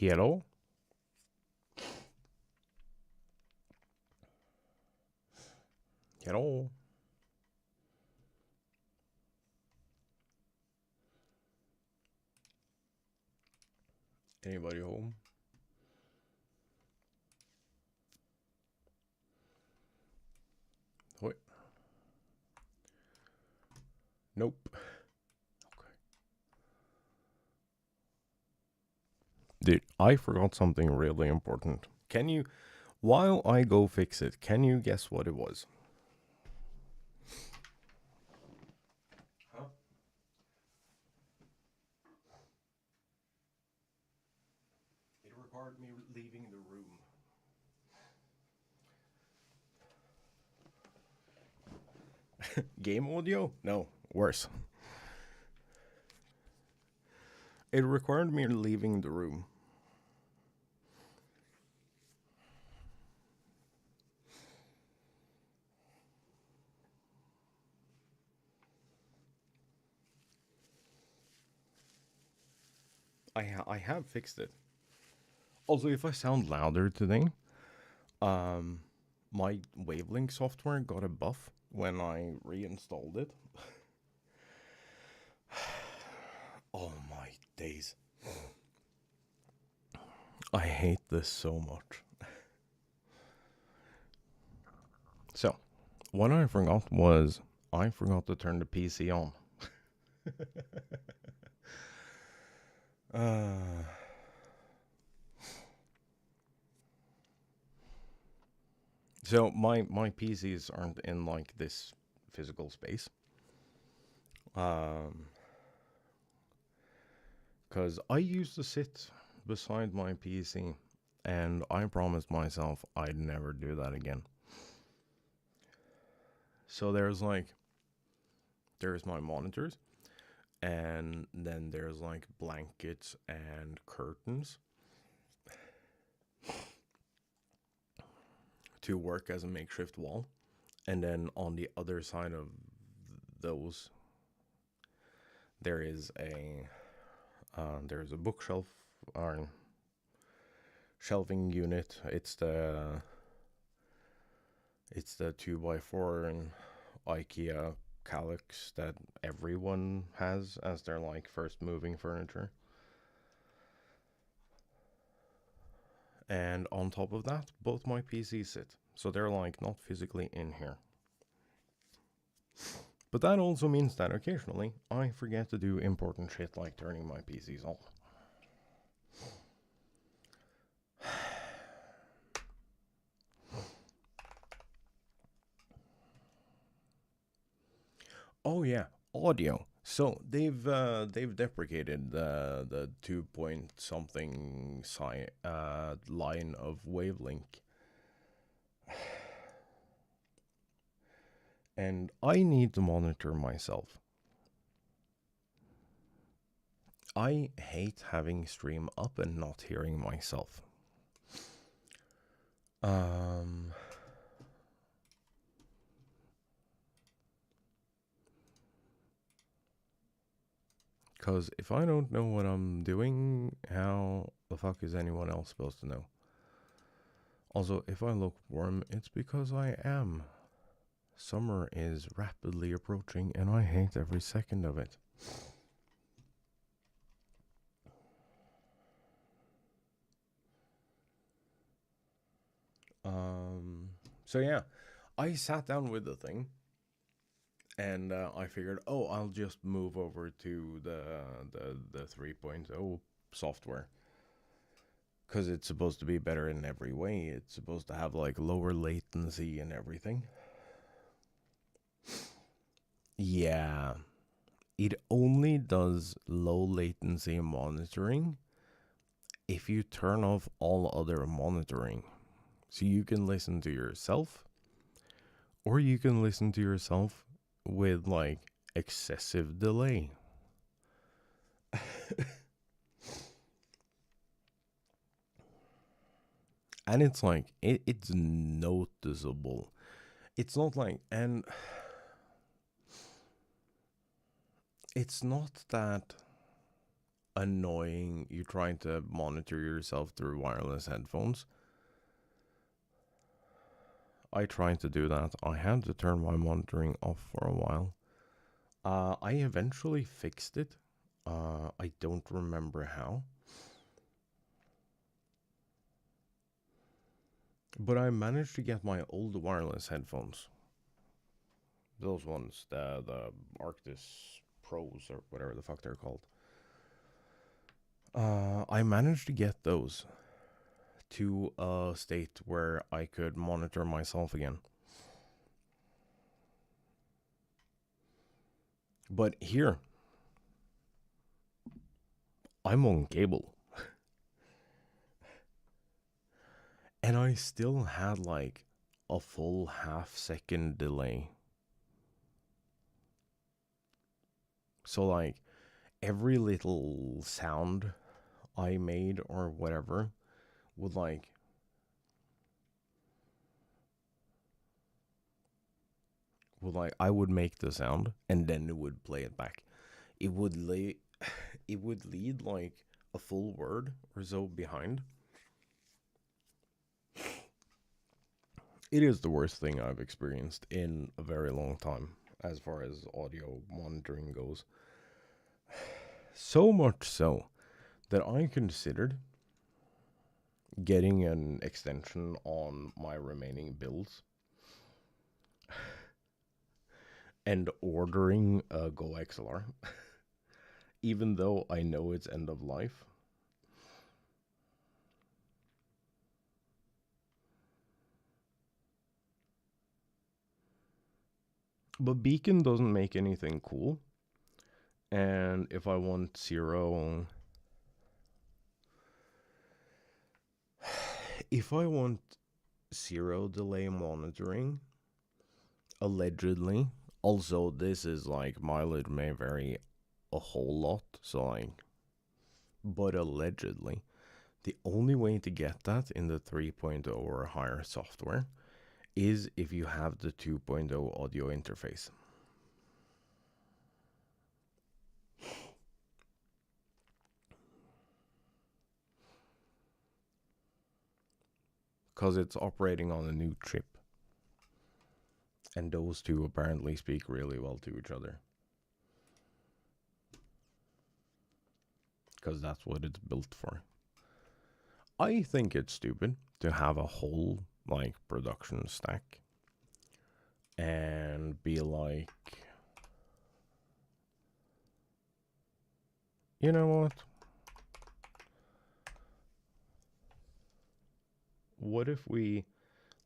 Hello? Hello? Anybody home? What? Nope. Okay. Dude, I forgot something really important. Can you, while I go fix it, can you guess what it was? Huh? It required me leaving the room. Game audio? No, worse. It required me leaving the room. I have fixed it. Also, if I sound louder today, my Wavelink software got a buff when I reinstalled it. Oh my days. I hate this so much. So, what I forgot was I forgot to turn the PC on. So my PCs aren't in like this physical space. Because I used to sit beside my PC, and I promised myself I'd never do that again. So there's my monitors, and then there's like blankets and curtains to work as a makeshift wall. And then on the other side of those, there's a bookshelf or shelving unit. It's the 2x4 and IKEA calyx that everyone has as their like first moving furniture. And on top of that, both my PCs sit. So they're like not physically in here. But that also means that occasionally I forget to do important shit like turning my PCs on. Oh yeah, audio. So they've deprecated the 2 point something line of Wavelink. And I need to monitor myself. I hate having stream up and not hearing myself. Because if I don't know what I'm doing, how the fuck is anyone else supposed to know? Also, if I look warm, it's because I am. Summer is rapidly approaching, and I hate every second of it. So yeah, I sat down with the thing, and I figured, oh, I'll just move over to the 3.0 software. Because it's supposed to be better in every way. It's supposed to have like lower latency and everything. Yeah. It only does low latency monitoring if you turn off all other monitoring. So you can listen to yourself, or you can listen to yourself with like excessive delay. And it's like, it's noticeable. It's not like, and it's not that annoying. You're trying to monitor yourself through wireless headphones. I tried to do that. I had to turn my monitoring off for a while. I eventually fixed it. I don't remember how. But I managed to get my old wireless headphones. Those ones, the Arctis Pros or whatever the fuck they're called. I managed to get those to a state where I could monitor myself again. But here, I'm on cable. And I still had like a full half-second delay. So like every little sound I made or whatever would like I would make the sound and then it would play it back. It would lead like a full word or so behind. It is the worst thing I've experienced in a very long time as far as audio monitoring goes. So much so that I considered getting an extension on my remaining builds and ordering a Go XLR, even though I know it's end of life. But Beacon doesn't make anything cool. And if I want zero delay monitoring, allegedly, also this is like mileage may vary a whole lot, so like, but allegedly, the only way to get that in the 3.0 or higher software is if you have the 2.0 audio interface. Because it's operating on a new chip. And those two apparently speak really well to each other. Because that's what it's built for. I think it's stupid to have a whole, like, production stack and be like, you know what? What if we,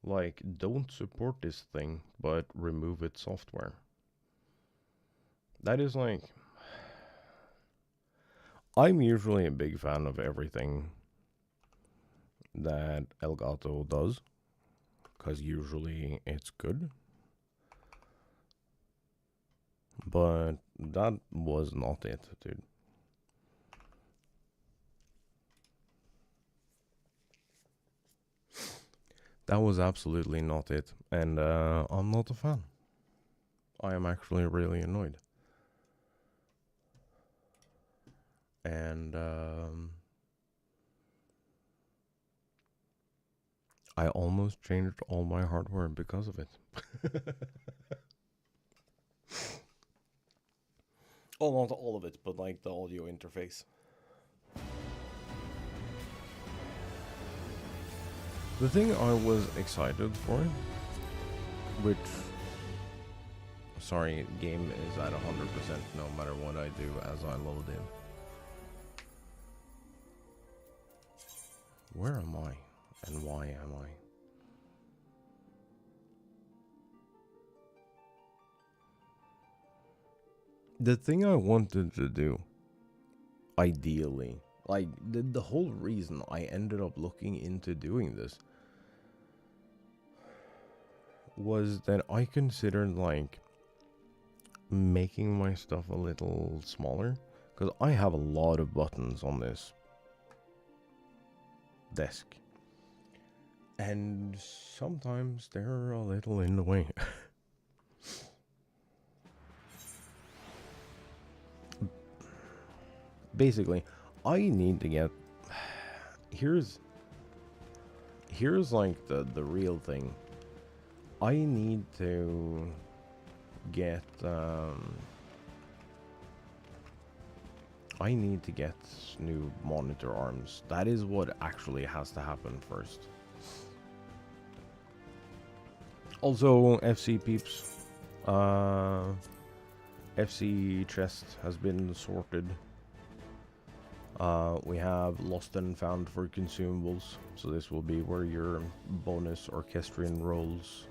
like, don't support this thing, but remove its software? That is like, I'm usually a big fan of everything that Elgato does, because usually it's good. But that was not it, dude. That was absolutely not it, and I'm not a fan. I am actually really annoyed. And I almost changed all my hardware because of it. Oh, not all of it, but like the audio interface. The thing I was excited for, which, sorry, game is at 100% no matter what I do as I load in. Where am I? And why am I? The thing I wanted to do, ideally, like the whole reason I ended up looking into doing this was that I considered like making my stuff a little smaller, because I have a lot of buttons on this desk and sometimes they're a little in the way. basically, I need to get... Here's like the real thing. I need to get new monitor arms. That is what actually has to happen first. Also, FC peeps, FC chest has been sorted. We have lost and found for consumables, so this will be where your bonus orchestrion rolls.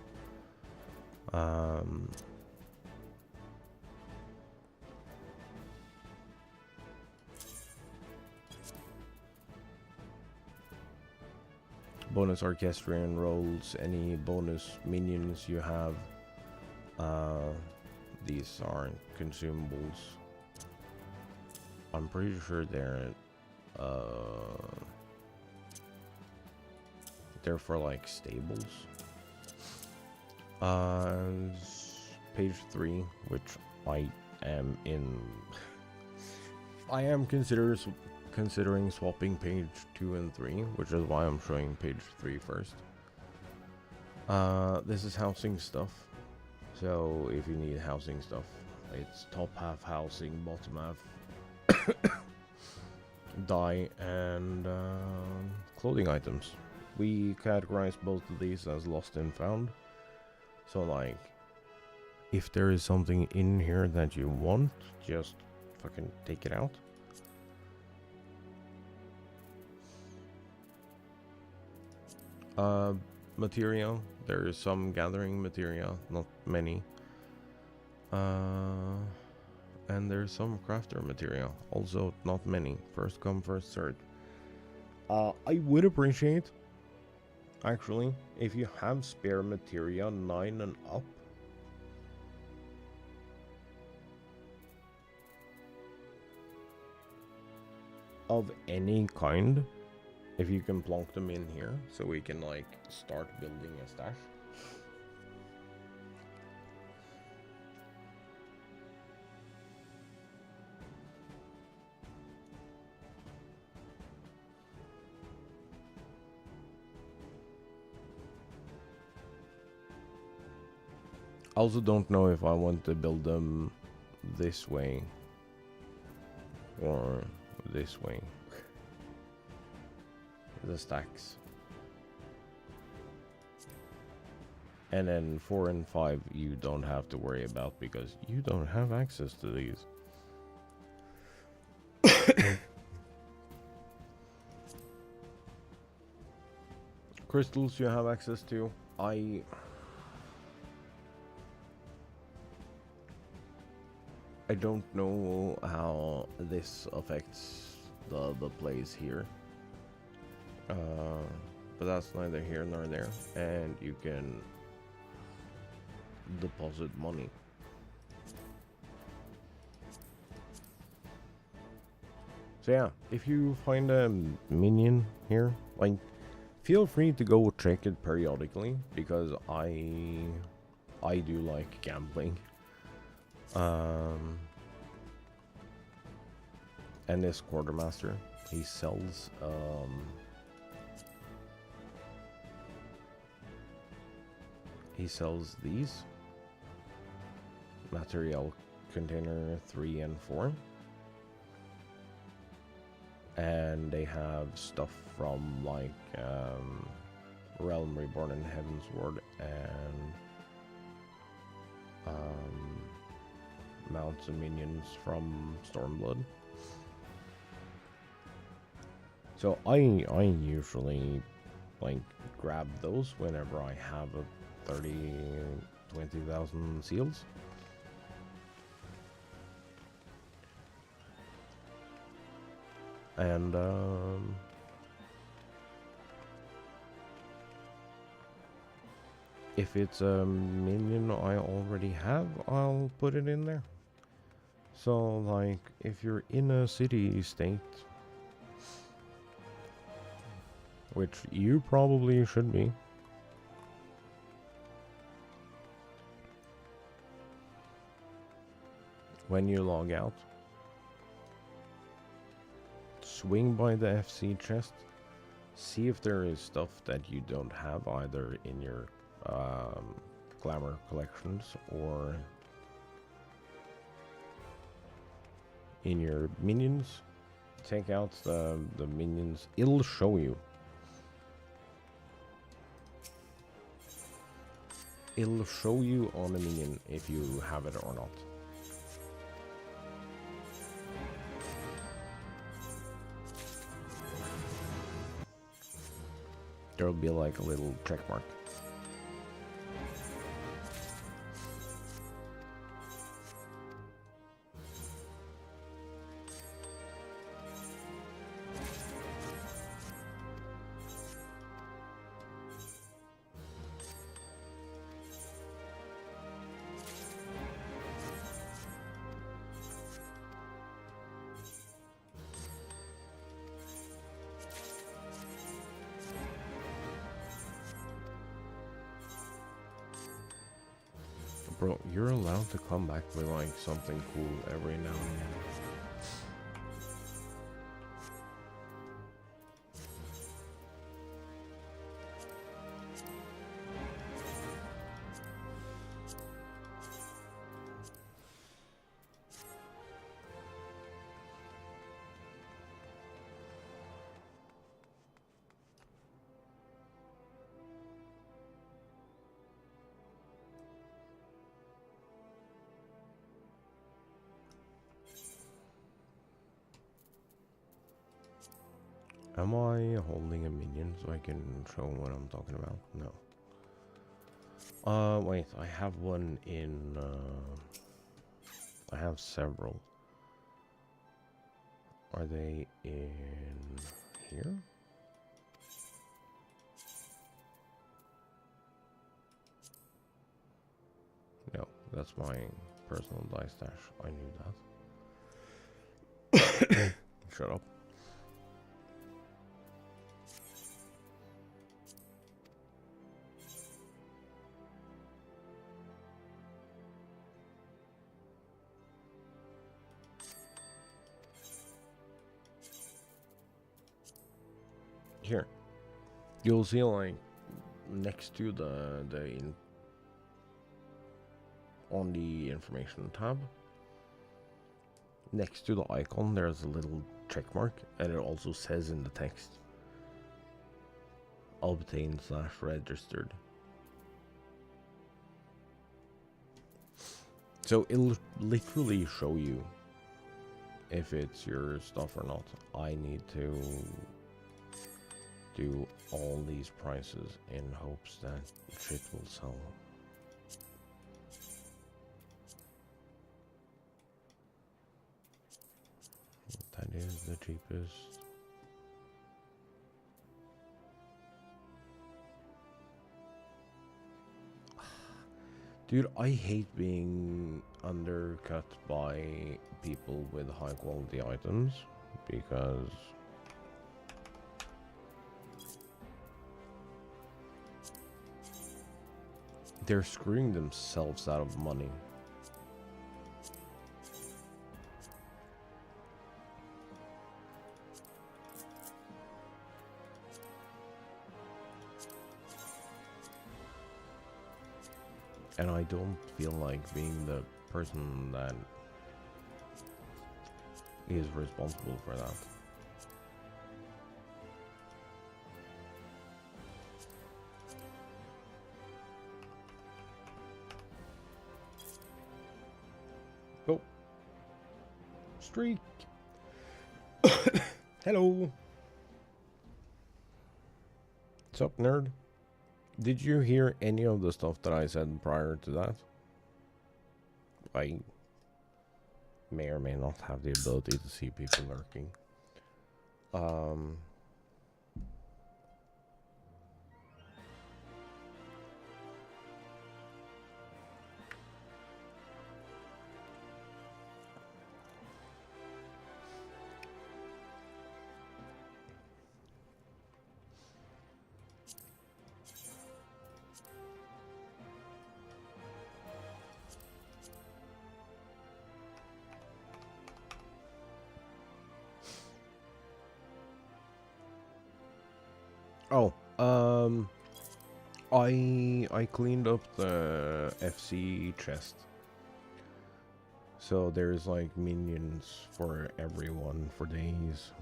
Bonus orchestrion rolls, any bonus minions you have. These aren't consumables. I'm pretty sure they're for like stables. Page 3, which I am in. I am considering swapping page 2 and 3, which is why I'm showing page 3 first. This is housing stuff. So if you need housing stuff, it's top half housing, bottom half dye and clothing items. We categorize both of these as lost and found. So like, if there is something in here that you want, just fucking take it out. Material. There is some gathering material, not many. And there's some crafter material, also not many. First come, first served. I would appreciate, actually, if you have spare material 9 and up. Of any kind. If you can plonk them in here, so we can like start building a stash. I also don't know if I want to build them this way or this way. The stacks. And then 4 and 5 you don't have to worry about because you don't have access to these. Crystals you have access to. I don't know how this affects the plays here. But that's neither here nor there, and you can deposit money. So yeah, if you find a minion here, like, feel free to go check it periodically, because I do like gambling. And this quartermaster, he sells these material container 3 and 4, and they have stuff from like Realm Reborn and Heavensward and mounts and minions from Stormblood. So I usually like grab those whenever I have a 20,000 seals. And if it's a minion I already have, I'll put it in there. So like, if you're in a city state, which you probably should be, when you log out, swing by the FC chest, see if there is stuff that you don't have either in your glamour collections or in your minions. Take out the minions. It'll show you. It'll show you on a minion if you have it or not. There'll be like a little check mark. Bro, you're allowed to come back with like something cool every now and then. Am I holding a minion so I can show what I'm talking about? No. Wait, I have one in, I have several. Are they in here? No, that's my personal dice stash. I knew that. Shut up. Here, you'll see like next to on the information tab, next to the icon, there's a little check mark, and it also says in the text, obtained/registered. So it'll literally show you if it's your stuff or not. I need to do all these prices in hopes that shit will sell. That is the cheapest. Dude, I hate being undercut by people with high quality items because they're screwing themselves out of money. And I don't feel like being the person that is responsible for that. Oh. Streak. Hello. What's up, nerd? Did you hear any of the stuff that I said prior to that? I may or may not have the ability to see people lurking. Oh, I cleaned up the FC chest. So there's like minions for everyone for days.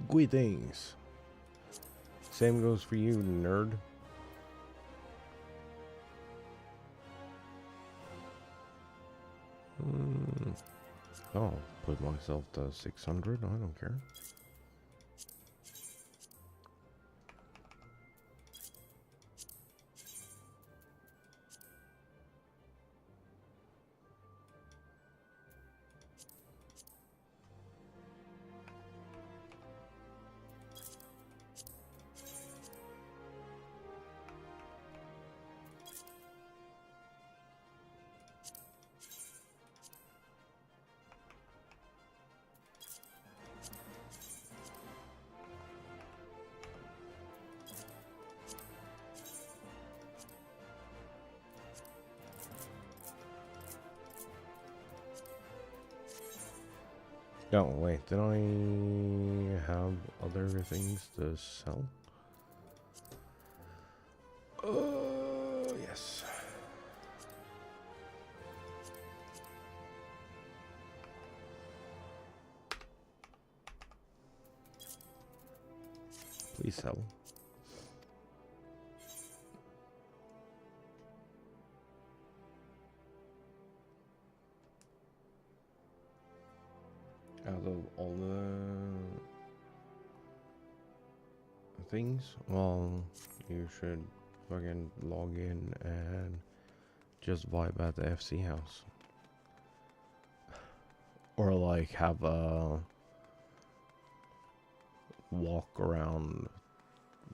Greetings. Same goes for you, nerd. Oh, put myself to 600. I don't care. Oh, wait, did I have other things to sell? Yes. Please sell. Out of all the things, well, you should fucking log in and just vibe at the FC house. Or like have a walk around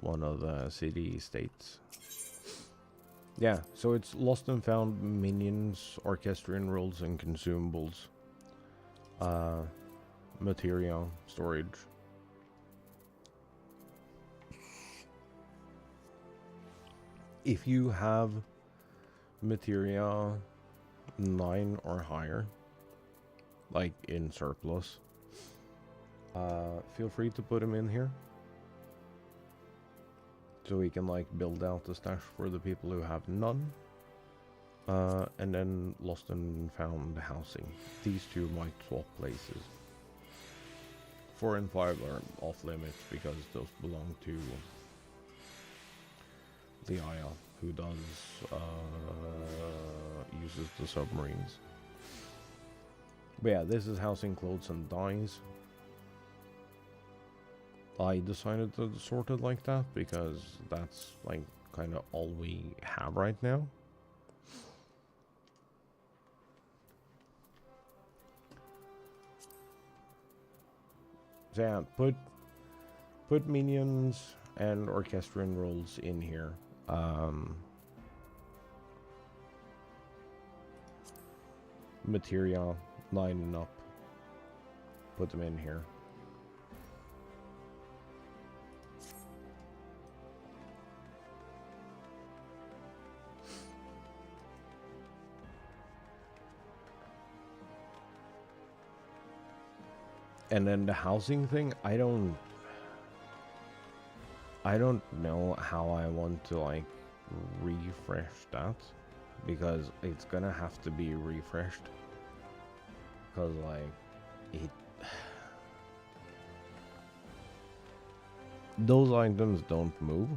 one of the city states. Yeah, so it's lost and found minions, orchestrion rules, and consumables. Material storage. If you have materia 9 or higher, like in surplus, feel free to put them in here. So we can like build out the stash for the people who have none. And then lost and found housing. These two might swap places. 4 and 5 are off limits because those belong to the Aya, who does uses the submarines. But yeah, this is housing, clothes, and dyes. I decided to sort it like that because that's like kind of all we have right now. So yeah, put minions and orchestrion roles in here. Materia 9 and up. Put them in here. And then the housing thing, I don't know how I want to like refresh that, because it's gonna have to be refreshed, because like those items don't move,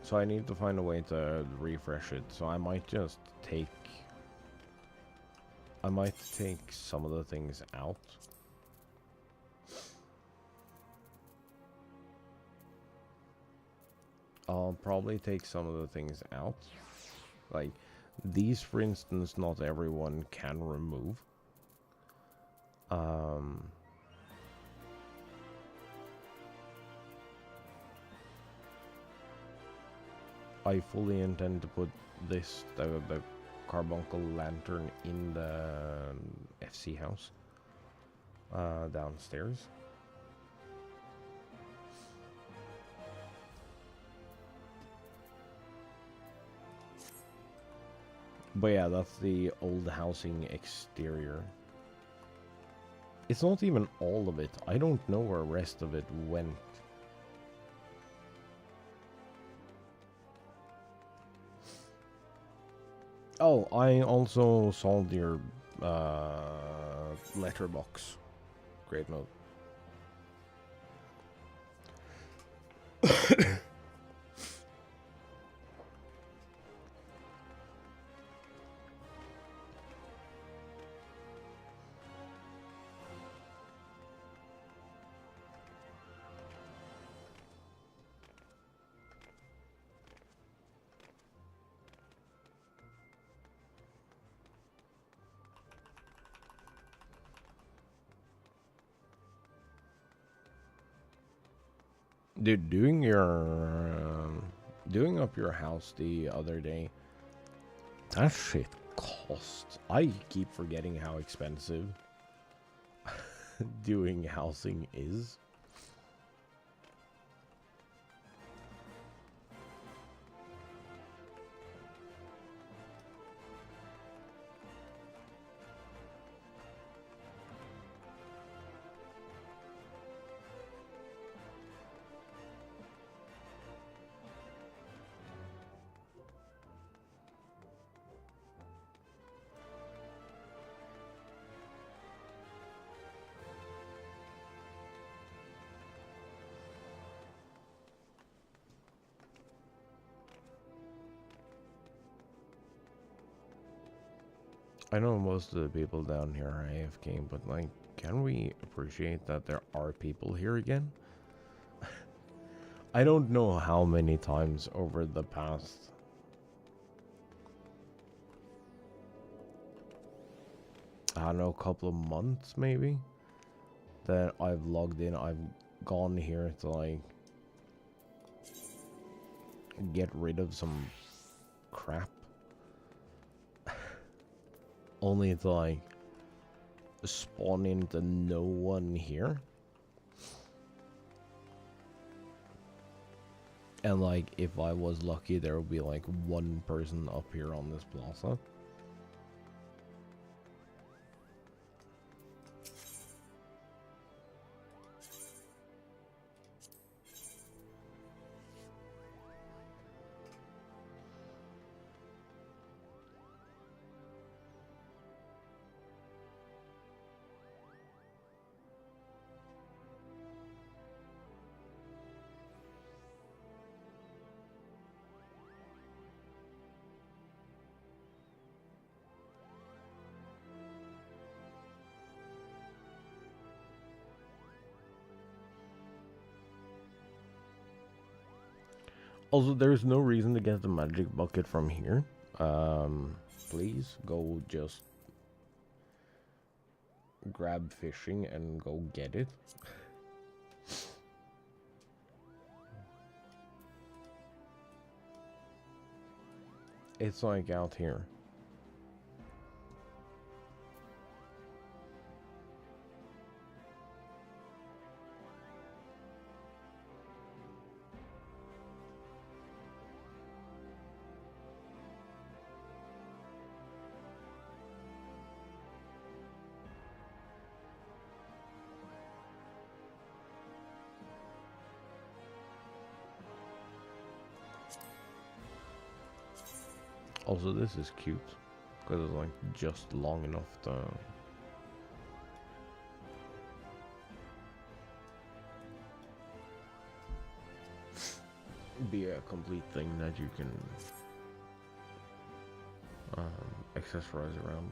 so I need to find a way to refresh it. So I might just take some of the things out. I'll probably take some of the things out. Like these, for instance, not everyone can remove. I fully intend to put this, the carbuncle lantern, in the FC house downstairs. But yeah, that's the old housing exterior. It's not even all of it. I don't know where the rest of it went. Oh, I also solved your letterbox. Great note. Dude, doing up your house the other day, that shit costs. I keep forgetting how expensive doing housing is. I know most of the people down here are AFK, but like, can we appreciate that there are people here again? I don't know how many times over the past... I don't know, couple of months maybe, that I've logged in, I've gone here to like get rid of some crap. Only to like spawn into no one here. And like, if I was lucky, there would be like one person up here on this plaza. Also, there's no reason to get the magic bucket from here. Please go just grab fishing and go get it. It's like out here. Also, this is cute because it's like just long enough to be a complete thing that you can accessorize around.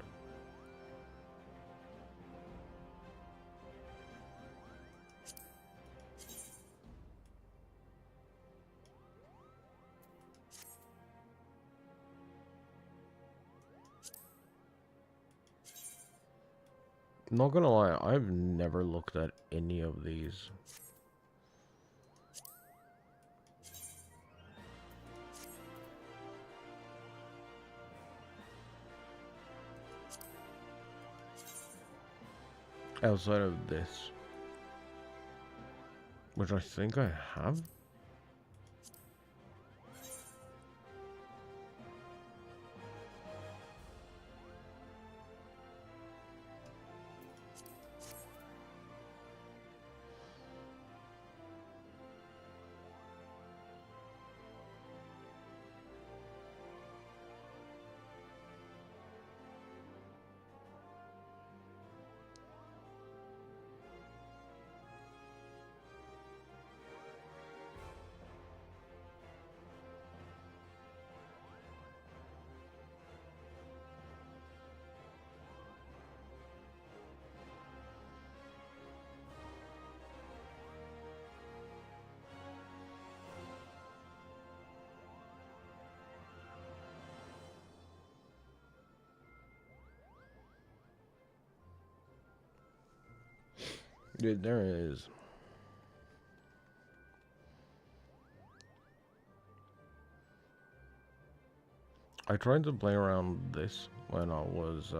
Not gonna lie, I've never looked at any of these. Outside of this. Which I think I have. There is. I tried to play around this when I was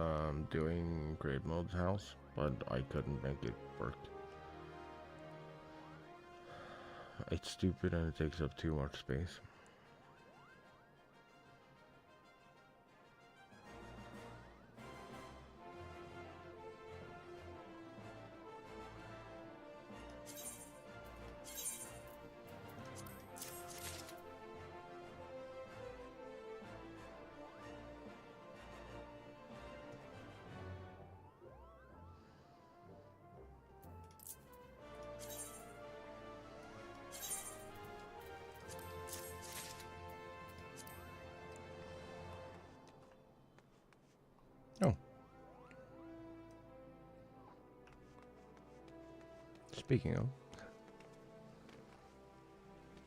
doing Great Mode's house, but I couldn't make it work. It's stupid and it takes up too much space. Speaking of,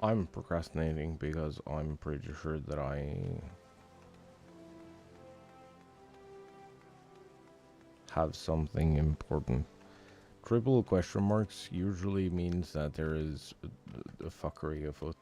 I'm procrastinating because I'm pretty sure that I have something important. Triple question marks usually means that there is a fuckery afoot.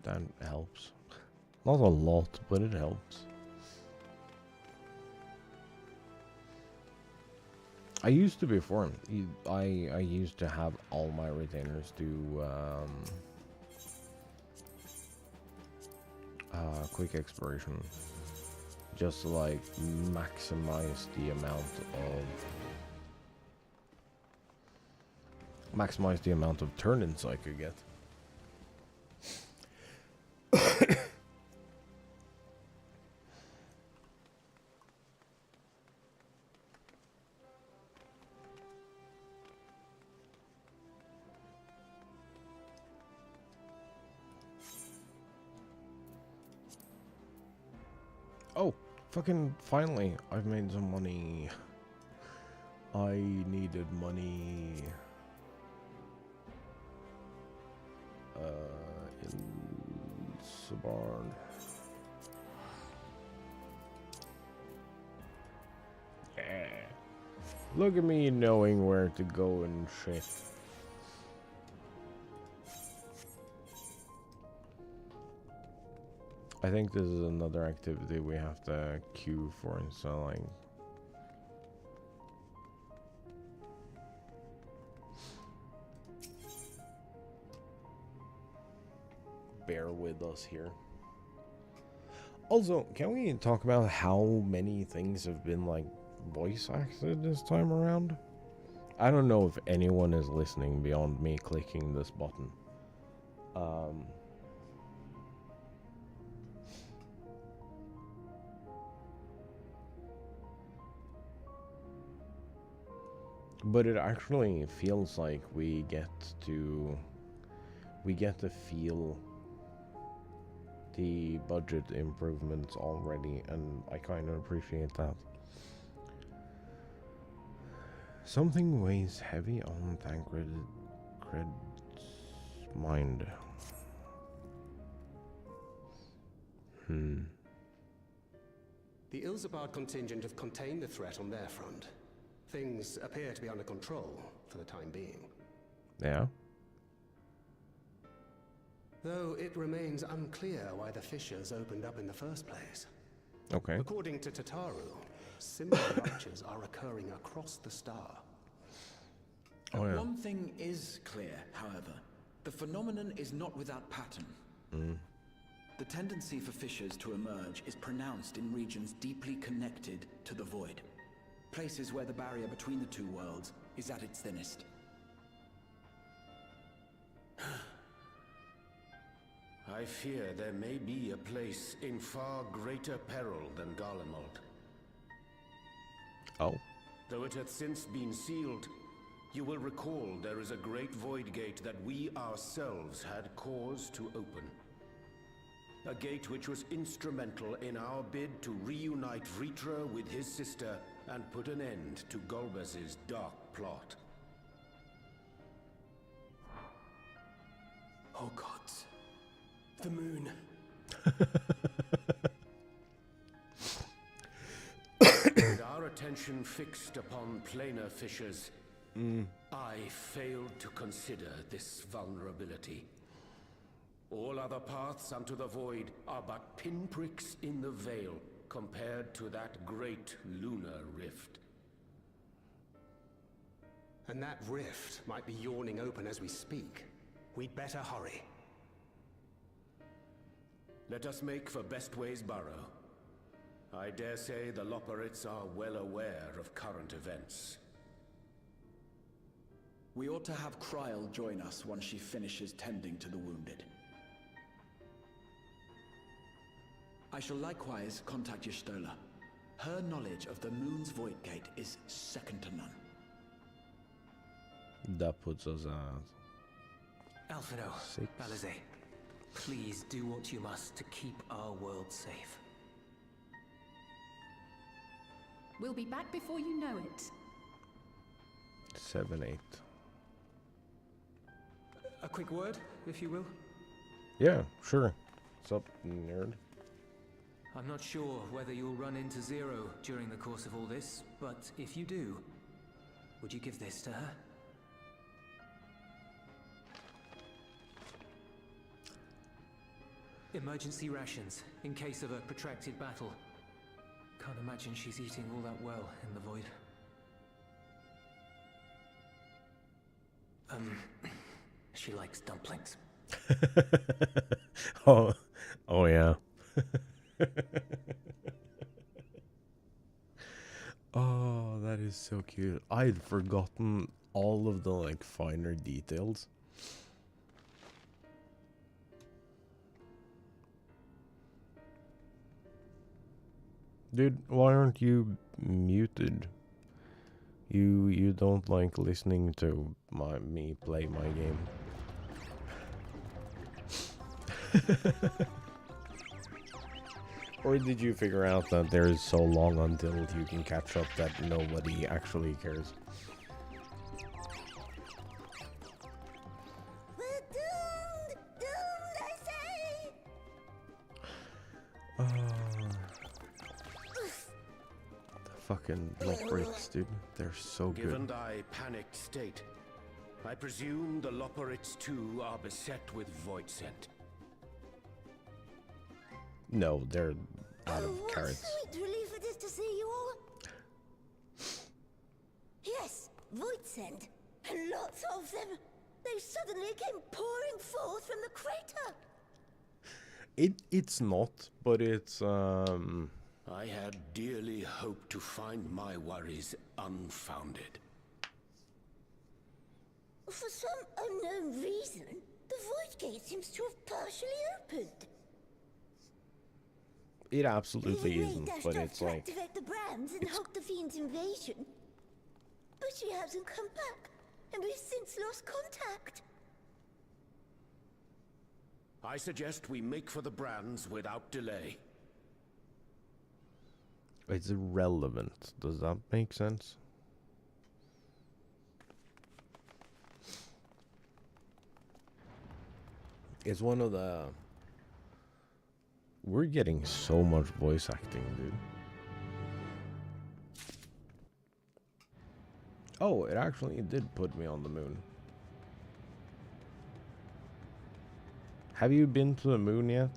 That helps. Not a lot, but it helps. I used to before. I used to have all my retainers do quick expiration, just to like maximize the amount of turn-ins I could get. Oh, fucking finally, I've made some money. I needed money. In Sabarn. Yeah. Look at me knowing where to go and shit. I think this is another activity we have to queue for installing. Bear with us here. Also, can we talk about how many things have been like voice acted this time around? I don't know if anyone is listening beyond me clicking this button. But it actually feels like we get to feel the budget improvements already, and I kind of appreciate that. Something weighs heavy on Tancred's mind. The Ilzabard contingent have contained the threat on their front. Things appear to be under control for the time being. Yeah? Though it remains unclear why the fissures opened up in the first place. Okay. According to Tataru, similar ruptures are occurring across the star. Oh, yeah. One thing is clear, however. The phenomenon is not without pattern. The tendency for fissures to emerge is pronounced in regions deeply connected to the void. Places where the barrier between the two worlds is at its thinnest. I fear there may be a place in far greater peril than Garlemald. Oh. Though it hath since been sealed, you will recall there is a great void gate that we ourselves had cause to open. A gate which was instrumental in our bid to reunite Vritra with his sister and put an end to Golbez's dark plot. Oh gods. The moon. With our attention fixed upon planar fissures, I failed to consider this vulnerability. All other paths unto the void are but pinpricks in the veil compared to that great lunar rift. And that rift might be yawning open as we speak. We'd better hurry. Let us make for Bestway's Burrow. I dare say the Loporrits are well aware of current events. We ought to have Kryl join us once she finishes tending to the wounded. I shall likewise contact Y'shtola. Her knowledge of the moon's void gate is second to none. That puts us at Alphino, 6. Balize, please do what you must to keep our world safe. We'll be back before you know it. 7, 8. A quick word, if you will. Yeah, sure. What's up, nerd? I'm not sure whether you'll run into Zero during the course of all this, but if you do, would you give this to her? Emergency rations, in case of a protracted battle. Can't imagine she's eating all that well in the void. She likes dumplings. oh yeah. Oh, that is so cute. I'd forgotten all of the like finer details. Dude, why aren't you muted? You don't like listening to me play my game. Or did you figure out that there is so long until you can catch up that nobody actually cares? We're doomed! Doomed, I say! The fucking Loporrits, dude. They're so good. Given thy panicked state, I presume the Loporrits too are beset with void scent. No, they're out of What carrots. sweet relief it is to see you all. Yes, void scent. And lots of them. They suddenly came pouring forth from the crater. It's not, but it's I had dearly hoped to find my worries unfounded. For some unknown reason, the void gate seems to have partially opened. it absolutely Ray isn't, dashed but off it's to like activate the brands and halt the fiend's invasion. But she hasn't come back, and we've since lost contact. I suggest we make for the brands without delay. it's irrelevant. Does that make sense? It's one of the... We're getting so much voice acting, dude. Oh, it actually did put me on the moon. Have you been to the moon yet?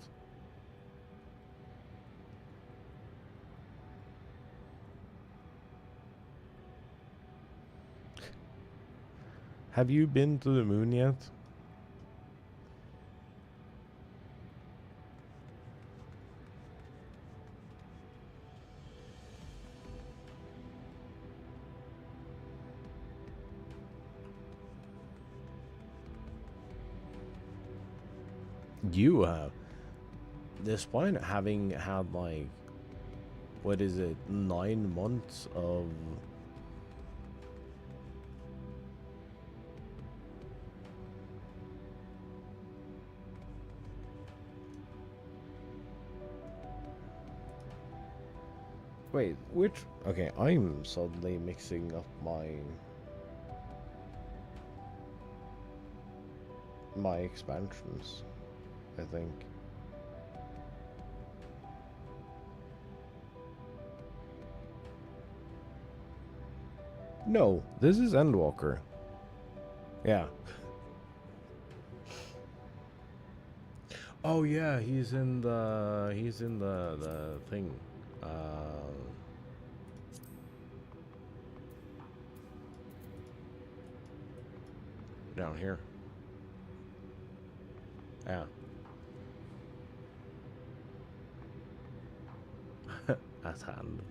Have you been to the moon yet? You have. Despite having had, like, what is it, 9 months of... Wait, which... Okay, I'm suddenly mixing up my expansions, I think. No, this is Endwalker. Yeah. Oh yeah, he's in the thing. Down here. Yeah. That's hand.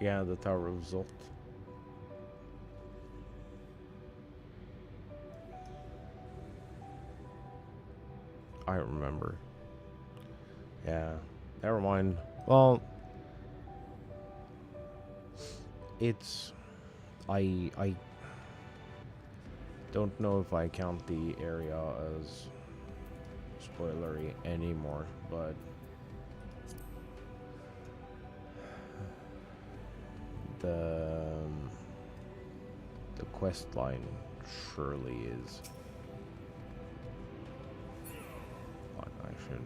Yeah, the Tower of Zot. I remember. Yeah, never mind. Well, it's... I don't know if I count the area as spoilery anymore, but... The quest line surely is. Fuck, I should.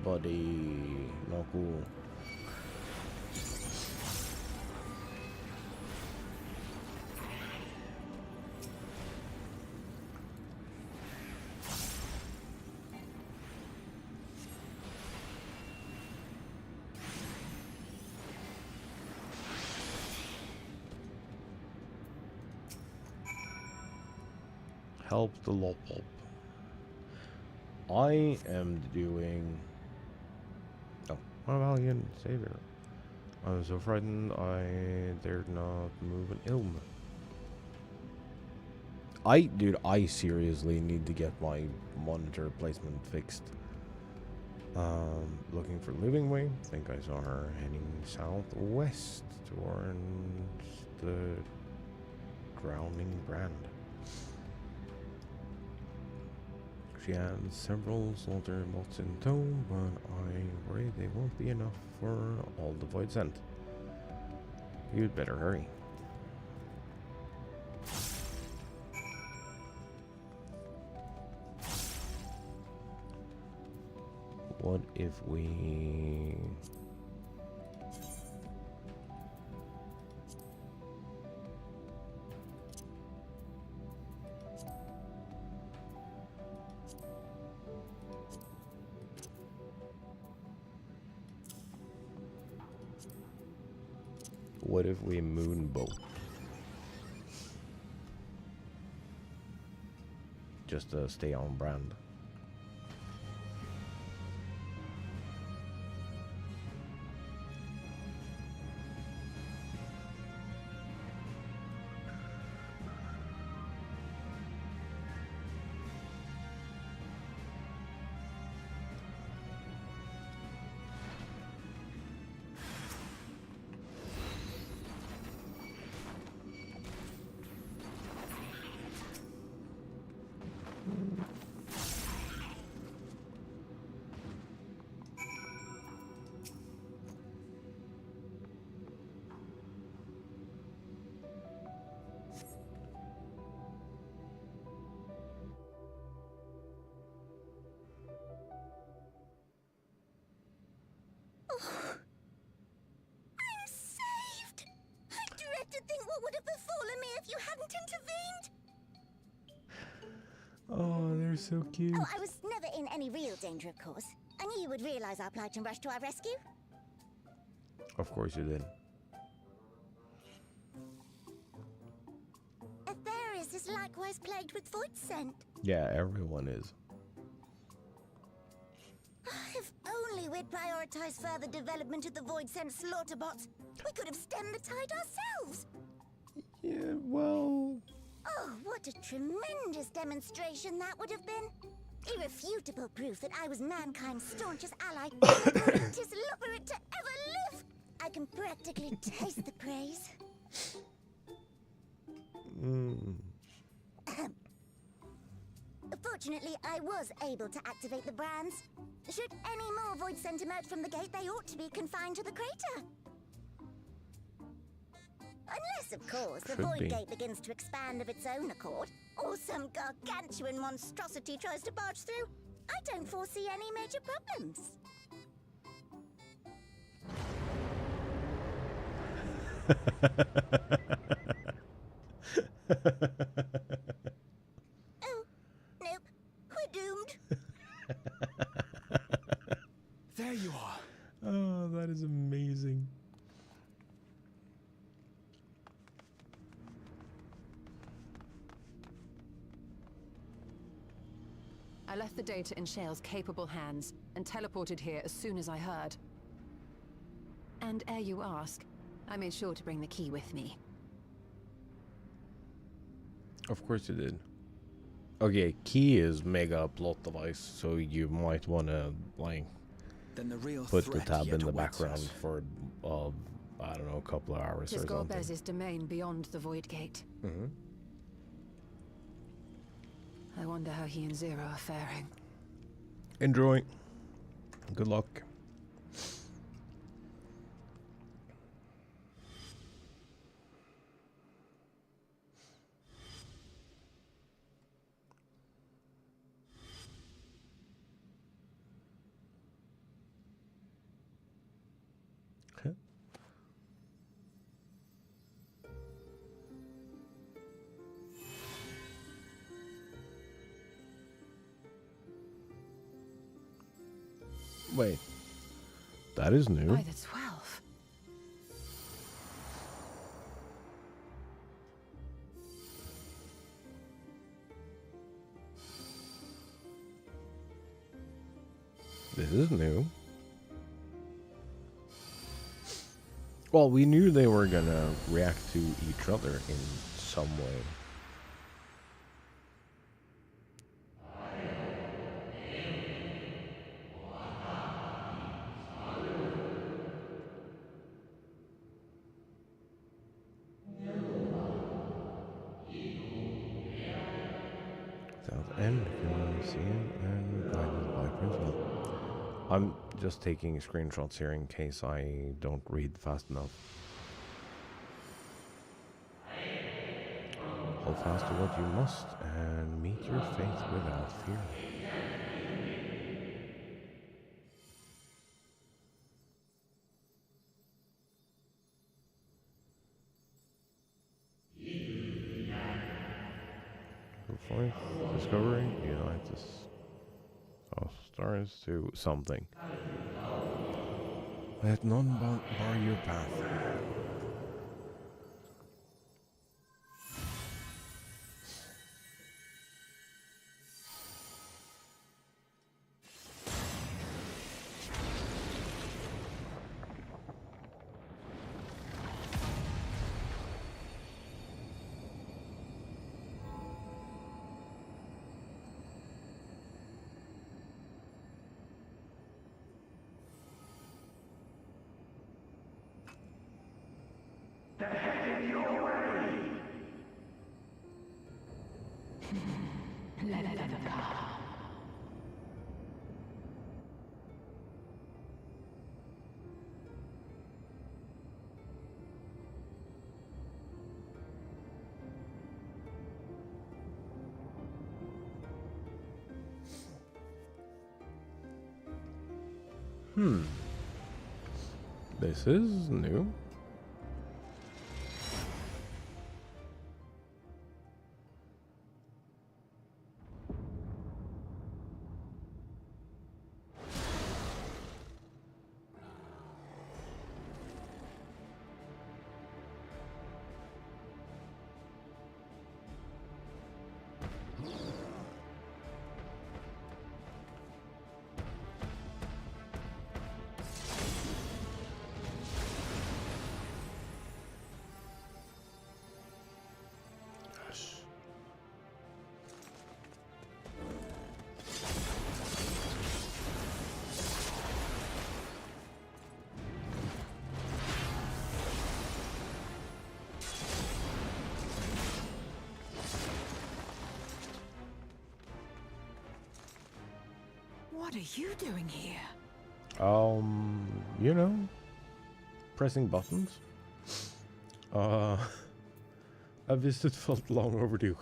Buddy, no cool. Help the Lopop. I am doing... Oh, my valiant savior. I was so frightened I dared not move an ilm. Dude, I seriously need to get my monitor placement fixed. Looking for Living Way. Think I saw her heading southwest towards the Drowning Brand. She has several slaughter bots in tow, but I worry they won't be enough for all the void sent. You'd better hurry. What if we... What if we moonboat? Just to stay on brand. if you hadn't intervened. Oh, they're so cute. Oh, I was never in any real danger, of course. I knew you would realize our plight and rush to our rescue. Of course you did. Atheris is likewise plagued with void scent. Yeah, everyone is. If only we'd prioritized further development of the void scent slaughter bots, we could have stemmed the tide ourselves. Yeah, well... Oh, what a tremendous demonstration that would have been. Irrefutable proof that I was mankind's staunchest ally, the greatest lubberite to ever live. I can practically taste the praise. Fortunately, I was able to activate the brands. Should any more void scent emerge from the gate, they ought to be confined to the crater. Unless, of course, the void gate begins to expand of its own accord, or some gargantuan monstrosity tries to barge through. I don't foresee any major problems. Oh, nope. We're doomed. There you are. Oh, that is amazing. I left the data in Shale's capable hands and teleported here as soon as I heard. And ere you ask, I made sure to bring the key with me. Of course you did. Okay, key is mega plot device, so you might want to, like, Then the real put the threat tab yet in the awaits background us. for, I don't know, a couple of hours or Tis something. Gorbez's domain beyond the Void Gate. Mm-hmm. I wonder how he and Zero are faring. Enjoy. Good luck. Okay. Wait, that is new. By the 12. This is new. Well, we knew they were gonna react to each other in some way. South End, can you see it? And guided by principal. I'm just taking screenshots here in case I don't read fast enough. Hold fast to what you must and meet your fate without fear. Fourth discovery unites stars to something. Let none bar your path. This is new. What are you doing here? You know, pressing buttons. A visit felt long overdue.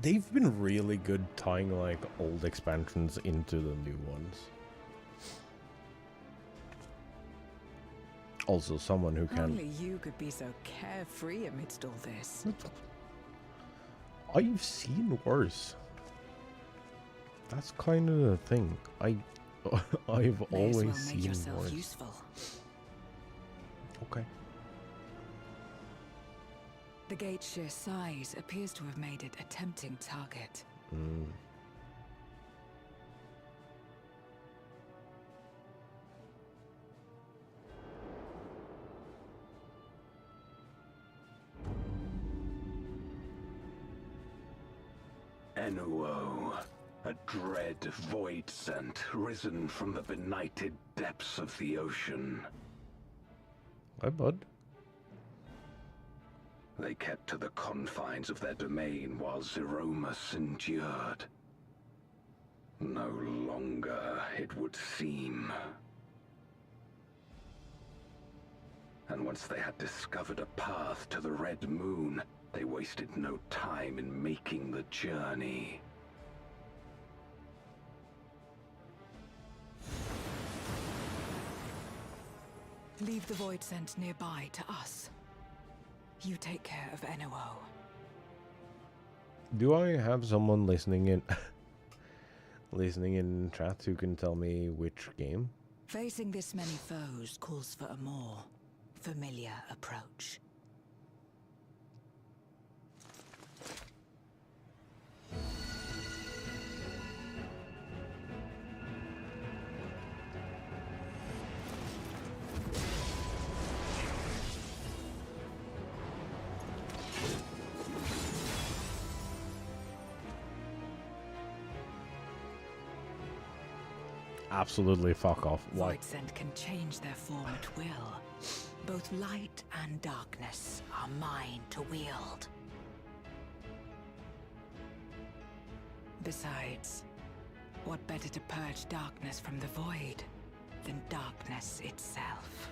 They've been really good tying like old expansions into the new ones. Also, someone who can. Only you could be so carefree amidst all this. I've seen worse. That's kind of the thing. I've always seen worse. Useful. Okay. The gate's sheer size appears to have made it a tempting target. Enuo, a dread void scent risen from the benighted depths of the ocean. Hi, bud. They kept to the confines of their domain while Zeromus endured. No longer, it would seem. And once they had discovered a path to the Red Moon, they wasted no time in making the journey. Leave the void scent nearby to us. You take care of Enuo. Do I have someone listening in listening in chat who can tell me which game? Facing this many foes calls for a more familiar approach. Absolutely fuck off. Why? Void scent can change their form at will. Both light and darkness are mine to wield. Besides, what better to purge darkness from the void than darkness itself?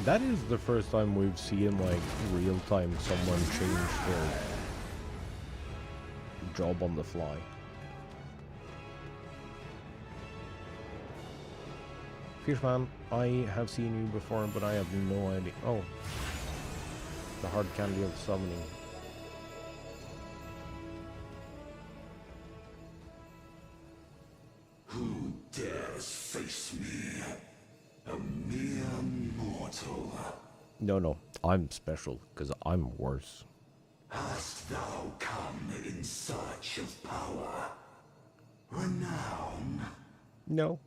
That is the first time we've seen like real time someone change their job on the fly. Fishman, I have seen you before, but I have no idea. Oh, the hard candy of summoning. Who dares face me? A mere mortal. No, I'm special, because I'm worse. Hast thou come in search of power? Renown? No.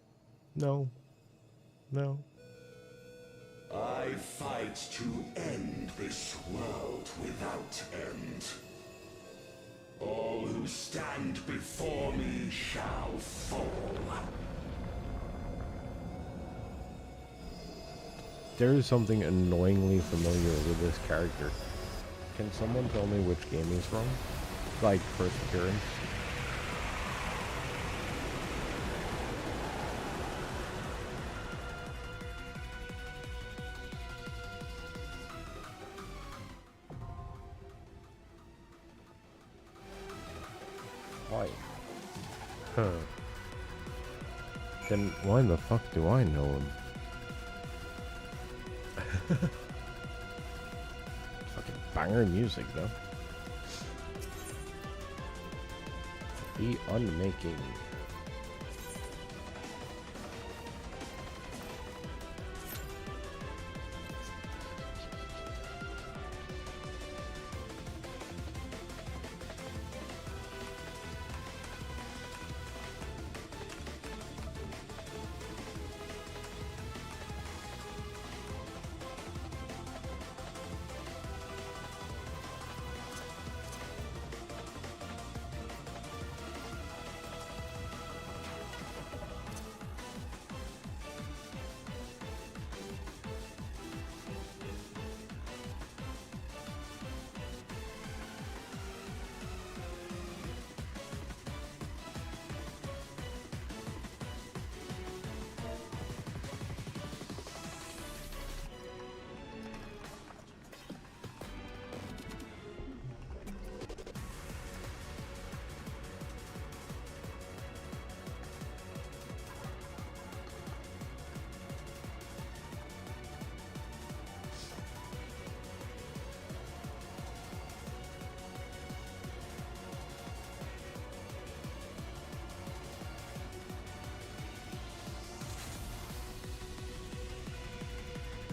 I fight to end this world without end. All who stand before me shall fall. There is something annoyingly familiar with this character. Can someone tell me which game he's from? Like, first appearance? Why? Huh. Then why the fuck do I know him? Fucking banger music though. The Unmaking.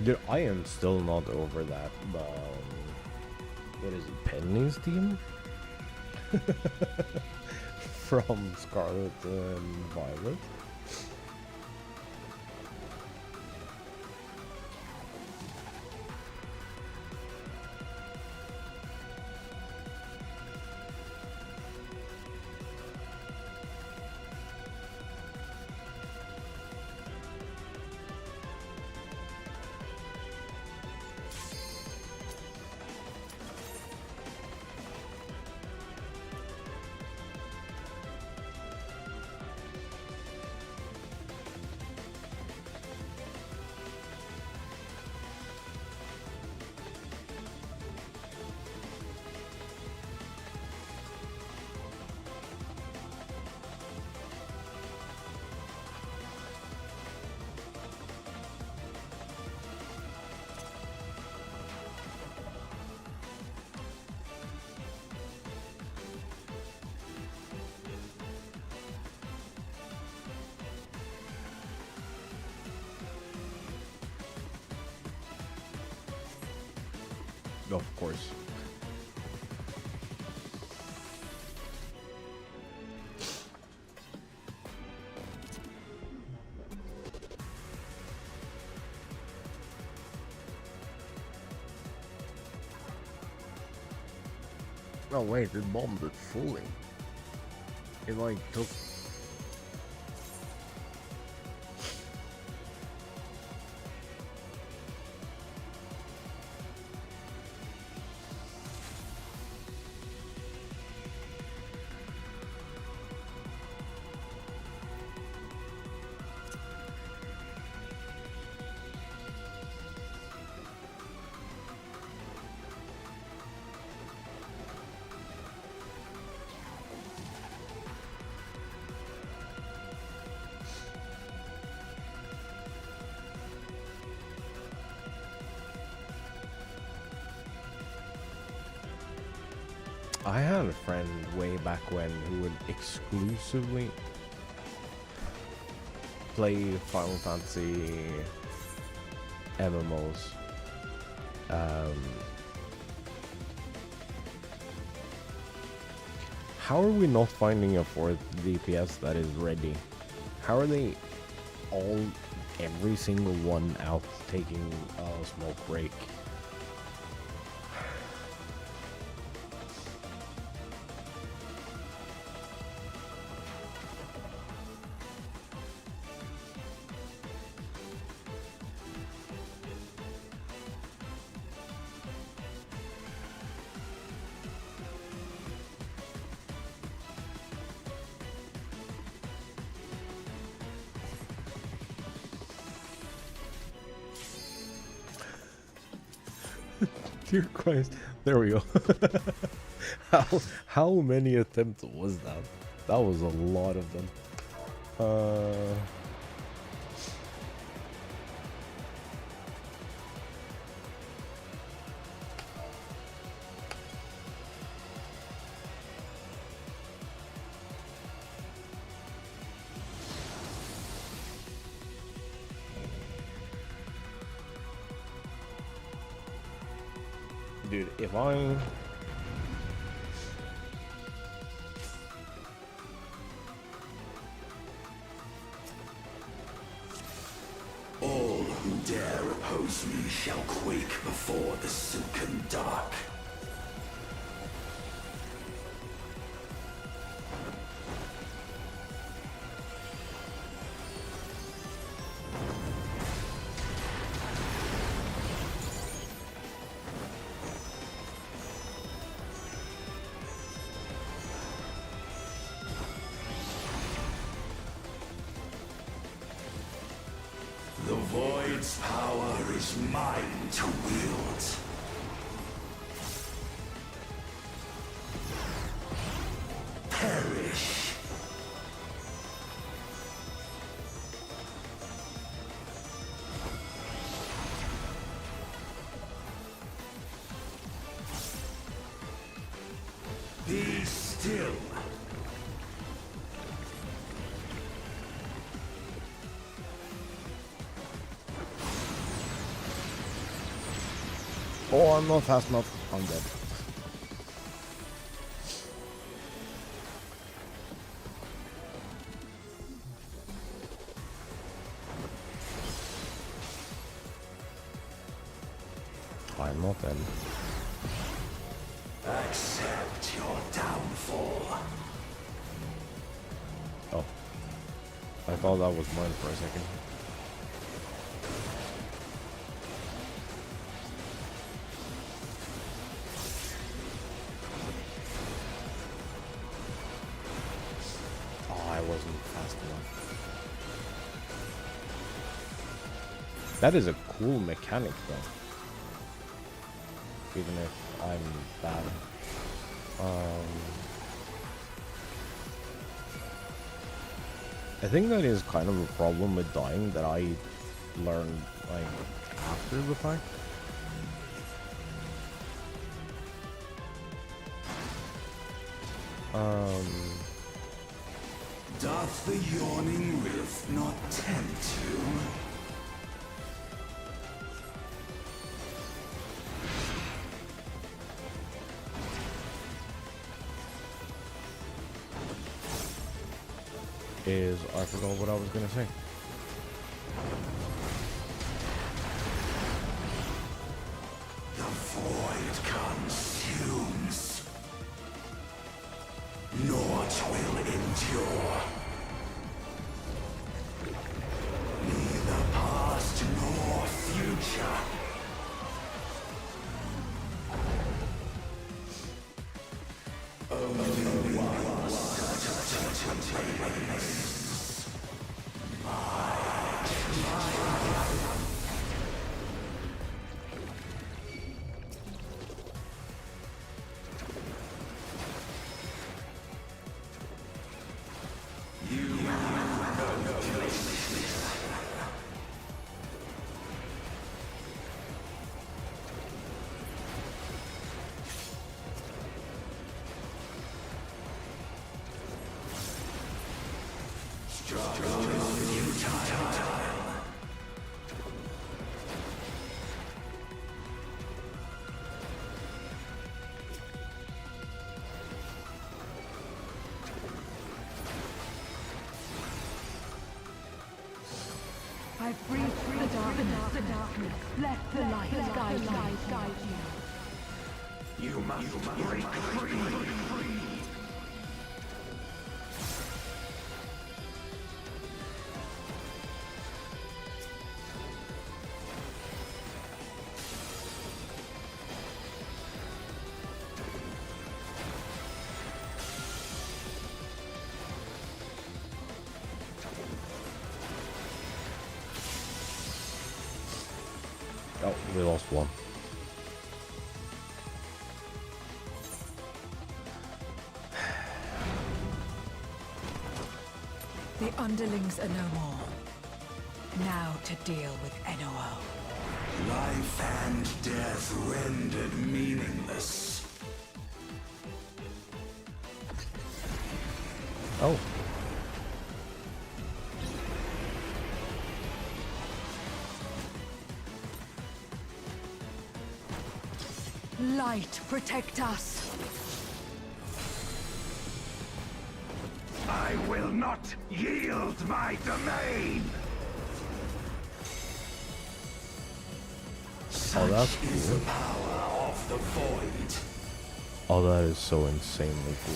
Dude, I am still not over that. What is it? Penny's team? From Scarlet and Violet. Of course. Oh wait, it bombed it fully. It like took... I had a friend way back when who would exclusively play Final Fantasy MMOs. How are we not finding a 4th DPS that is ready? How are they all, every single one out taking a smoke break? Dear Christ, there we go. how many attempts was that? That was a lot of them. Dude, if I... All who dare oppose me shall quake before the silken dark. The Void's power is mine to wield. Perish. Be still. Oh, I'm not fast enough. I'm dead. I'm not dead. Accept your downfall. Oh. I thought that was mine for a second. Oh, I wasn't fast enough. That is a cool mechanic though. Even if I'm bad. I think that is kind of a problem with dying that I learned like after the fact. Doth the yawning rift not tempt you? I forgot what I was gonna say. The void consumes. Naught will endure. Neither past nor future. Only one certainty remains. I breathe through the darkness. Let the light guide you. You must break free. Oh, we lost one. The underlings are no more. Now to deal with NOO. Life and death rendered meaningless. Oh. Light, protect us. I will not yield my domain! Oh, that's Such is the power of the void. Oh, that is so insanely cool.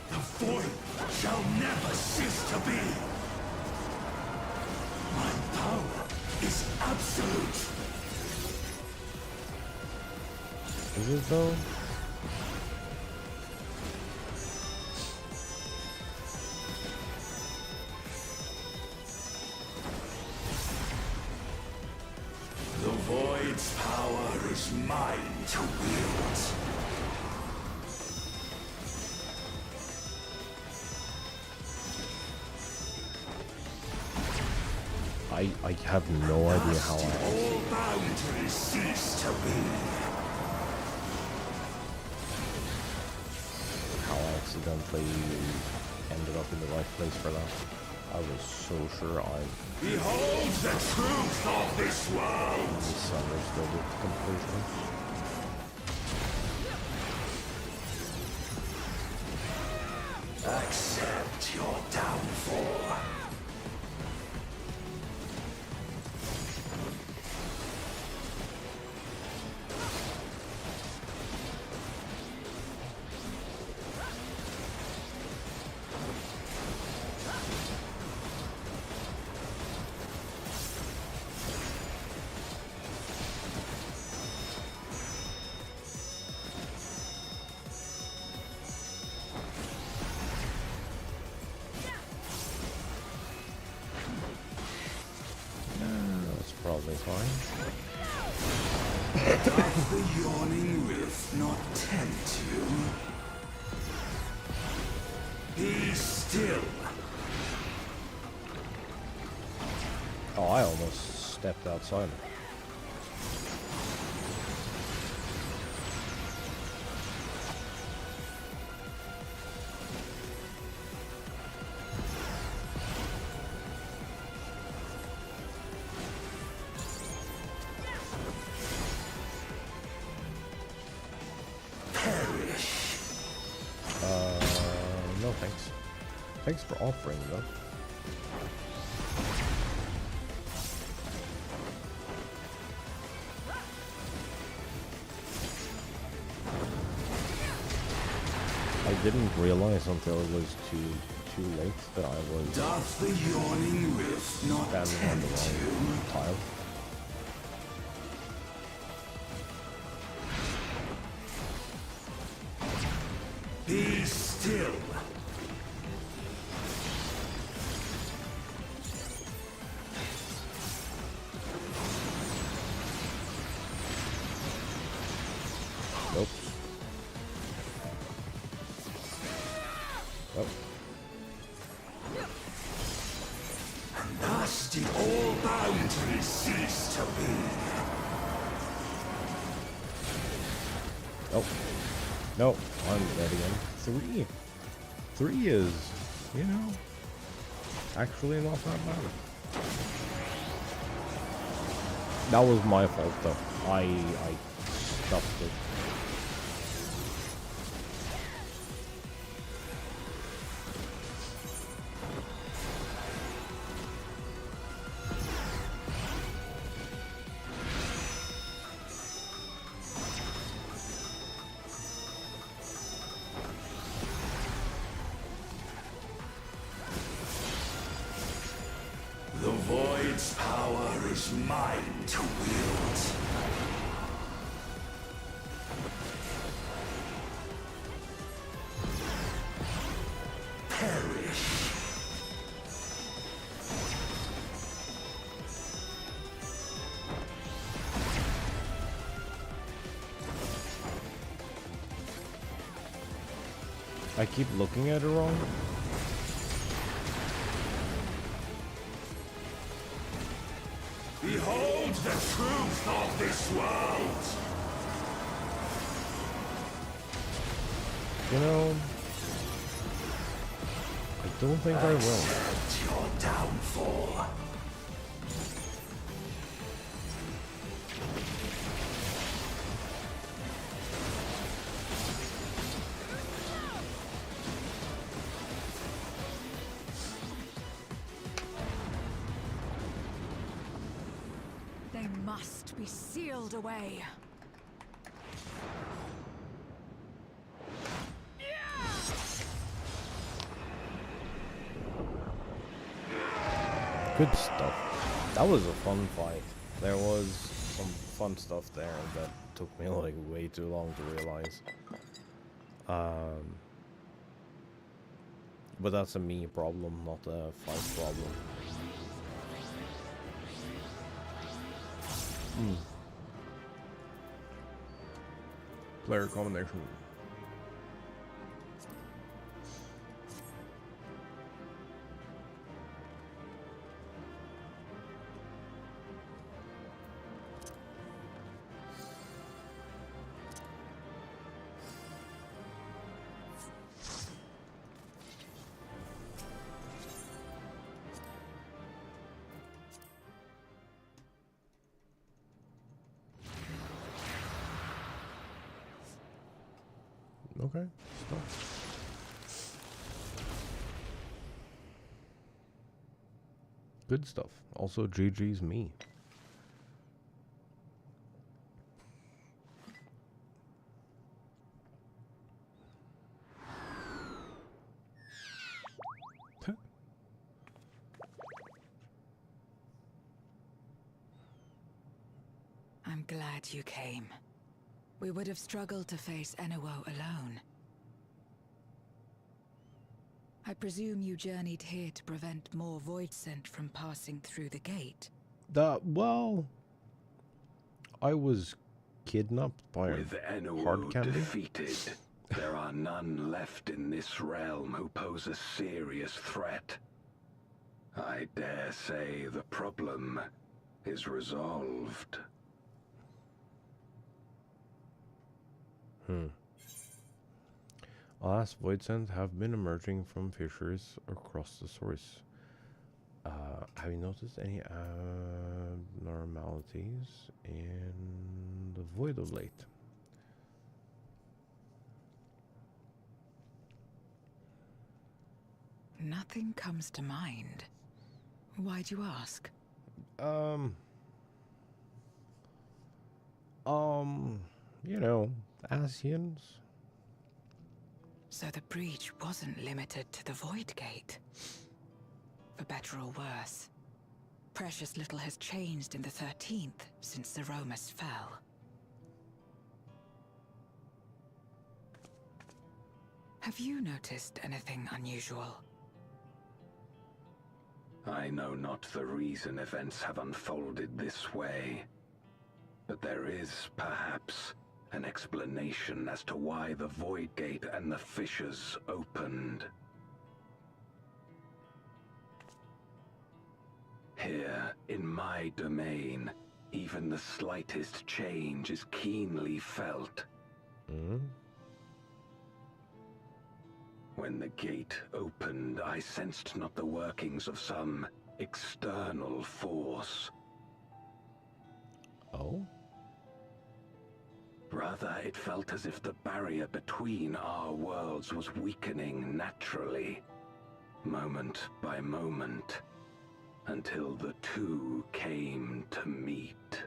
The void shall never cease to be. My power is absolute. Is it though? The void's power is mine to wield. I have no idea how all boundaries cease to be. How I accidentally ended up in the right place for that. I was so sure I Behold the truth of this world! misunderstood it completely. Accept your downfall. That's probably fine. Doth the yawning rift not tempt you? Be still. Oh, I almost stepped outside. No thanks. Thanks for offering though. I didn't realize until it was too late that I was Doth the yawning rift not standing on the tempt you? wrong tile. Be still. Nope. Oh. And thus did all boundaries cease to be. Oh. No, I'm dead again. 3 is, you know, actually not that bad. That was my fault though. I stuffed it. The void's power is mine to wield. Perish. I keep looking at it wrong. Behold the truth of this world! You know, I don't think I will. Accept your downfall. They must be sealed away. Good stuff. That was a fun fight. There was some fun stuff there that took me like way too long to realize. But that's a me problem, not a fight problem. Player combination. Okay. Stop. Good stuff. Also, GG's me. I'm glad you came. We would have struggled to face Enuo alone. I presume you journeyed here to prevent more void scent from passing through the gate. Well, I was kidnapped by With hard Enuo candy. defeated, there are none left in this realm who pose a serious threat. I dare say the problem is resolved. Alas, void scent have been emerging from fissures across the source. Have you noticed any abnormalities in the void of late? Nothing comes to mind. Why'd you ask? You know, Asians. So the breach wasn't limited to the Void Gate. For better or worse, precious little has changed in the 13th since the Romus fell. Have you noticed anything unusual? I know not the reason events have unfolded this way, but there is, perhaps, an explanation as to why the Void Gate and the fissures opened. Here, in my domain, even the slightest change is keenly felt. When the gate opened, I sensed not the workings of some external force. Oh? Rather, it felt as if the barrier between our worlds was weakening naturally, moment by moment, until the two came to meet.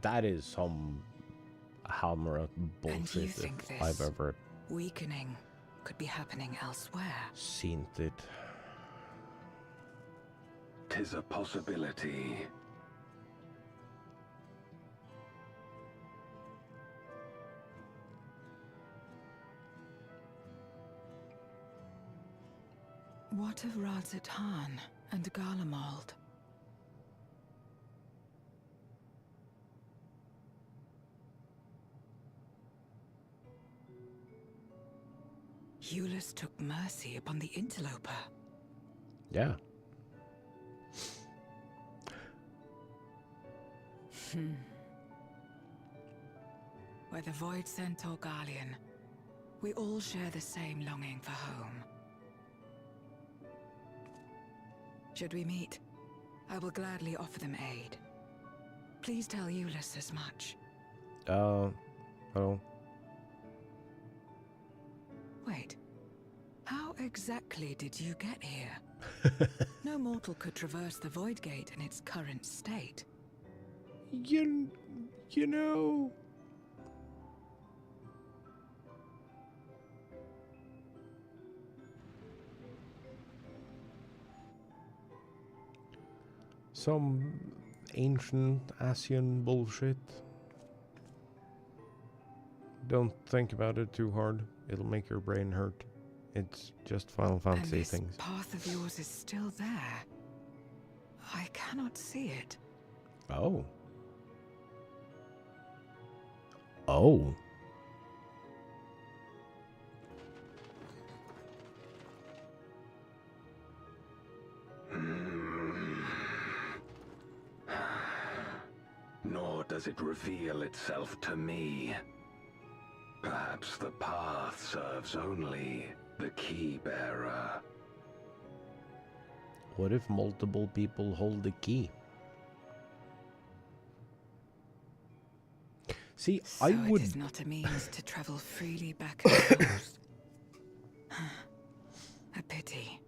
That is some hammer bullshit you think if this I've ever weakening could be happening elsewhere? seen it. 'Tis a possibility. What of Razat-Han and Garlemald? Eulus took mercy upon the interloper. Yeah. Whether Void Scent or Garlean, we all share the same longing for home. Should we meet, I will gladly offer them aid. Please tell Eulus as much. Hello. Wait, how exactly did you get here? No mortal could traverse the Void Gate in its current state. You know. Some ancient Asian bullshit. Don't think about it too hard. It'll make your brain hurt. It's just Final Fantasy and this things. path of yours is still there. I cannot see it. Oh. Oh. Nor does it reveal itself to me. Perhaps the path serves only the key bearer. What if multiple people hold the key? See, So I it would. is not a means to travel freely back and forth. A pity.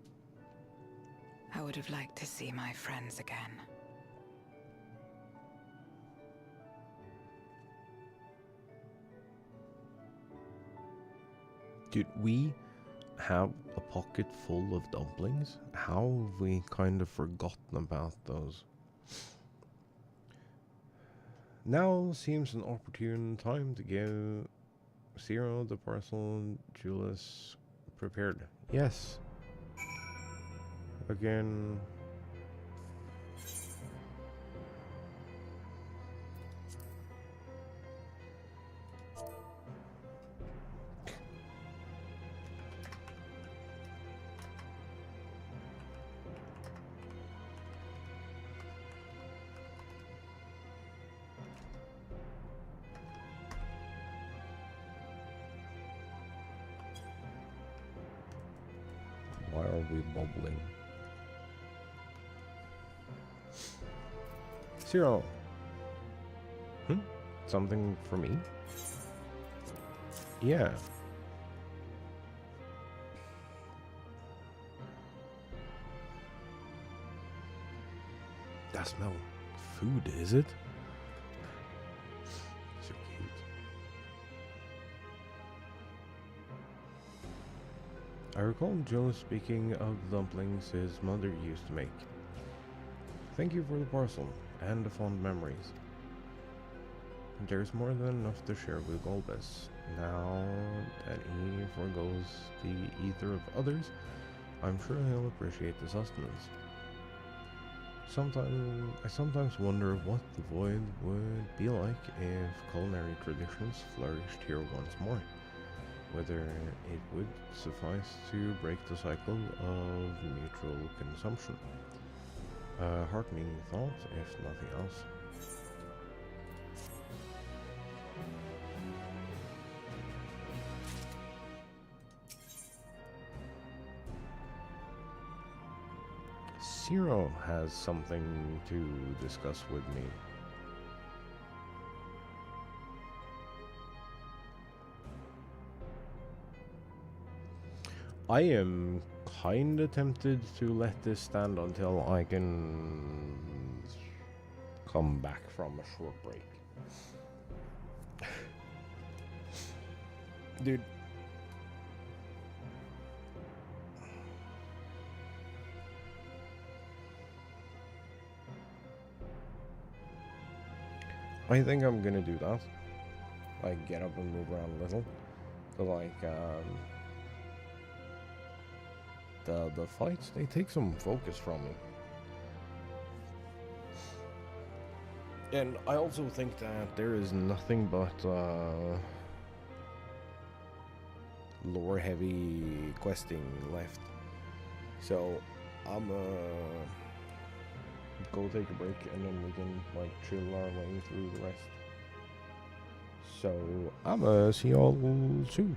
I would have liked to see my friends again. Dude, we have a pocket full of dumplings. How have we kind of forgotten about those? Now seems an opportune time to give Zero the parcel Julius prepared. Yes. Again. Why are we bubbling? Zero. Something for me? Yeah. That's no food, is it? So cute. I recall Joe speaking of the dumplings his mother used to make. Thank you for the parcel and the fond memories. There's more than enough to share with Golbez. Now that he forgoes the ether of others, I'm sure he'll appreciate the sustenance. I sometimes wonder what the Void would be like if culinary traditions flourished here once more. Whether it would suffice to break the cycle of mutual consumption. A heartening thought, if nothing else. Zero has something to discuss with me. I am kinda tempted to let this stand until I can come back from a short break. Dude. I think I'm gonna do that. Like, get up and move around a little. Cause like, the fights, they take some focus from me. And I also think that there is nothing but lore heavy questing left. So I'm go take a break and then we can like chill our way through the rest. So I'm see y'all soon.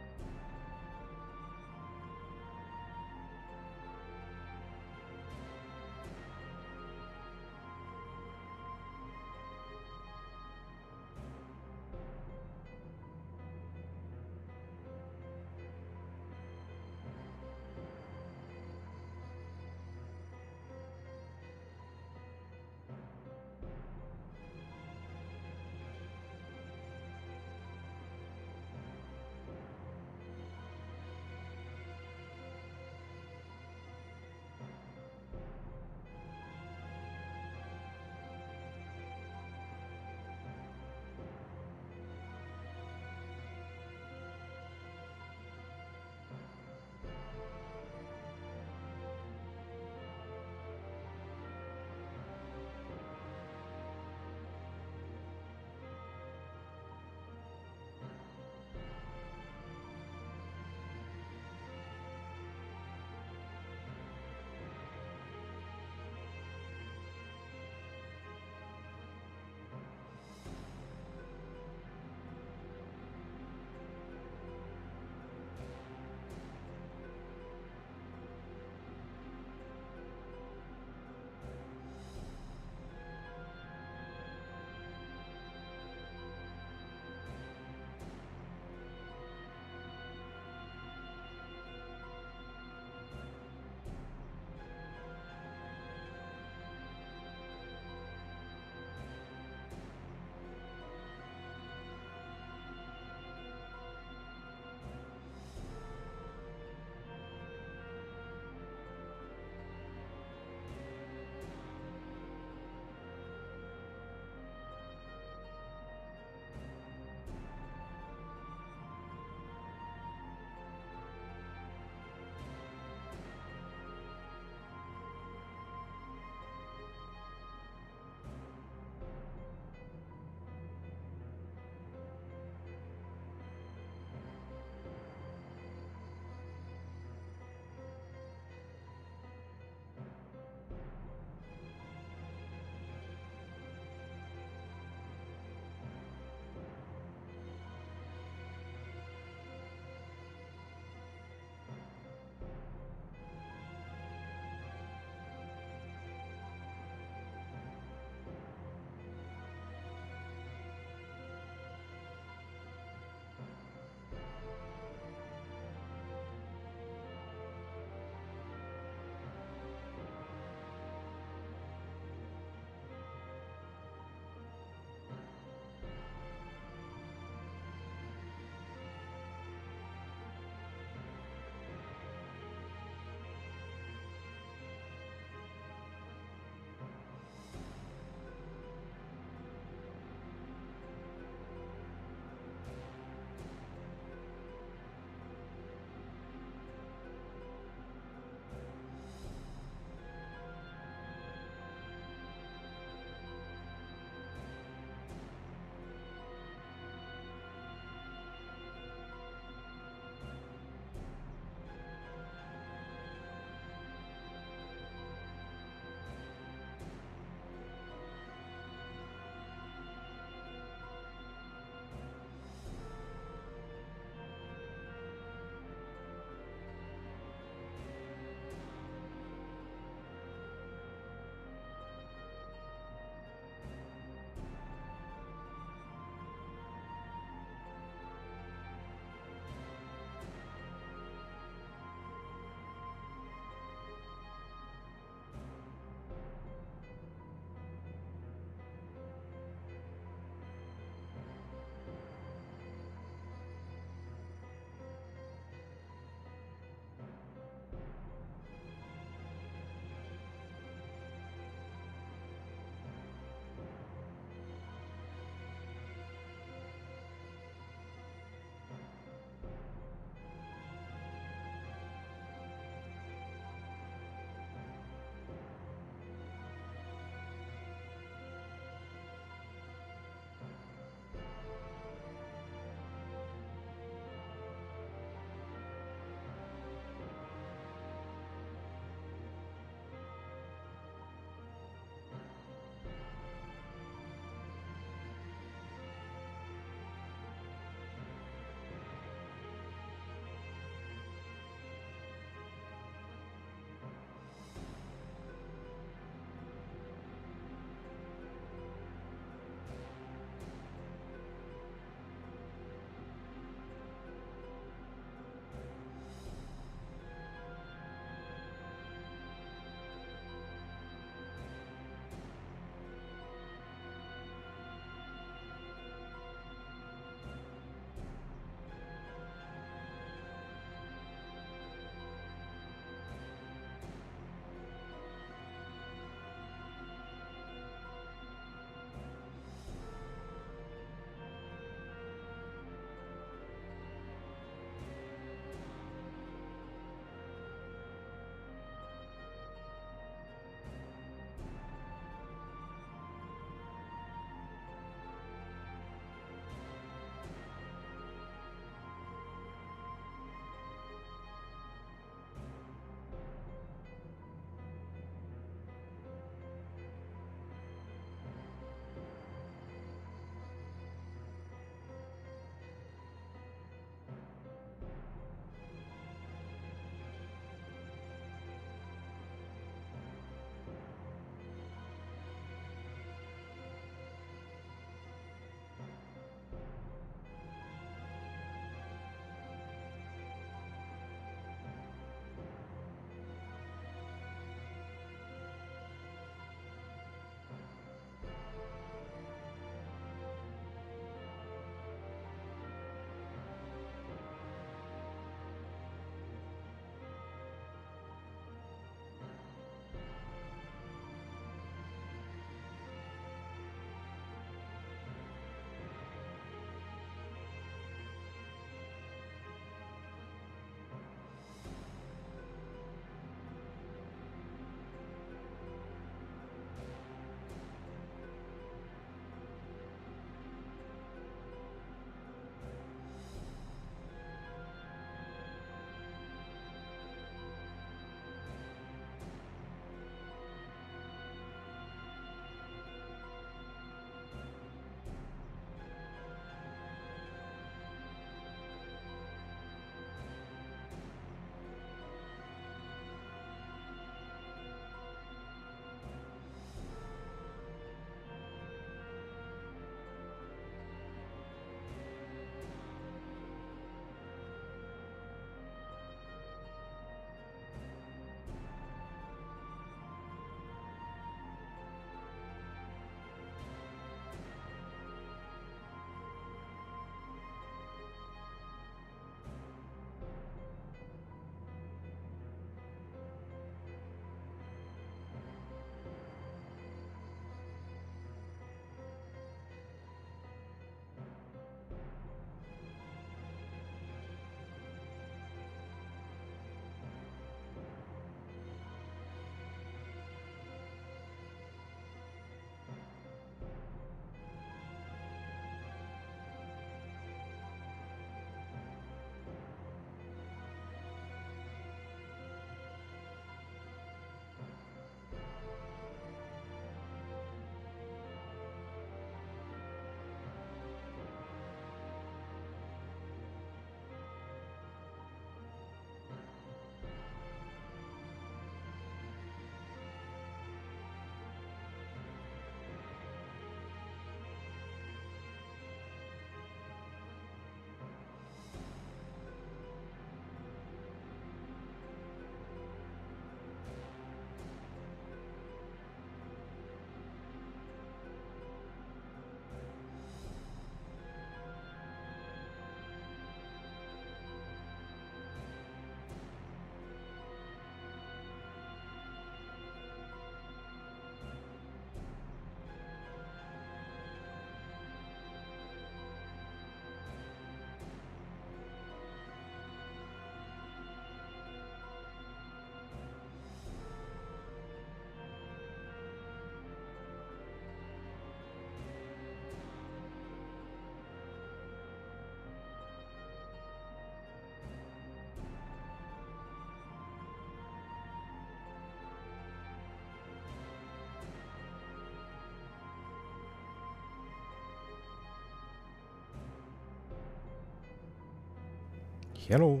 Hello.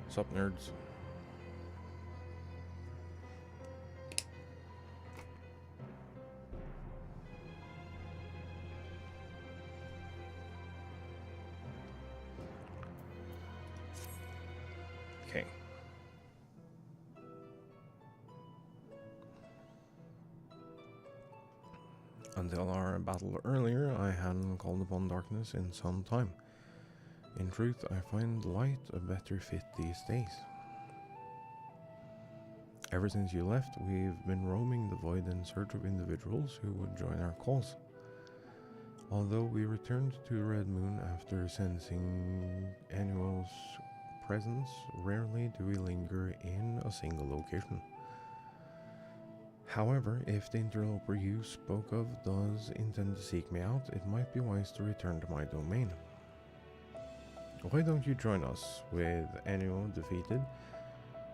What's up, nerds? Okay. Until our battle earlier, I hadn't called upon darkness in some time. In truth, I find light a better fit these days. Ever since you left, we've been roaming the void in search of individuals who would join our cause. Although we returned to Red Moon after sensing Annual's presence, rarely do we linger in a single location. However, if the interloper you spoke of does intend to seek me out, it might be wise to return to my domain. Why don't you join us? With Annual defeated,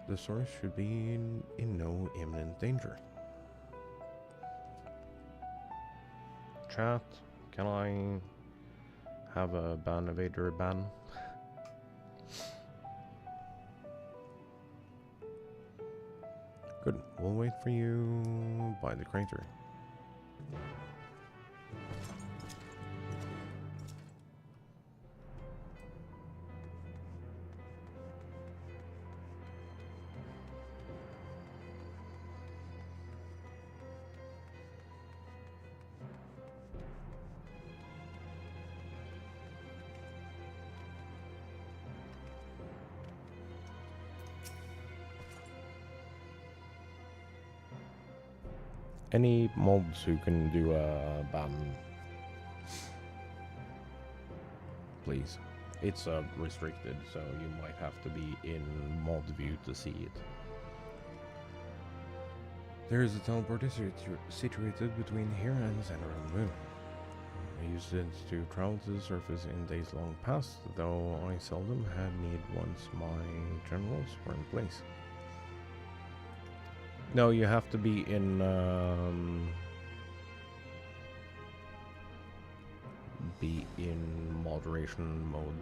the source should be in no imminent danger. Chat, can I have a ban evader ban? Good, we'll wait for you by the crater. Any mods who can do a ban, please. It's restricted, so you might have to be in mod view to see it. There is a teleporter situated between here and the center of the moon. I used it to travel to the surface in days long past, though I seldom had need once my generals were in place. No, you have to be in moderation mode.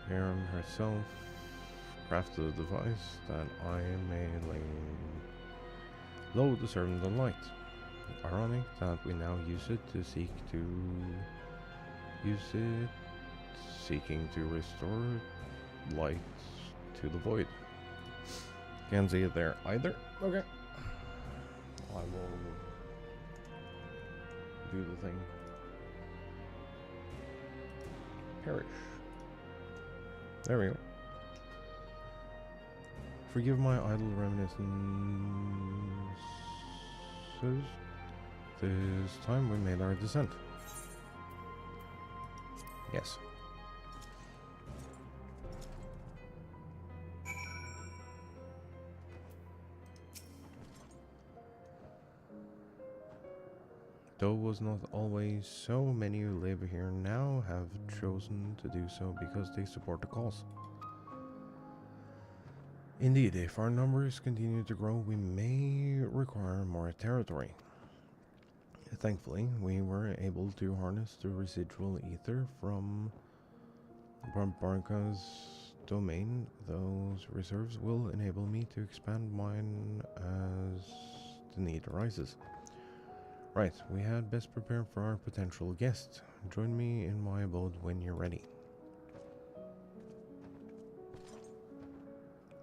Harem herself crafted a device that I may load the servant of light. Ironic that we now use it to seeking to restore light to the void. Can't see it there either. Okay. I will do the thing. Perish. There we go. Forgive my idle reminiscences. This time we made our descent. Yes. Though it was not always so, many who live here now have chosen to do so because they support the cause. Indeed, if our numbers continue to grow, we may require more territory. Thankfully, we were able to harness the residual ether from Barbarka's domain. Those reserves will enable me to expand mine as the need arises. Right, we had best prepare for our potential guest. Join me in my abode when you're ready.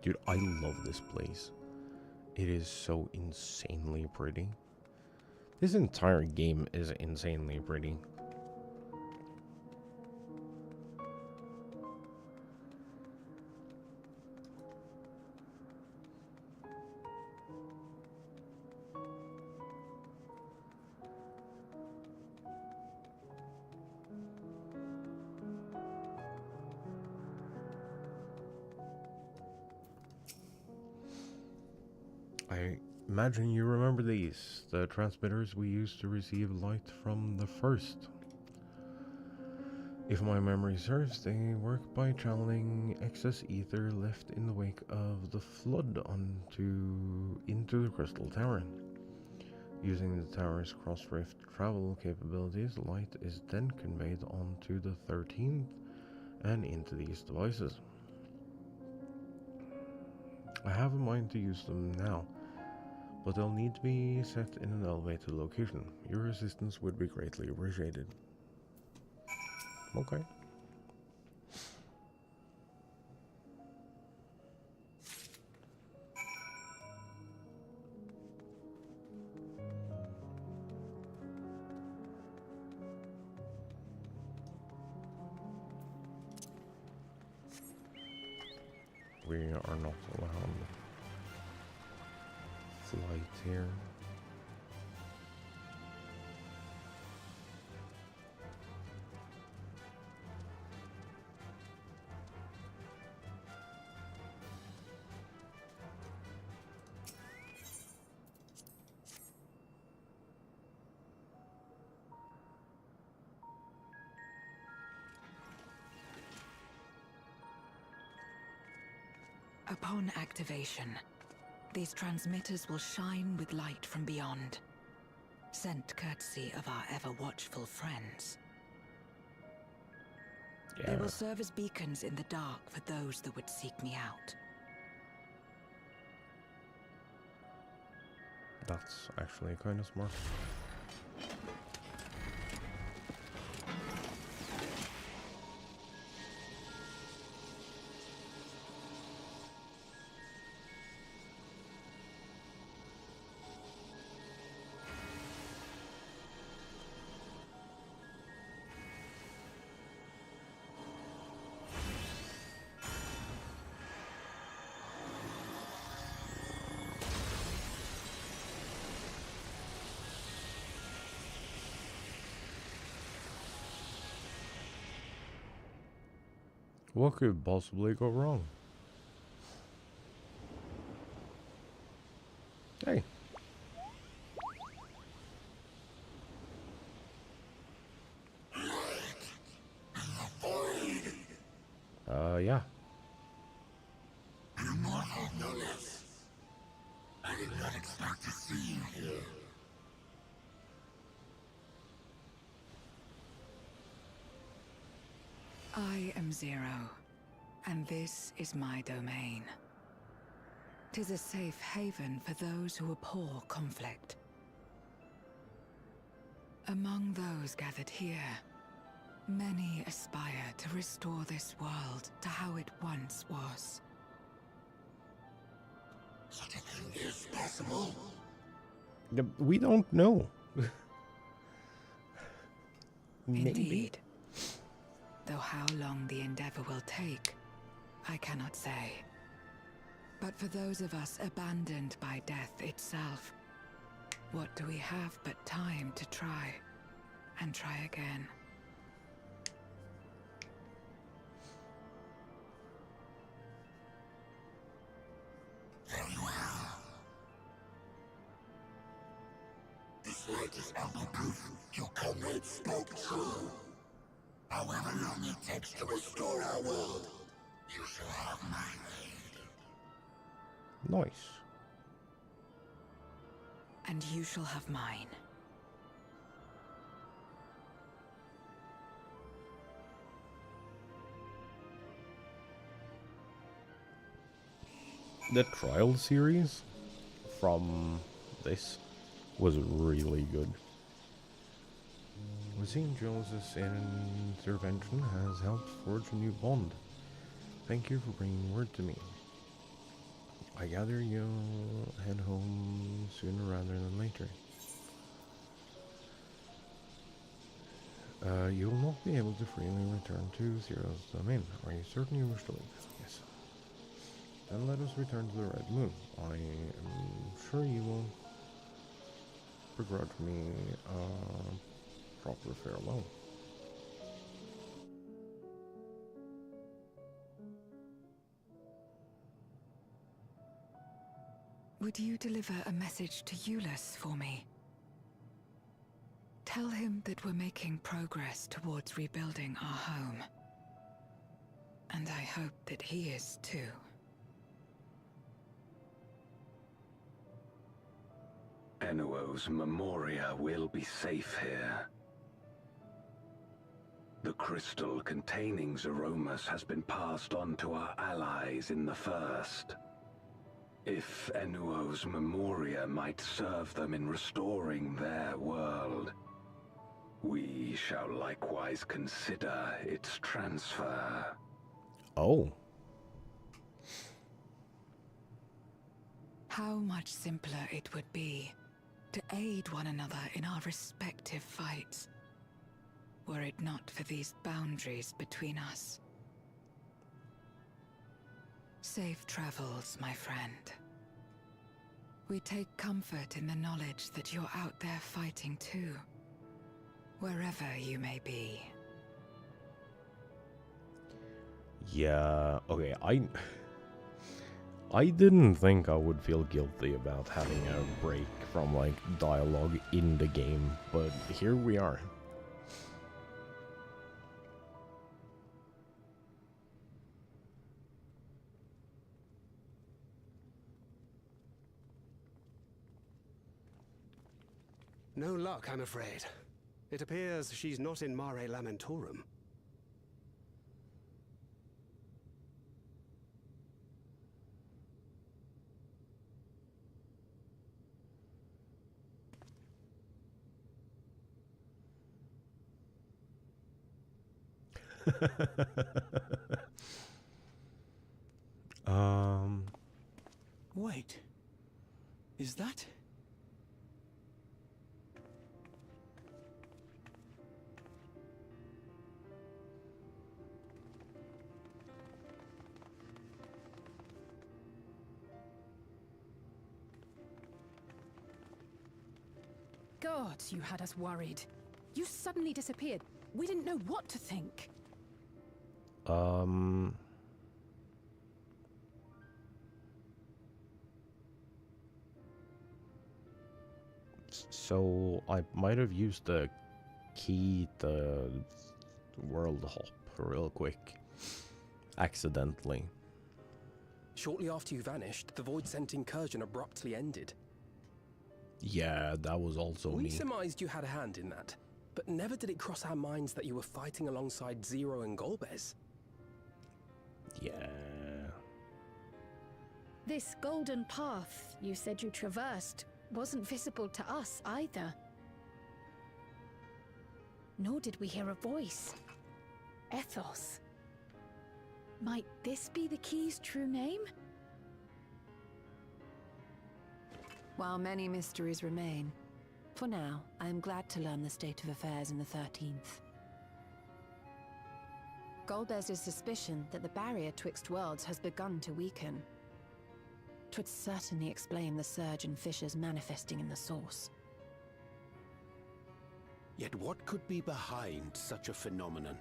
Dude, I love this place. It is so insanely pretty. This entire game is insanely pretty. I imagine you remember these, the transmitters we used to receive light from the first. If my memory serves, they work by channeling excess ether left in the wake of the flood into the Crystal Tower. Using the tower's cross-rift travel capabilities, light is then conveyed onto the 13th and into these devices. I have in mind to use them now, but they'll need to be set in an elevated location. Your assistance would be greatly appreciated. Okay. We are not allowed flight here. Upon activation, these transmitters will shine with light from beyond, sent courtesy of our ever-watchful friends. Yeah. They will serve as beacons in the dark for those that would seek me out. That's actually kind of smart. What could possibly go wrong? Hey. Yeah. Immortal no less. I did not expect to see you here. I am Zero, and this is my domain. 'Tis a safe haven for those who abhor conflict. Among those gathered here, many aspire to restore this world to how it once was. Such a thing is possible? We don't know. Indeed. Though how long the endeavor will take, I cannot say. But for those of us abandoned by death itself, what do we have but time to try, and try again? Very well. This light is ample proof your comrade spoke true. However long it takes to restore our world, you shall have my aid. Nice. And you shall have mine. The trial series from this was really good. Seeing Joseph's intervention has helped forge a new bond. Thank you for bringing word to me. I gather you'll head home sooner rather than later. You will not be able to freely return to Zero's domain. Are you certain you wish to leave? Yes. Then let us return to the Red Moon. I am sure you won't begrudge me proper farewell. Would you deliver a message to Euless for me? Tell him that we're making progress towards rebuilding our home. And I hope that he is too. Enuo's Memoria will be safe here. The crystal containing Zeromus has been passed on to our allies in the First. If Enuo's Memoria might serve them in restoring their world, we shall likewise consider its transfer. Oh. How much simpler it would be to aid one another in our respective fights, were it not for these boundaries between us. Safe travels, my friend. We take comfort in the knowledge that you're out there fighting too, wherever you may be. Yeah, okay, I didn't think I would feel guilty about having a break from, like, dialogue in the game, but here we are. No luck, I'm afraid. It appears she's not in Mare Lamentorum. Wait. Is that? God, you had us worried. You suddenly disappeared. We didn't know what to think. So I might have used the key to world hop real quick. Accidentally. Shortly after you vanished, the Void-sent incursion abruptly ended. Yeah, that was also We me. surmised you had a hand in that, but never did it cross our minds that you were fighting alongside Zero and Golbez. Yeah. This golden path you said you traversed wasn't visible to us either. Nor did we hear a voice. Ethos. Might this be the key's true name? While many mysteries remain, for now, I am glad to learn the state of affairs in the 13th. Golbez's suspicion that the barrier twixt worlds has begun to weaken. 'Twould certainly explain the surge in fissures manifesting in the source. Yet what could be behind such a phenomenon?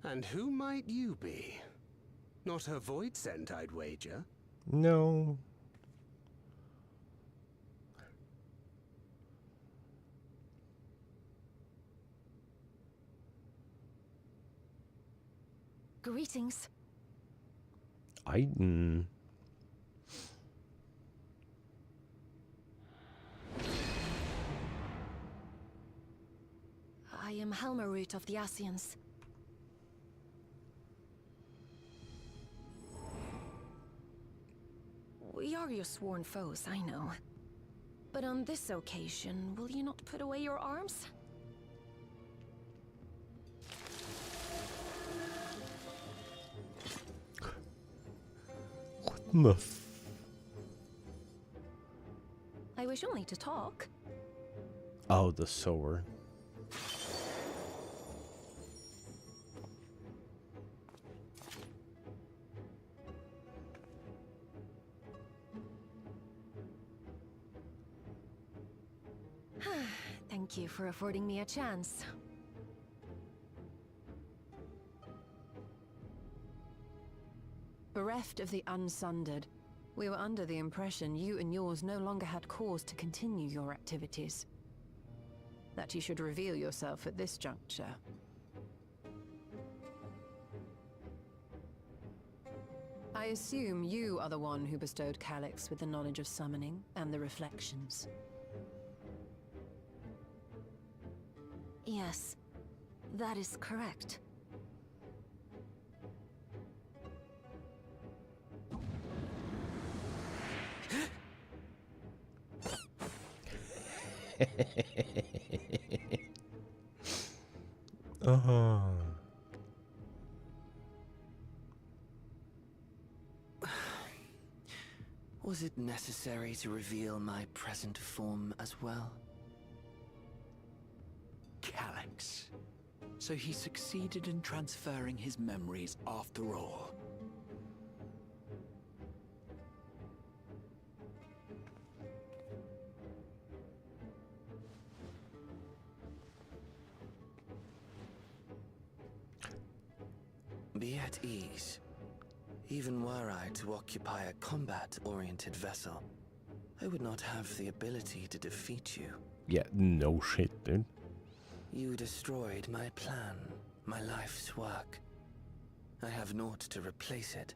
And who might you be? Not her Void-sent, I'd wager. No. Greetings. I am Helmarut of the Asians. We are your sworn foes, I know. But on this occasion, will you not put away your arms? What the I wish only to talk. Oh, the sword. Thank Thank you for affording me a chance. Bereft of the Unsundered, we were under the impression you and yours no longer had cause to continue your activities. That you should reveal yourself at this juncture. I assume you are the one who bestowed Calyx with the knowledge of summoning and the reflections. Yes, that is correct. Was it necessary to reveal my present form as well? Calyx. So he succeeded in transferring his memories after all. Be at ease. Even were I to occupy a combat-oriented vessel, I would not have the ability to defeat you. Yeah, no shit, dude. You destroyed my plan, my life's work. I have naught to replace it,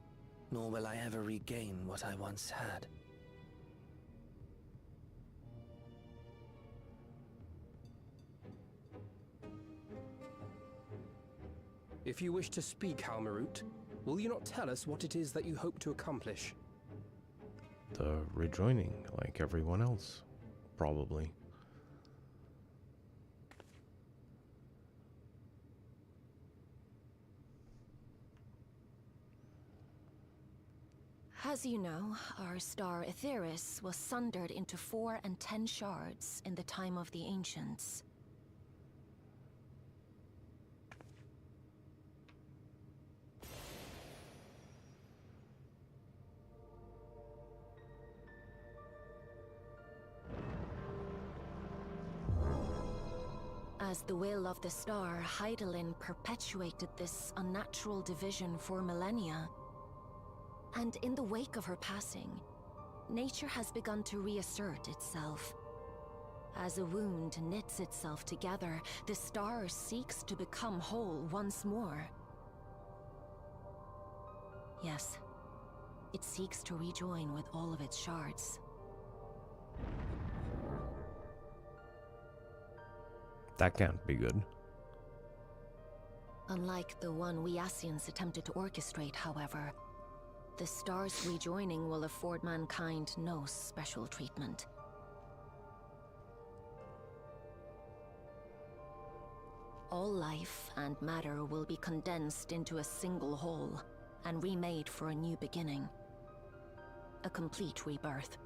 nor will I ever regain what I once had. If you wish to speak, Halmarut, will you not tell us what it is that you hope to accomplish? The rejoining, like everyone else, probably. As you know, our star Aetheris was sundered into 4 and 10 shards in the time of the Ancients. As the will of the star, Hydaelyn perpetuated this unnatural division for millennia. And in the wake of her passing, nature has begun to reassert itself. As a wound knits itself together, the star seeks to become whole once more. Yes, it seeks to rejoin with all of its shards. That can't be good. Unlike the one we Ascians attempted to orchestrate, however, the star's rejoining will afford mankind no special treatment. All life and matter will be condensed into a single whole and remade for a new beginning. A complete rebirth.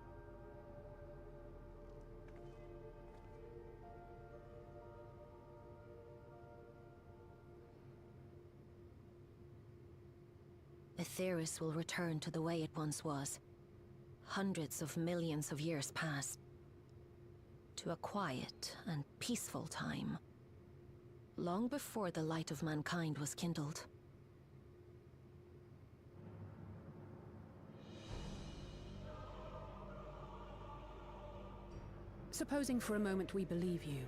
Aetheris will return to the way it once was. Hundreds of millions of years past. To a quiet and peaceful time. Long before the light of mankind was kindled. Supposing for a moment we believe you,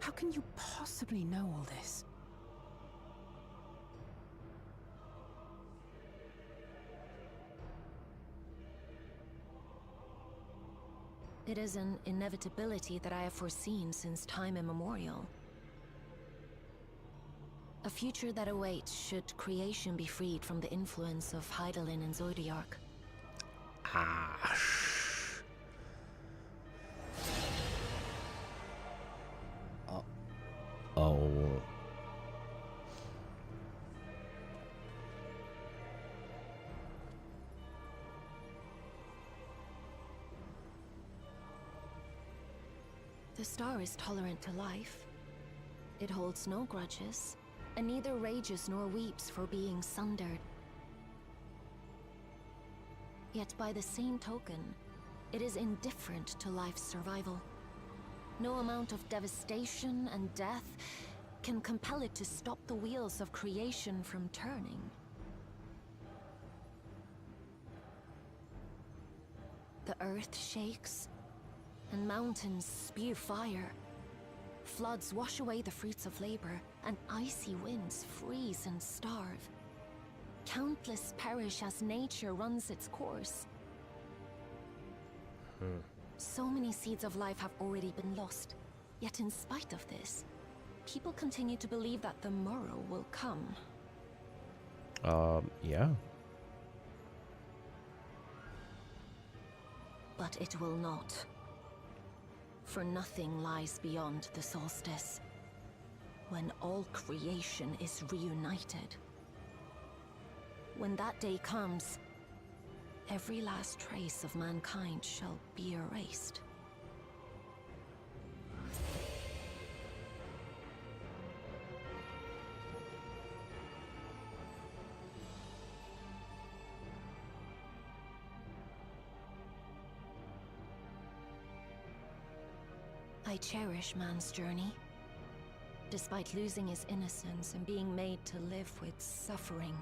how can you possibly know all this? It is an inevitability that I have foreseen since time immemorial. A future that awaits should creation be freed from the influence of Hydaelyn and Zodiark. Oh. The star is tolerant to life. It holds no grudges, and neither rages nor weeps for being sundered. Yet by the same token, it is indifferent to life's survival. No amount of devastation and death can compel it to stop the wheels of creation from turning. The earth shakes, and mountains spew fire. Floods wash away the fruits of labor, and icy winds freeze and starve. Countless perish as nature runs its course. So many seeds of life have already been lost. Yet in spite of this, people continue to believe that the morrow will come. Yeah. But it will not. For nothing lies beyond the solstice, when all creation is reunited. When that day comes, every last trace of mankind shall be erased. I cherish man's journey. Despite losing his innocence and being made to live with suffering,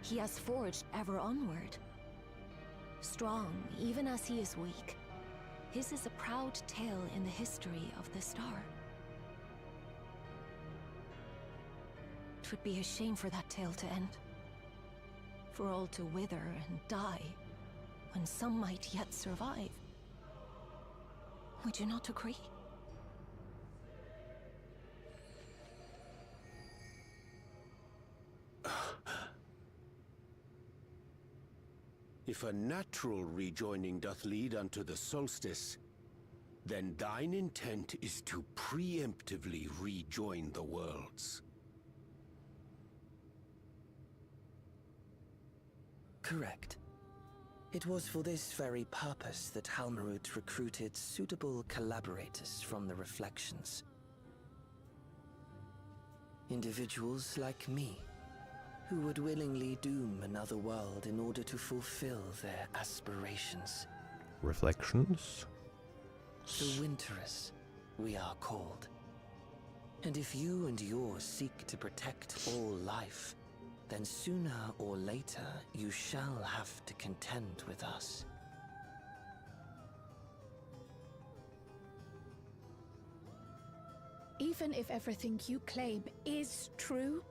he has forged ever onward. Strong, even as he is weak, his is a proud tale in the history of the star. It would be a shame for that tale to end. For all to wither and die, when some might yet survive. Would you not agree? If a natural rejoining doth lead unto the solstice, then thine intent is to preemptively rejoin the worlds. Correct. It was for this very purpose that Halmarut recruited suitable collaborators from the Reflections. Individuals like me, who would willingly doom another world in order to fulfill their aspirations. Reflections? The Winterers, we are called. And if you and yours seek to protect all life, then sooner or later you shall have to contend with us. Even if everything you claim is true?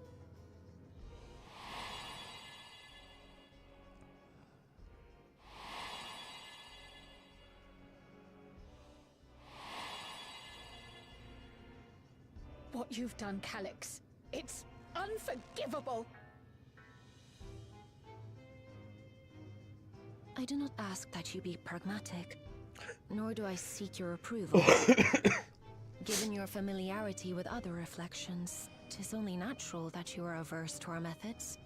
What you've done, Calyx, it's unforgivable! I do not ask that you be pragmatic, nor do I seek your approval. Given your familiarity with other reflections, 'tis only natural that you are averse to our methods.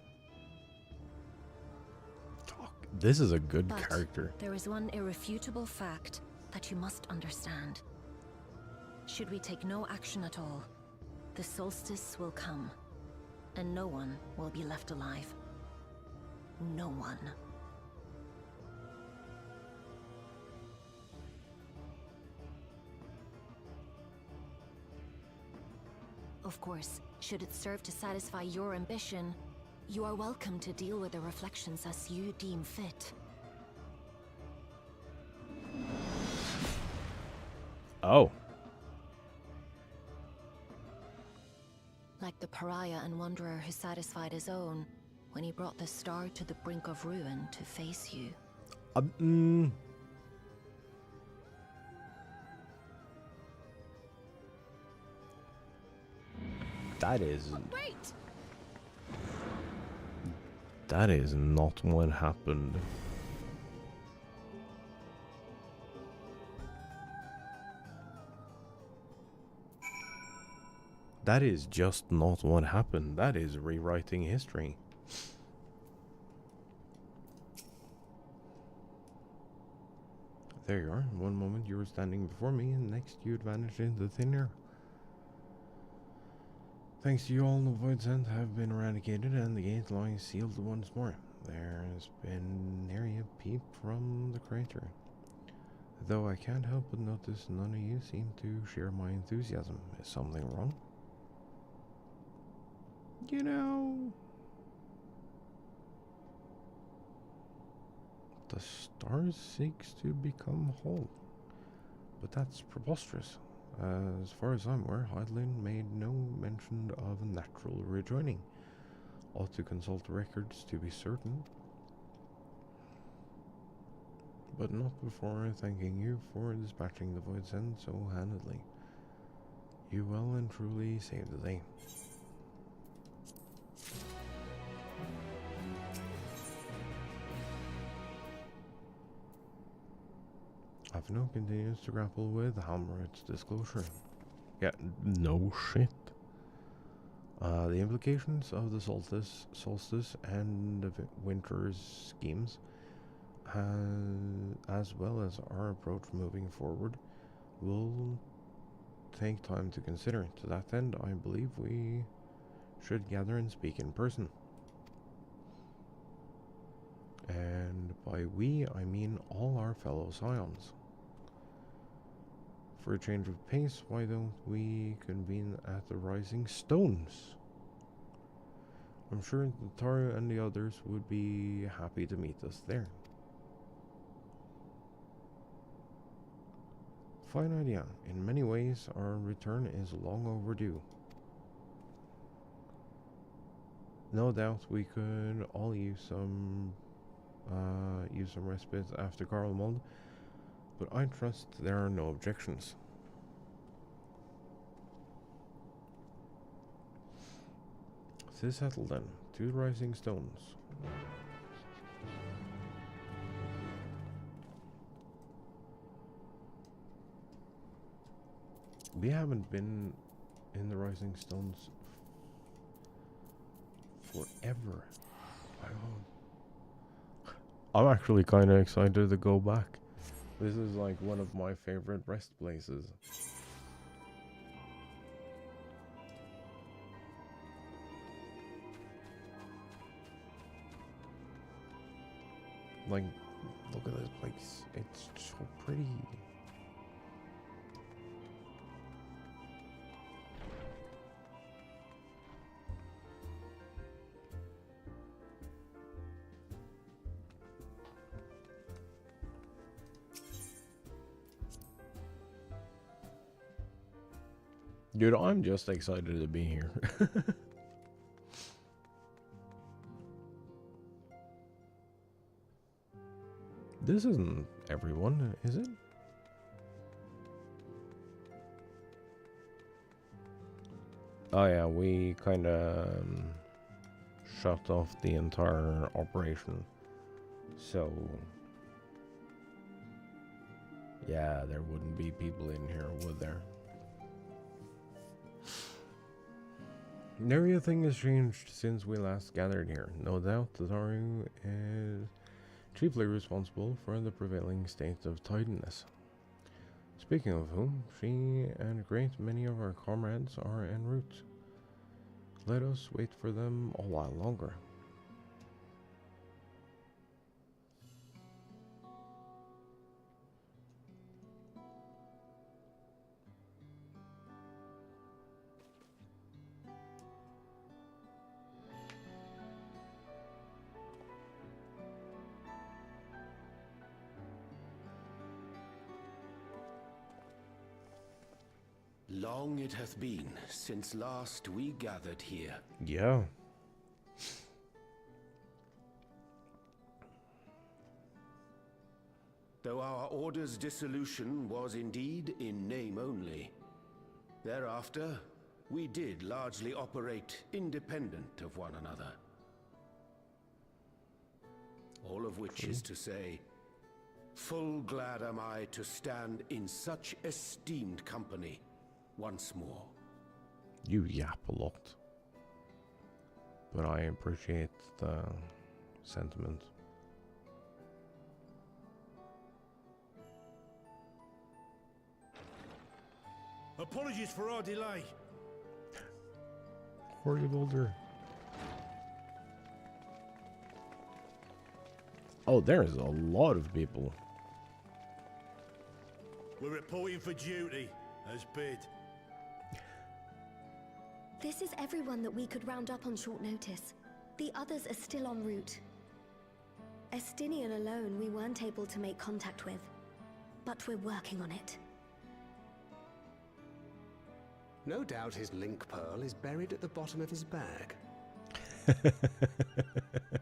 This is a good But character. there is one irrefutable fact that you must understand. Should we take no action at all, the solstice will come, and no one will be left alive. No one. Of course, should it serve to satisfy your ambition, you are welcome to deal with the reflections as you deem fit. Oh. Like the pariah and wanderer who satisfied his own when he brought the star to the brink of ruin to face you. That is... Wait! That is not what happened. That is just not what happened. That is rewriting history. There you are. One moment you were standing before me, and next you had vanished into thin air. Thanks to you all, the voids end have been eradicated, and the gate lies sealed once more. There has been nary a peep from the crater. Though I can't help but notice none of you seem to share my enthusiasm. Is something wrong? You know, the star seeks to become whole, but that's preposterous. As far as I'm aware, Heidelin made no mention of natural rejoining. Ought to consult records to be certain. But not before thanking you for dispatching the Void's End so handedly. You well and truly saved the day. Avno continues to grapple with Hammerhead's disclosure. Yeah, no shit. The implications of the solstice and the winter's schemes, as well as our approach moving forward, will take time to consider. To that end, I believe we should gather and speak in person. And by we, I mean all our fellow Scions. For a change of pace, why don't we convene at the Rising Stones? I'm sure Taru and the others would be happy to meet us there. Fine idea. In many ways, our return is long overdue. No doubt we could all use some respite after Karlmald, but I trust there are no objections. This settled then. To the Rising Stones. We haven't been in the Rising Stones forever. I'm actually kind of excited to go back. This is like one of my favorite rest places. Like, look at this place. It's so pretty. Dude, I'm just excited to be here. This isn't everyone, is it? Oh yeah, we kinda shut off the entire operation. So yeah, there wouldn't be people in here, would there? Everything has changed since we last gathered here. No doubt that Taru is chiefly responsible for the prevailing state of tidiness. Speaking of whom, she and a great many of our comrades are en route. Let us wait for them a while longer. Long it hath been since last we gathered here. Yeah. Though our order's dissolution was indeed in name only, thereafter we did largely operate independent of one another. All of which is to say, full glad am I to stand in such esteemed company once more. You yap a lot, but I appreciate the sentiment. Apologies for our delay. Horrible. Oh, there's a lot of people. We're reporting for duty, as bid. This is everyone that we could round up on short notice. The others are still en route. Estinian alone we weren't able to make contact with, but we're working on it. No doubt his link pearl is buried at the bottom of his bag.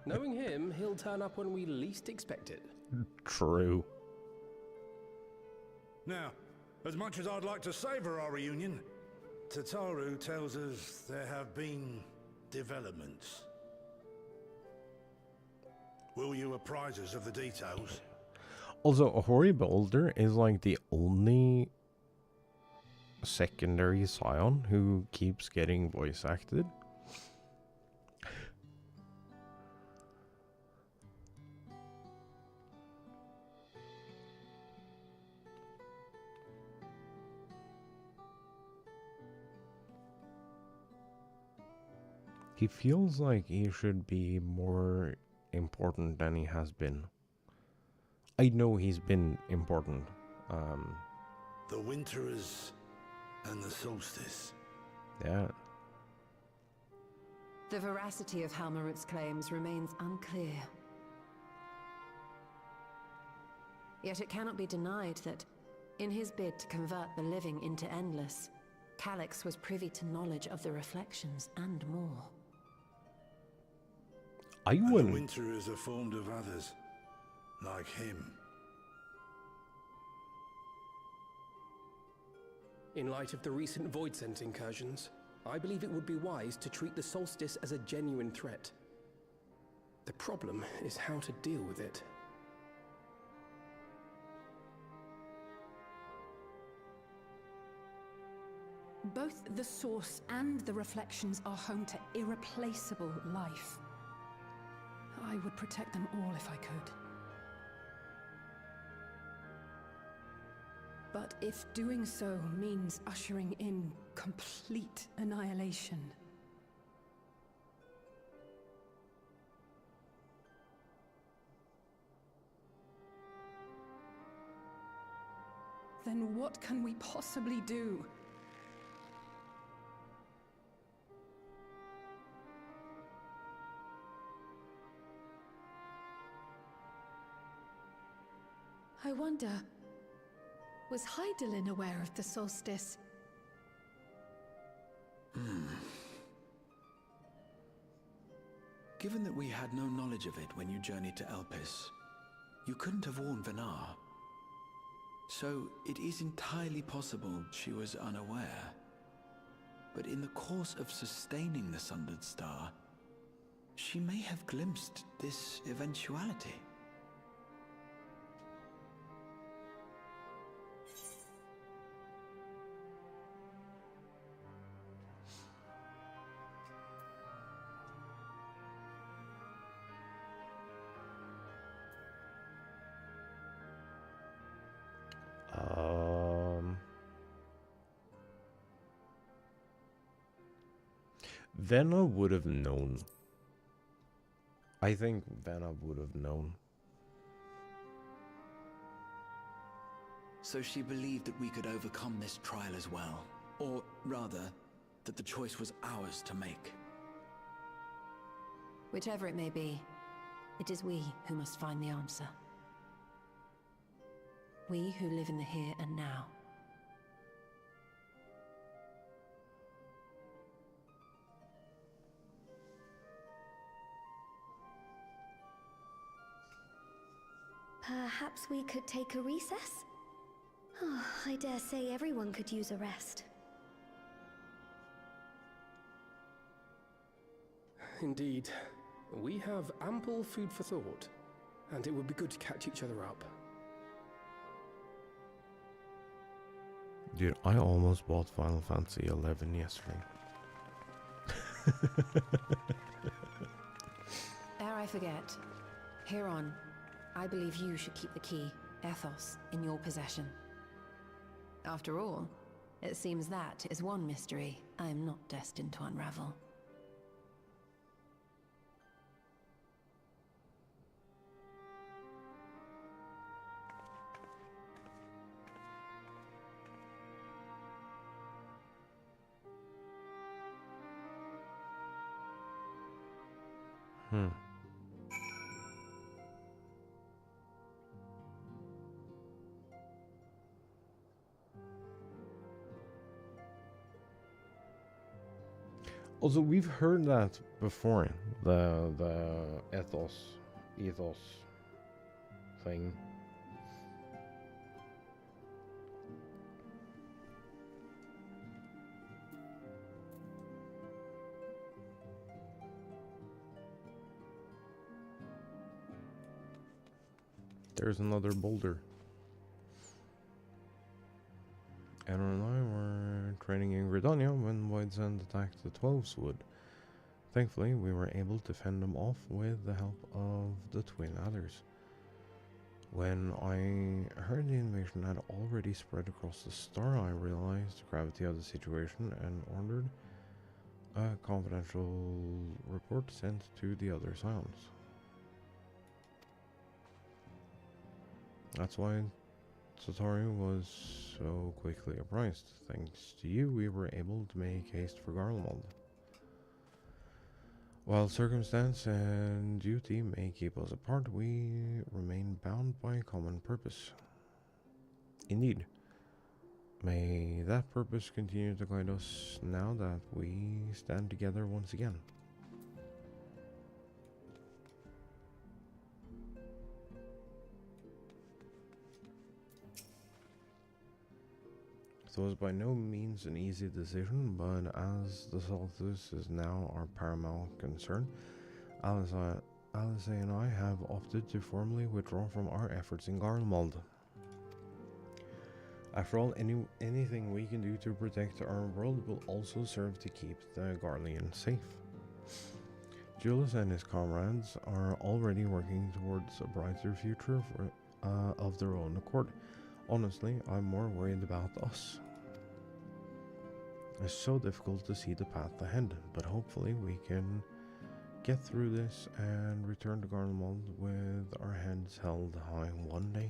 Knowing him, he'll turn up when we least expect it. True. Now, as much as I'd like to savour our reunion, Tataru tells us there have been developments. Will you apprise us of the details? Also, Hori Boulder is like the only secondary scion who keeps getting voice acted. He feels like he should be more important than he has been. I know he's been important. The Winterers and the Solstice. Yeah. The veracity of Halmarut's claims remains unclear. Yet it cannot be denied that, in his bid to convert the living into endless, Calyx was privy to knowledge of the reflections and more. I wouldn't. The Winterers are formed of others, like him. In light of the recent Void Sense incursions, I believe it would be wise to treat the Solstice as a genuine threat. The problem is how to deal with it. Both the source and the reflections are home to irreplaceable life. I would protect them all if I could. But if doing so means ushering in complete annihilation, then what can we possibly do? I wonder, was Hydaelyn aware of the solstice? Given that we had no knowledge of it when you journeyed to Elpis, you couldn't have warned Venar. So it is entirely possible she was unaware. But in the course of sustaining the Sundered Star, she may have glimpsed this eventuality. Venna would have known. I think Venna would have known. So she believed that we could overcome this trial as well. Or rather, that the choice was ours to make. Whichever it may be, it is we who must find the answer. We who live in the here and now. Perhaps we could take a recess? Oh, I dare say everyone could use a rest. Indeed. We have ample food for thought, and it would be good to catch each other up. Dude, I almost bought Final Fantasy XI yesterday. Ere I forget, Heron, I believe you should keep the key, Ethos, in your possession. After all, it seems that is one mystery I am not destined to unravel. Also, we've heard that before, the ethos thing. There's another boulder. Anna and I were training in Gridania when Void's End attacked the 12's Wood. Thankfully, we were able to fend them off with the help of the twin others. When I heard the invasion had already spread across the star, I realized the gravity of the situation and ordered a confidential report sent to the other Scions. That's why Satoru was so quickly apprised. Thanks to you, we were able to make haste for Garlemald. While circumstance and duty may keep us apart, we remain bound by a common purpose. Indeed. May that purpose continue to guide us now that we stand together once again. It was by no means an easy decision, but as the Solstice is now our paramount concern, Alice and I have opted to formally withdraw from our efforts in Garlemald. After all, anything we can do to protect our world will also serve to keep the Garleans safe. Julius and his comrades are already working towards a brighter future of their own accord. Honestly, I'm more worried about us. It's so difficult to see the path ahead, but hopefully we can get through this and return to Garlemald with our heads held high one day.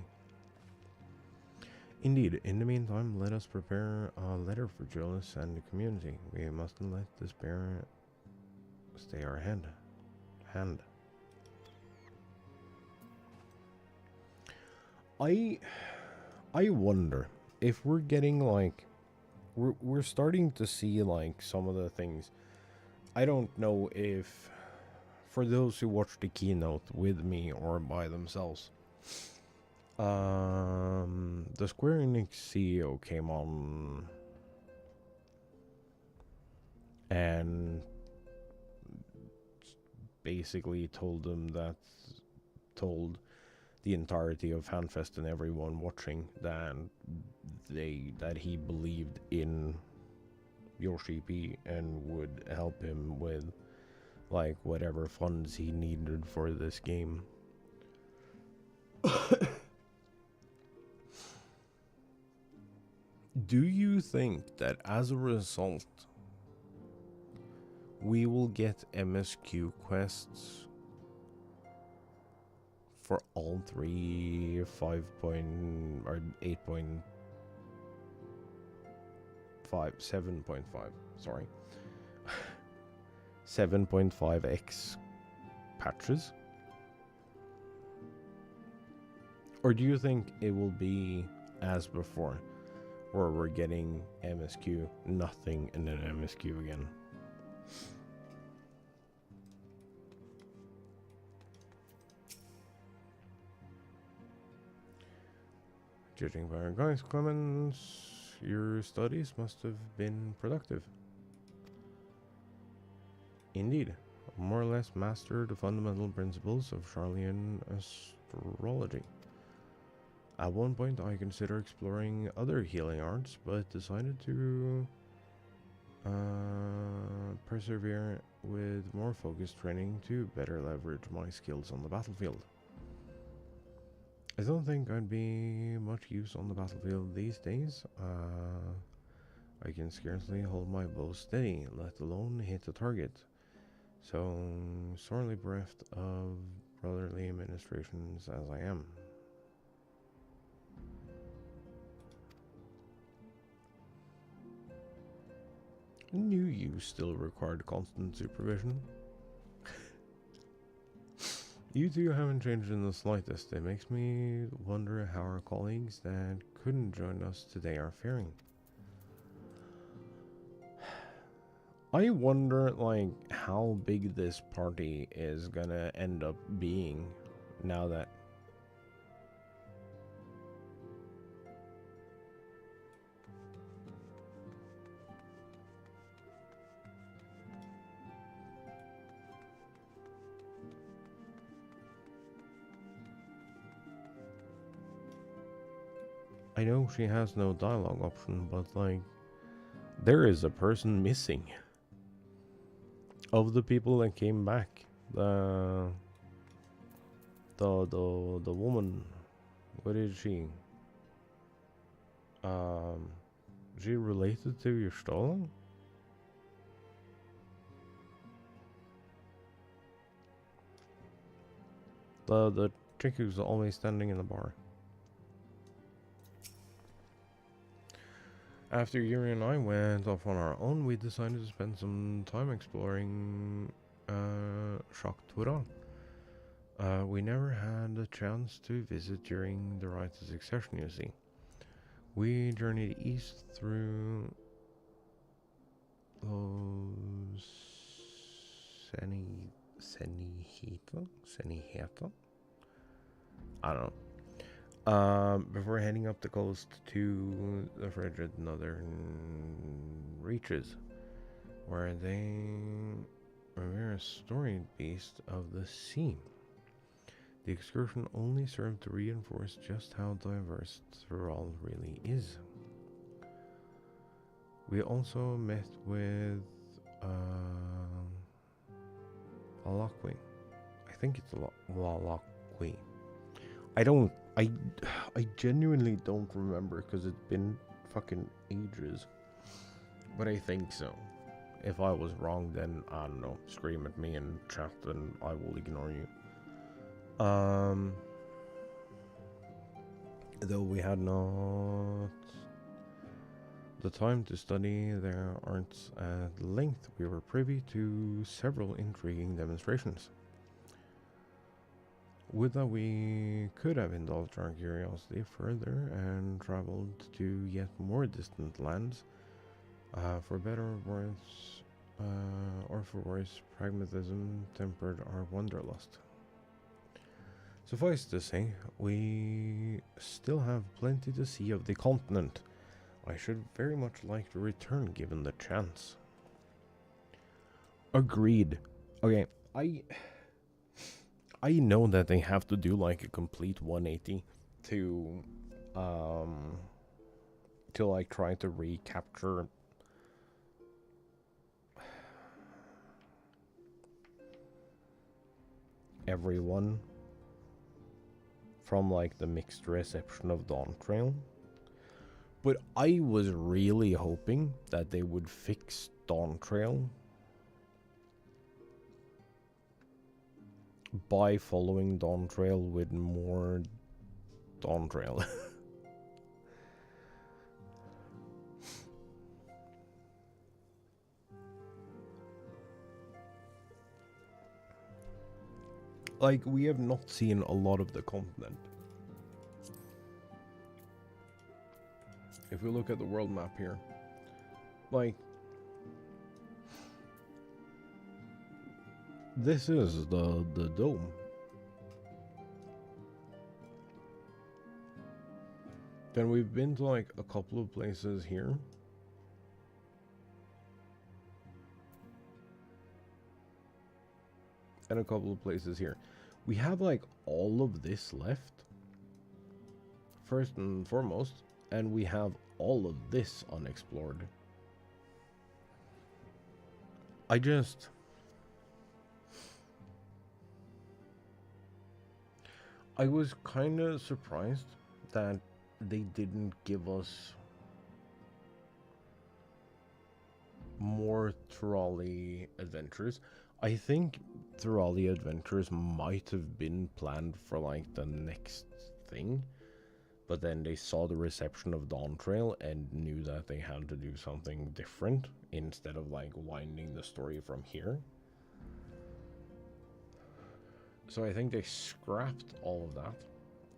Indeed, in the meantime, let us prepare a letter for Julius and the community. We mustn't let despair stay our hand. I wonder if we're getting like we're starting to see like some of the things. I don't know if for those who watch the keynote with me or by themselves, the Square Enix CEO came on and basically told the entirety of FanFest and everyone watching that he believed in Yoshi P and would help him with like whatever funds he needed for this game. Do you think that as a result we will get MSQ quests for all three 7.5, sorry, 7.5x patches? Or do you think it will be as before, where we're getting MSQ, nothing, and then MSQ again? Judging by our guys' comments, your studies must have been productive. Indeed, more or less mastered the fundamental principles of Charlian astrology. At one point, I considered exploring other healing arts, but decided to persevere with more focused training to better leverage my skills on the battlefield. I don't think I'd be much use on the battlefield these days. I can scarcely hold my bow steady, let alone hit a target. So sorely bereft of brotherly administrations as I am. Knew you still required constant supervision. You two haven't changed in the slightest. It makes me wonder how our colleagues that couldn't join us today are faring. I wonder, like, how big this party is gonna end up being now that... I know she has no dialogue option, but, like, there is a person missing. Of the people that came back, the woman, what is she? She related to your Stalin? The chick who's always standing in the bar. After Yuri and I went off on our own, we decided to spend some time exploring Schlatts. We never had a chance to visit during the Rites of Succession, you see. We journeyed east through Seniheta? I don't know. Before heading up the coast to the frigid northern reaches, where they were a storied beast of the sea. The excursion only served to reinforce just how diverse Thrall really is. We also met with Alakwi. I think it's Alakwi. I genuinely don't remember because it's been fucking ages. But I think so. If I was wrong, then I don't know, scream at me in chat and I will ignore you. Though we had not the time to study their arts at length, we were privy to several intriguing demonstrations. Would that we could have indulged our curiosity further and traveled to yet more distant lands, for better or worse, pragmatism tempered our wanderlust. Suffice to say, we still have plenty to see of the continent. I should very much like to return given the chance. Agreed. Okay, I know that they have to do like a complete 180 to like try to recapture everyone from like the mixed reception of Dawn Trail. But I was really hoping that they would fix Dawn Trail by following Dawn Trail with more Dawn Trail. Like, we have not seen a lot of the continent. If we look at the world map here, like, this is the dome. Then we've been to like a couple of places here. And a couple of places here. We have like all of this left, first and foremost, and we have all of this unexplored. I was kind of surprised that they didn't give us more Thralli adventures. I think Thralli adventures might have been planned for like the next thing, but then they saw the reception of Dawn Trail and knew that they had to do something different instead of like winding the story from here. So I think they scrapped all of that.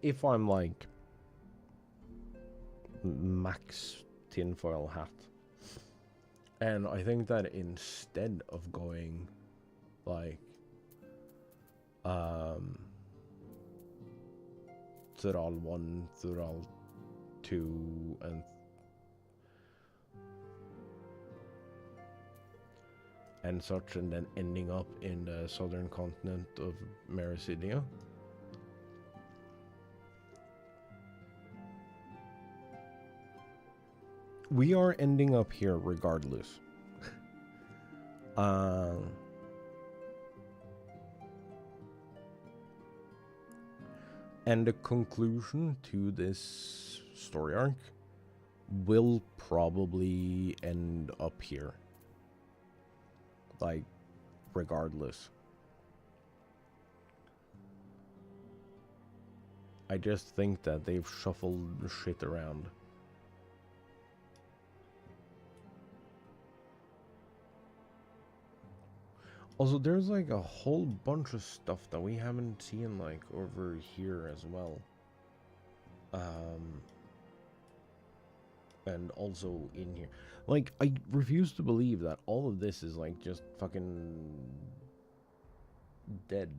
If I'm like max tinfoil hat. And I think that instead of going like Thural 1, Thural 2 and such, and then ending up in the southern continent of Mericidia. We are ending up here regardless. And the conclusion to this story arc will probably end up here. Like, regardless. I just think that they've shuffled shit around. Also, there's like a whole bunch of stuff that we haven't seen like over here as well. And also in here. Like, I refuse to believe that all of this is like just fucking dead.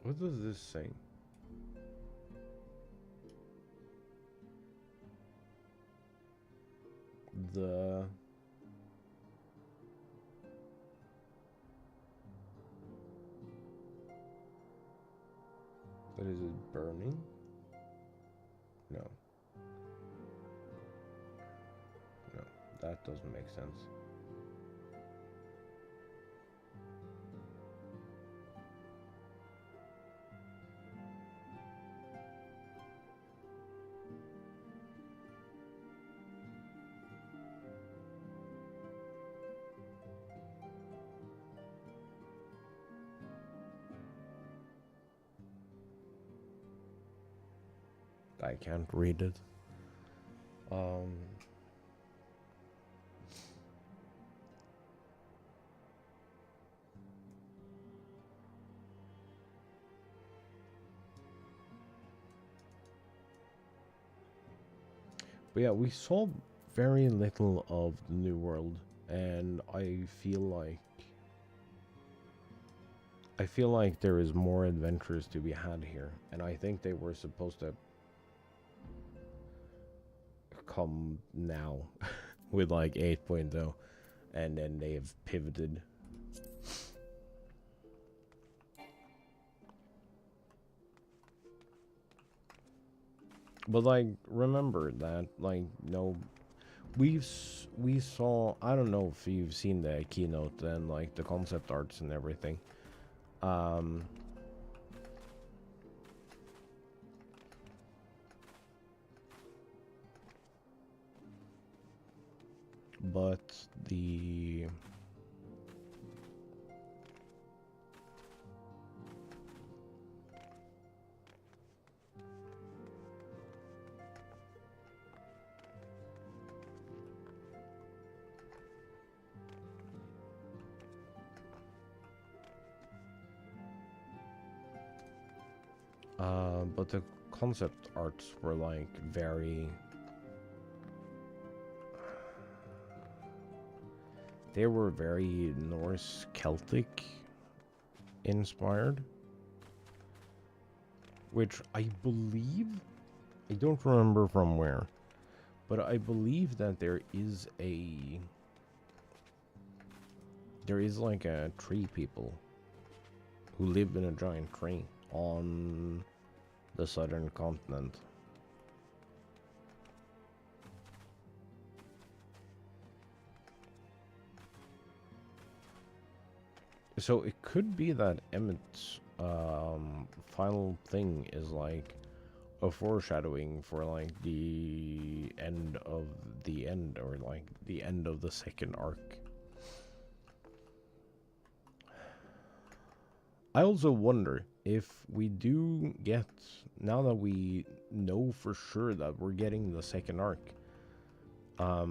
What does this say? What is it, burning? No. No, that doesn't make sense. I can't read it. But yeah, we saw very little of the New World, and I feel like there is more adventures to be had here, and I think they were supposed to come now with like 8.0, and then they've pivoted. But like, remember that like, no, we saw, I don't know if you've seen the keynote and like the concept arts and everything. But the concept arts were like very, they were very Norse Celtic inspired, which I believe, I don't remember from where, but I believe that there is like a tree people who live in a giant tree on the southern continent. So it could be that Emmett's final thing is like a foreshadowing for like the end of the end, or like the end of the second arc. I also wonder if we do get, now that we know for sure that we're getting the second arc, are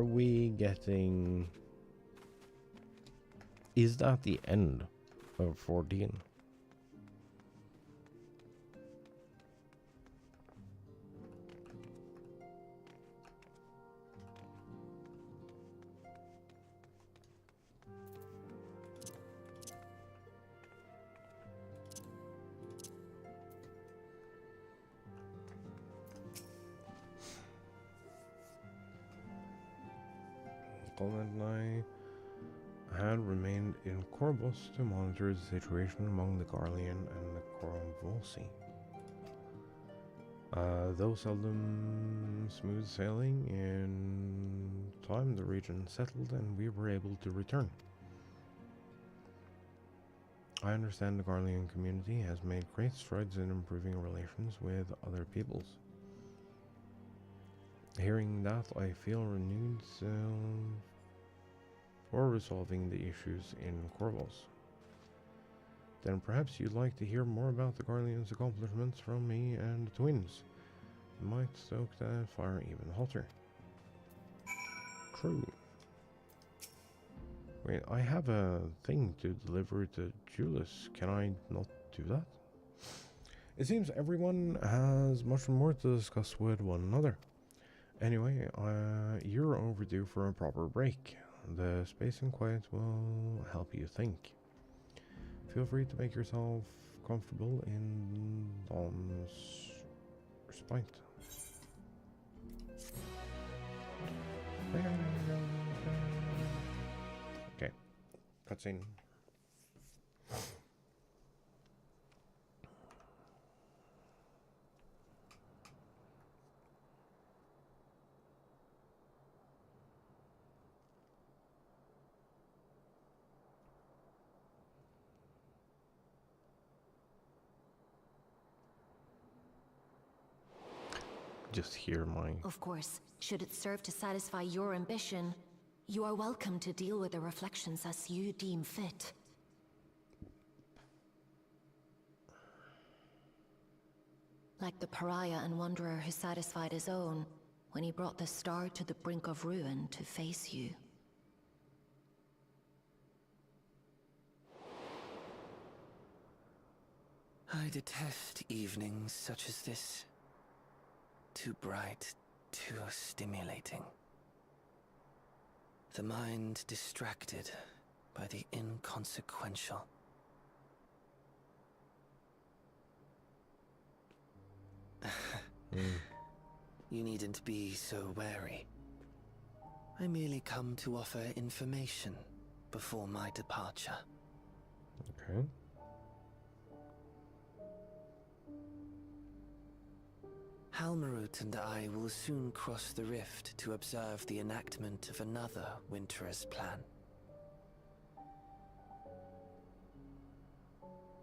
we getting, is that the end of 14? Colin and I had remained in Corvus to monitor the situation among the Garlean and the Corvusci. Though seldom smooth sailing, in time the region settled and we were able to return. I understand the Garlean community has made great strides in improving relations with other peoples. Hearing that, I feel renewed zeal for resolving the issues in Corvus. Then perhaps you'd like to hear more about the Garlean's accomplishments from me and the twins. It might stoke that fire even hotter. True. Wait, I have a thing to deliver to Julius. Can I not do that? It seems everyone has much more to discuss with one another. Anyway, you're overdue for a proper break. The space and quiet will help you think. Feel free to make yourself comfortable in Dom's respite. Okay, cutscene. Just hear my... Of course, should it serve to satisfy your ambition, you are welcome to deal with the reflections as you deem fit. Like the pariah and wanderer who satisfied his own when he brought the star to the brink of ruin to face you. I detest evenings such as this. Too bright, too stimulating. The mind distracted by the inconsequential. You needn't be so wary. I merely come to offer information before my departure. Okay. Halmarut and I will soon cross the rift to observe the enactment of another Winter's plan.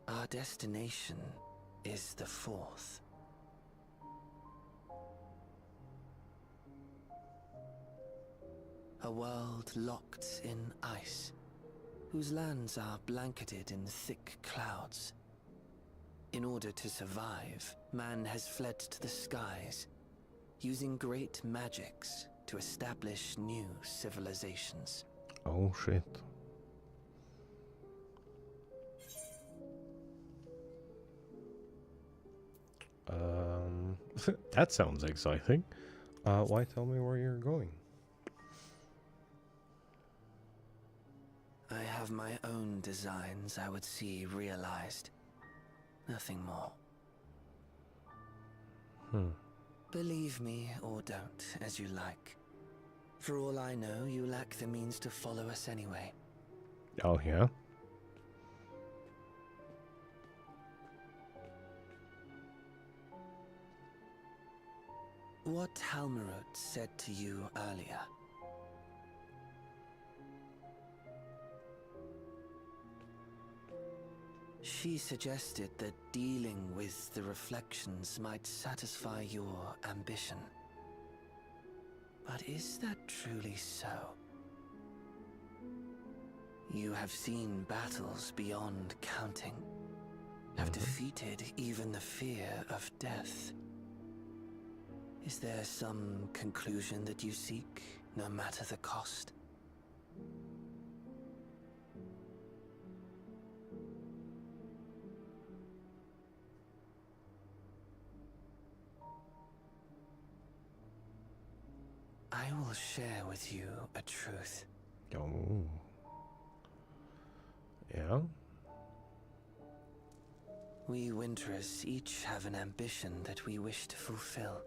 Our destination is the fourth. A world locked in ice, whose lands are blanketed in thick clouds. In order to survive, man has fled to the skies, using great magics to establish new civilizations. Oh shit. That sounds exciting. Why tell me where you're going? I have my own designs I would see realized. Nothing more. Believe me or don't, as you like. For all I know, you lack the means to follow us anyway. Oh, yeah? What Halmarut said to you earlier. She suggested that dealing with the reflections might satisfy your ambition. But is that truly so? You have seen battles beyond counting, have defeated even the fear of death. Is there some conclusion that you seek, no matter the cost? I will share with you a truth. Oh. Yeah? We Winterers each have an ambition that we wish to fulfill.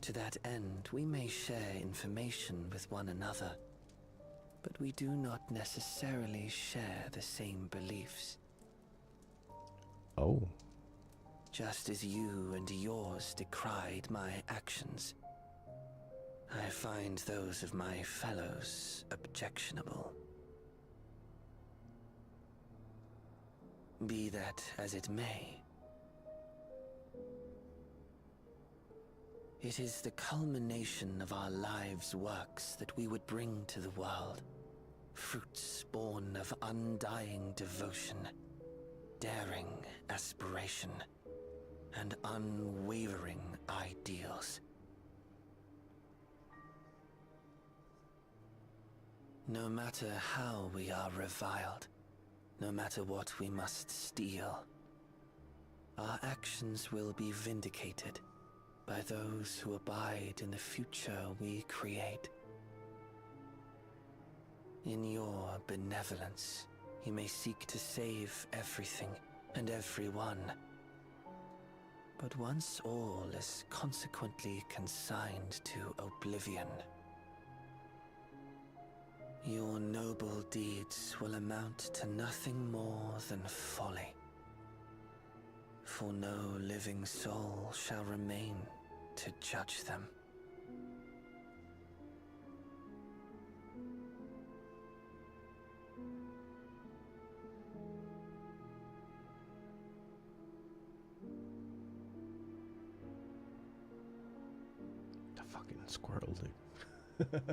To that end, we may share information with one another, but we do not necessarily share the same beliefs. Oh. Just as you and yours decried my actions, I find those of my fellows objectionable. Be that as it may, it is the culmination of our lives' works that we would bring to the world. Fruits born of undying devotion, daring aspiration, and unwavering ideals. No matter how we are reviled, no matter what we must steal, our actions will be vindicated by those who abide in the future we create. In your benevolence, you may seek to save everything and everyone. But once all is consequently consigned to oblivion, your noble deeds will amount to nothing more than folly. For no living soul shall remain to judge them. The fucking squirrel, dude.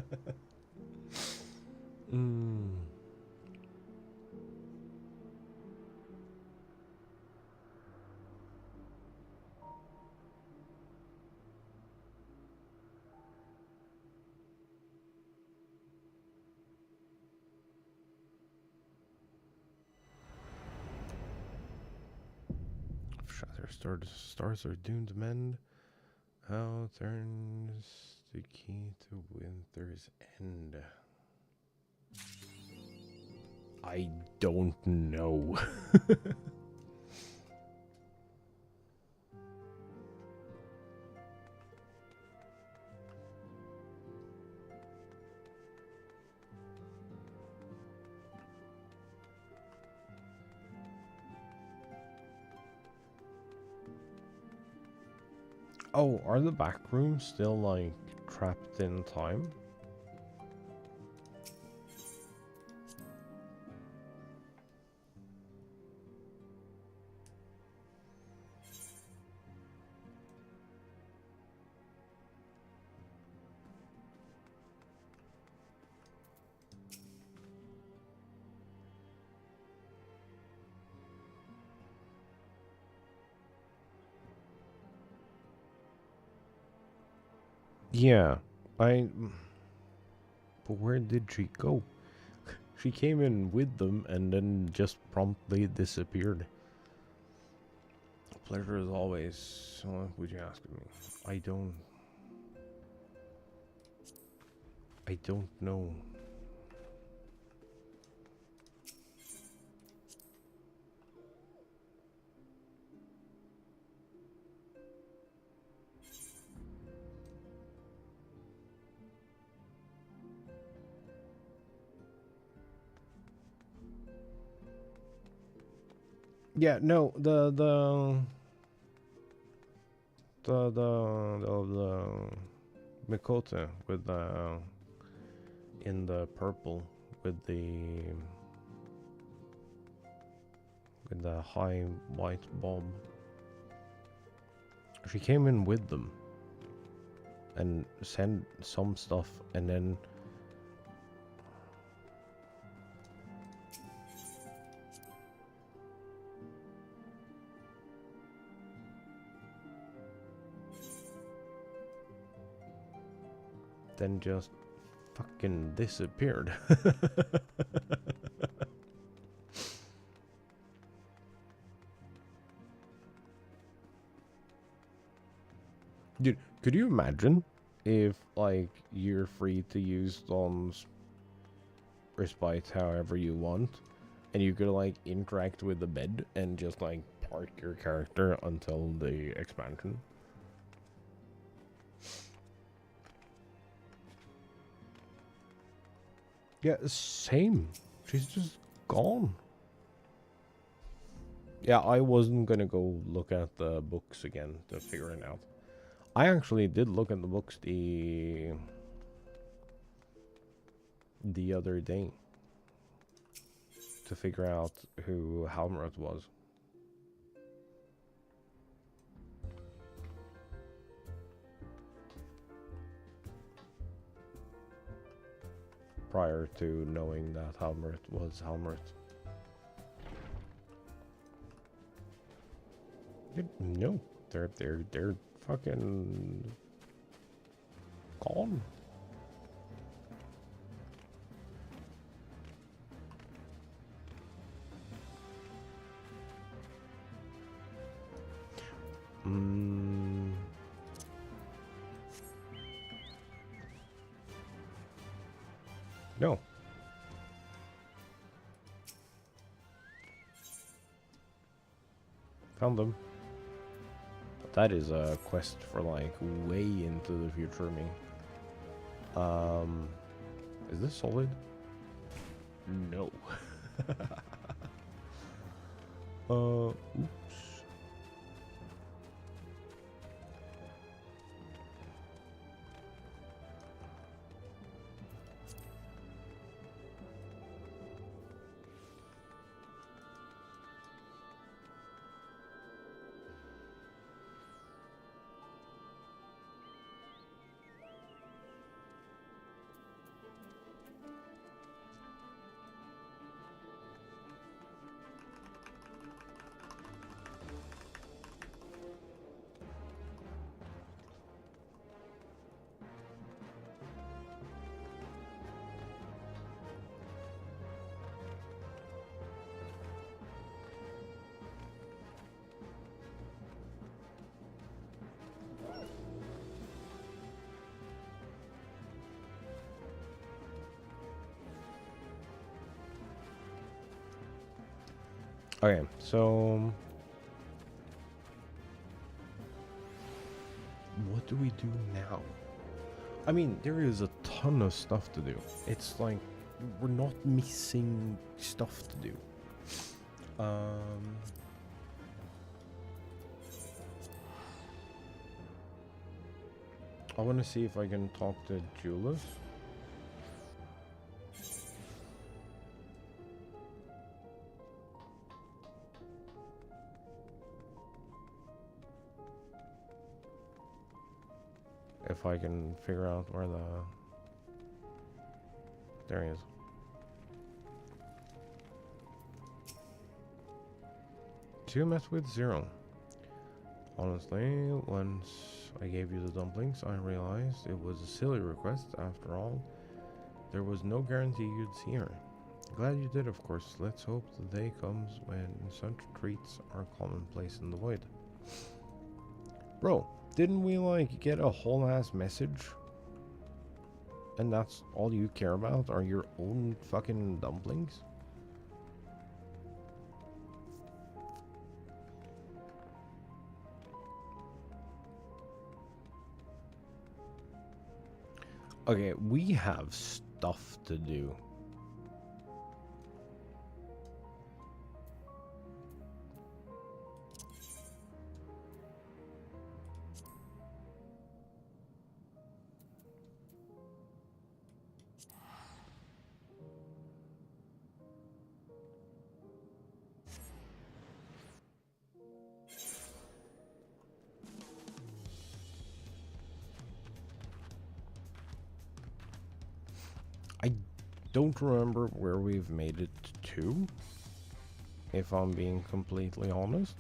Shattered stars are doomed to mend. How turns the key to winter's end? I don't know. Oh, are the back rooms still like trapped in time? Yeah, but where did she go? She came in with them and then just promptly disappeared. Pleasure as always. What would you ask of me? I don't know. Yeah, no, the Mikota with the in the purple with the high white bulb. She came in with them and sent some stuff, and then then just fucking disappeared. Dude, could you imagine if, like, you're free to use Dawn's respite however you want, and you could, like, interact with the bed and just, like, park your character until the expansion? Yeah, same. She's just gone. Yeah, I wasn't gonna go look at the books again to figure it out. I actually did look at the books the other day to figure out who Halmroth was. Prior to knowing that Halmroth was Halmroth. No, they're fucking gone. No. Found them. But that is a quest for like way into the future of me. Is this solid? No. Oops. Okay, so what do we do now? I mean, there is a ton of stuff to do. It's like we're not missing stuff to do. I want to see if I can talk to Julius. If I can figure out where the... There he is. To mess with 0. Honestly, once I gave you the dumplings, I realized it was a silly request. After all, there was no guarantee you'd see her. Glad you did, of course. Let's hope the day comes when such treats are commonplace in the void. Bro, didn't we, like, get a whole ass message? And that's all you care about are your own fucking dumplings? Okay, we have stuff to do. I don't remember where we've made it to, if I'm being completely honest.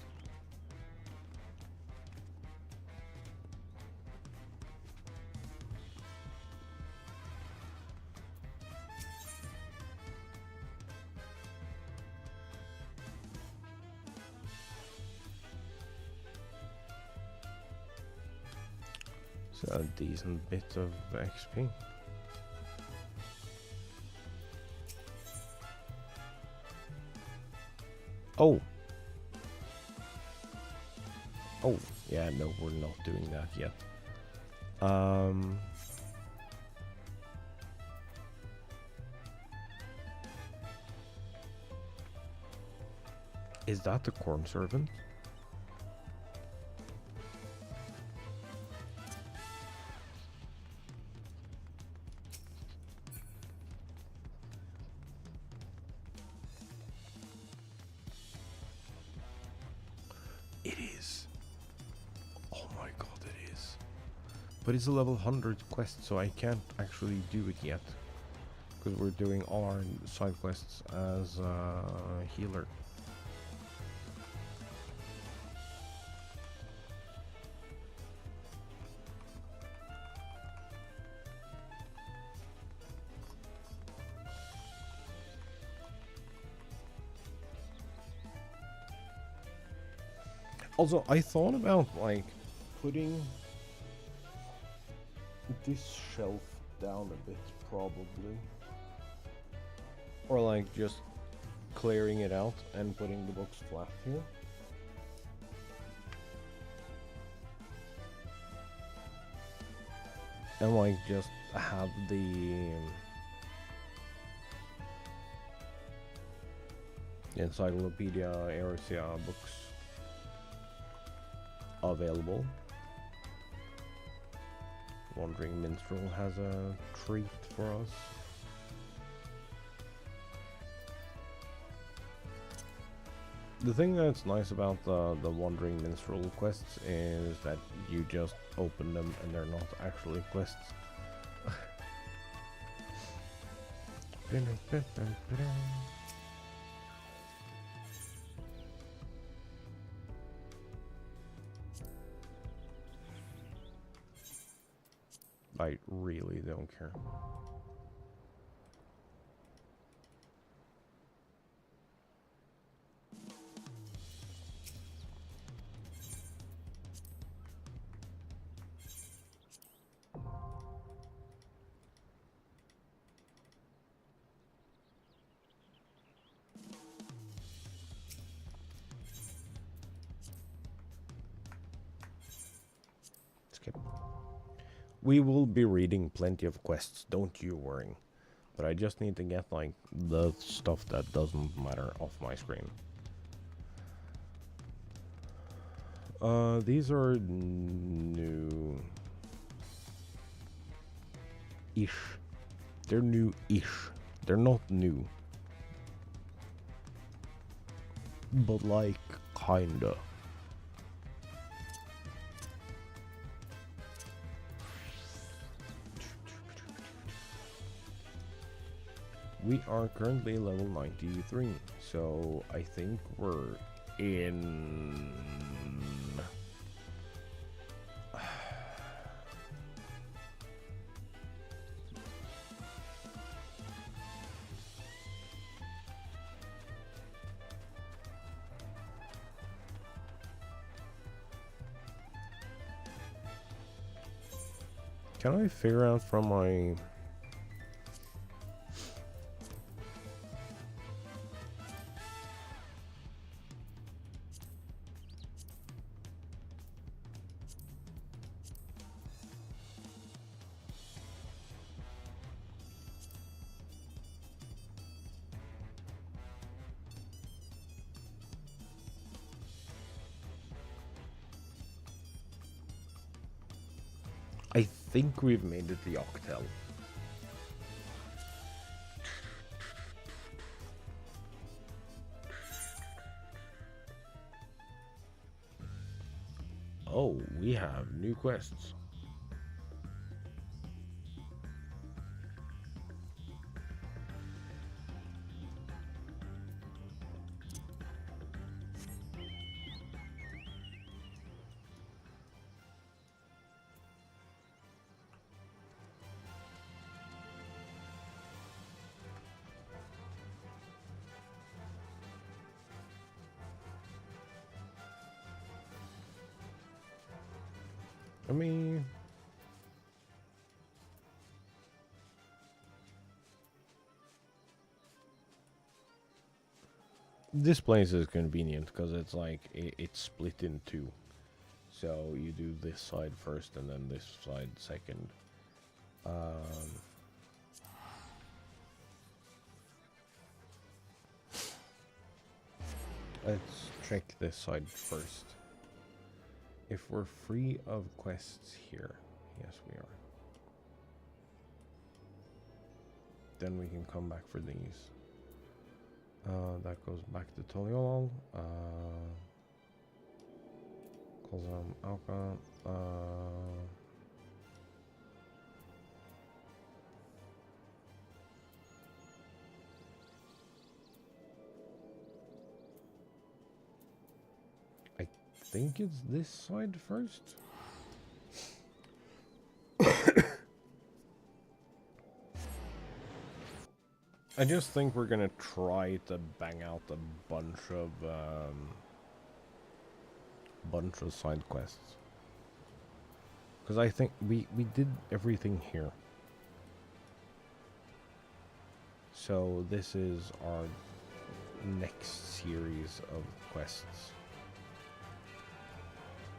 It's a decent bit of XP. Oh! Oh, yeah, no, we're not doing that yet. Is that the corn servant? It is. Oh my god, it is. But it's a level 100 quest, so I can't actually do it yet. Because we're doing all our side quests as a healer. Also, I thought about like putting this shelf down a bit, probably. Or like just clearing it out and putting the books flat here. And like just have the Encyclopedia Eritrea books available. Wandering Minstrel has a treat for us. The thing that's nice about the Wandering Minstrel quests is that you just open them and they're not actually quests. I really don't care. Skip. We will be reading plenty of quests, don't you worry. But I just need to get like the stuff that doesn't matter off my screen. These are new-ish. They're new-ish. They're not new. But like, kinda. We are currently level 93, so I think we're in... Can I figure out from my... I think we've made it the Octel. Oh, we have new quests. I mean, This place is convenient because it's like it's split in two. So you do this side first and then this side second. Let's check this side first. If we're free of quests here, yes we are. Then we can come back for these. That goes back to Toliol. Kozam Alka. I think it's this side first. I just think we're gonna try to bang out a bunch of side quests, because I think we did everything here. So this is our next series of quests.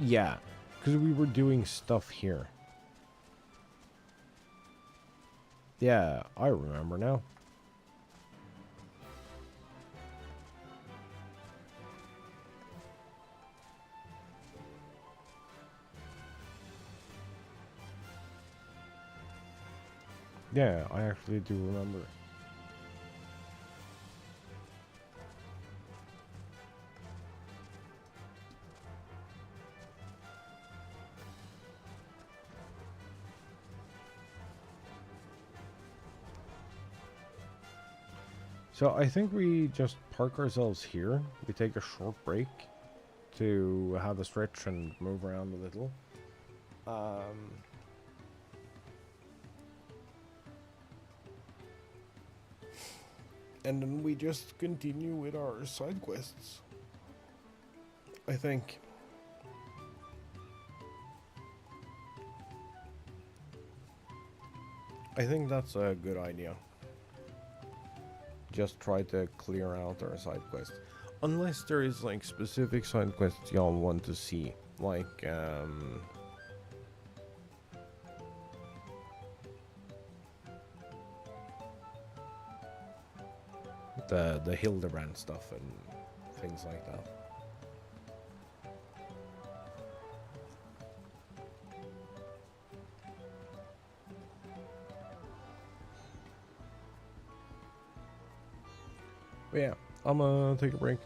Yeah, because we were doing stuff here. Yeah, I remember now. Yeah, I actually do remember. So I think we just park ourselves here. We take a short break to have a stretch and move around a little. And then we just continue with our side quests, I think. I think that's a good idea. Just try to clear out our side quests. Unless there is like specific side quests y'all want to see. Like, the Hildebrand stuff and things like that. But yeah, I'm gonna take a break,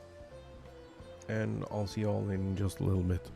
and I'll see y'all in just a little bit.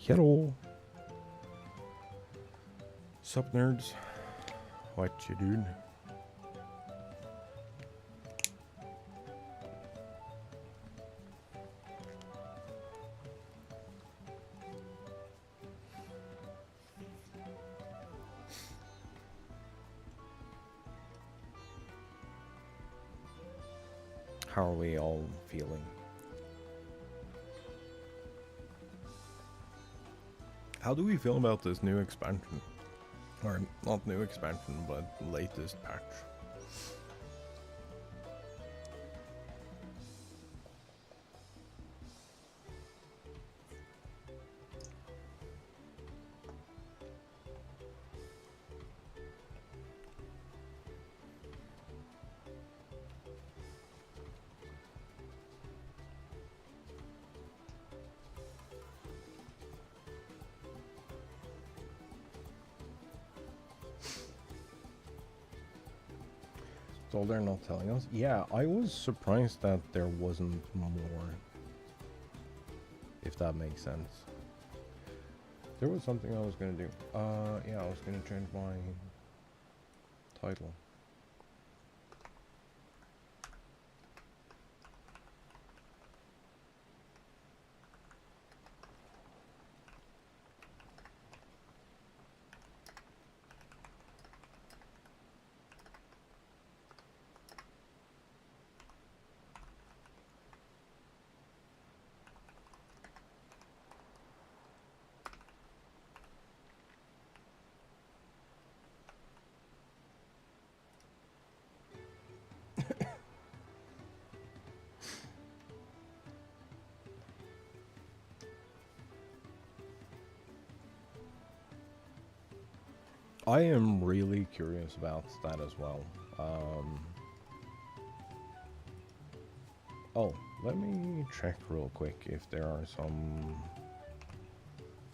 Hello. Sup, nerds? What you doing? How are we all feeling? How do we feel about this new expansion? Or not new expansion, but latest patch? So they're not telling us? Yeah, I was surprised that there wasn't more. If that makes sense. There was something I was gonna do. Yeah, I was gonna change my title. I am really curious about that as well. Oh, let me check real quick if there are some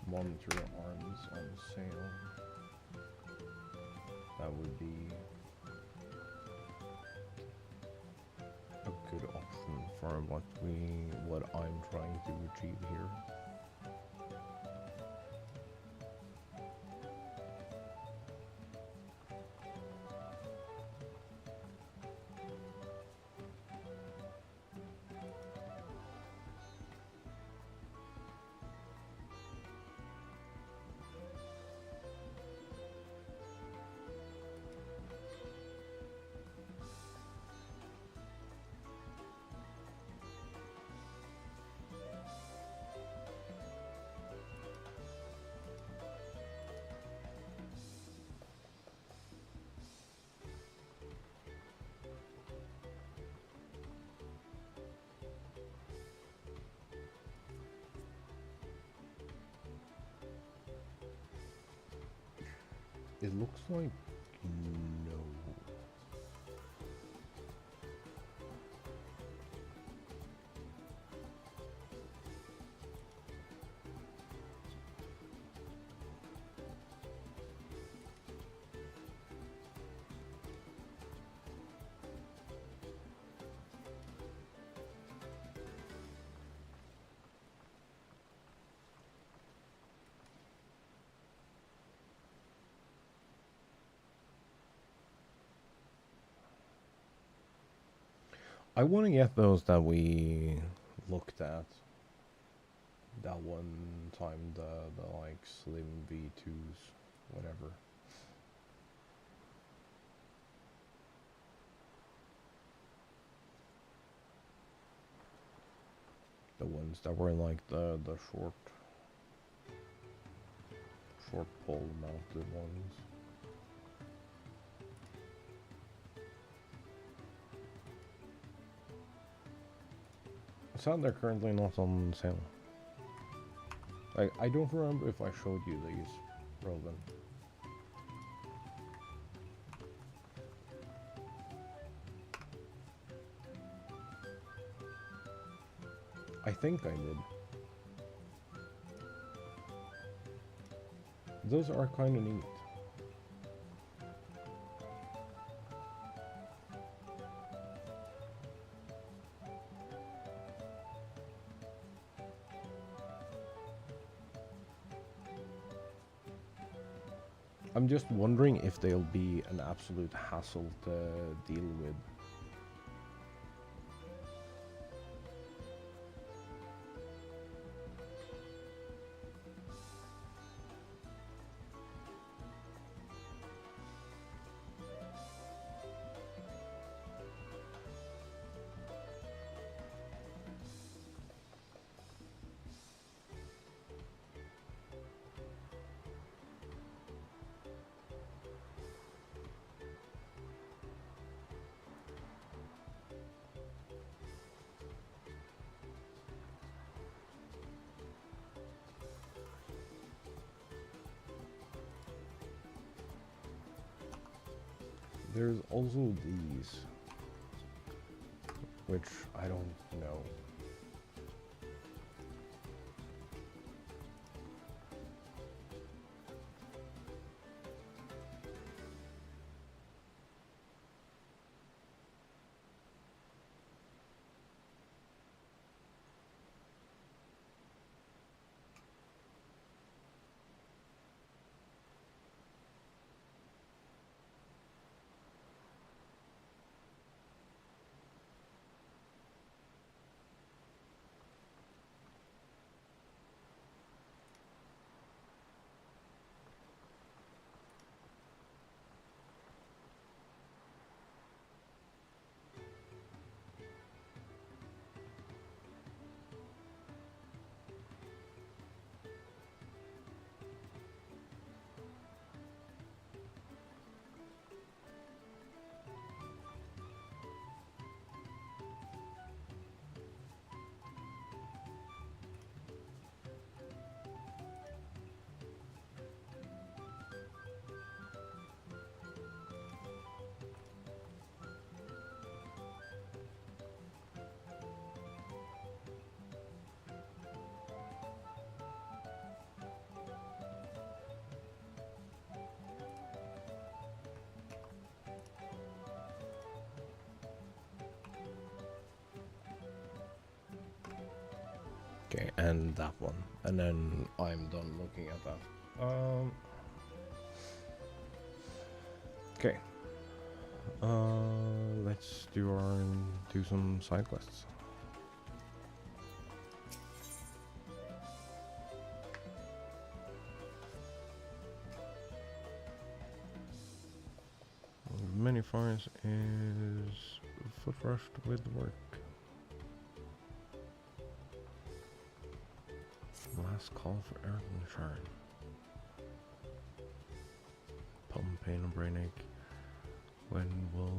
monitor arms on sale. That would be a good option for what I'm trying to achieve here. It looks like no. I want to get those that we looked at that one time, the like slim V2s, whatever. The ones that were like the short pole mounted ones. They're currently not on sale. Like, I don't remember if I showed you these, Roland. I think I did. Those are kind of neat. I'm just wondering if they'll be an absolute hassle to deal with. There's also these, which I don't know. Okay, and that one, and then I'm done looking at that. Okay. Let's do some side quests. Many fires is foot rushed with work. Last call for Erdenshire. Pump pain and brain ache. When will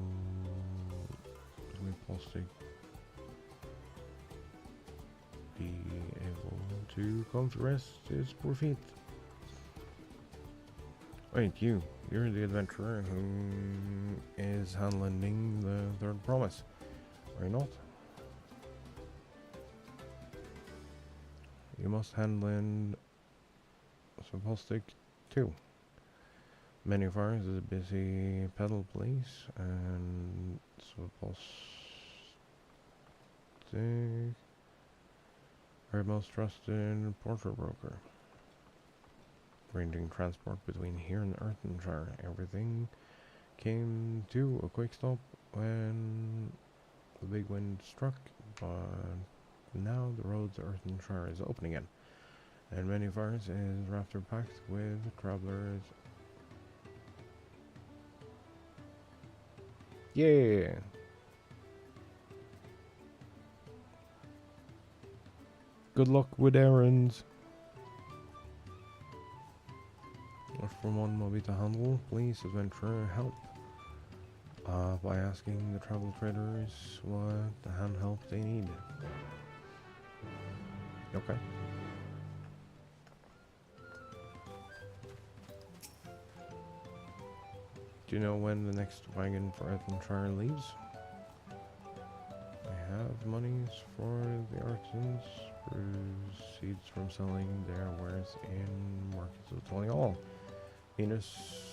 Repulsic be able to come to rest his poor feet? Wait, you're the adventurer who is handling the third promise, are you not? You must handle in Suppostic too. Many fires is a busy pedal place, and Suppostic our most trusted porter broker. Arranging transport between here and Earthenshire. Everything came to a quick stop when the big wind struck, but now the road to Earthenshire is open again, and many fires is rafter packed with travelers. Yeah. Good luck with errands. From one Moby to handle, please adventurer help. By asking the travel traders what the hand help they need. Okay. Do you know when the next wagon for Earthenshire leaves? I have monies for the artisans, proceeds from selling their wares in markets of Tolly.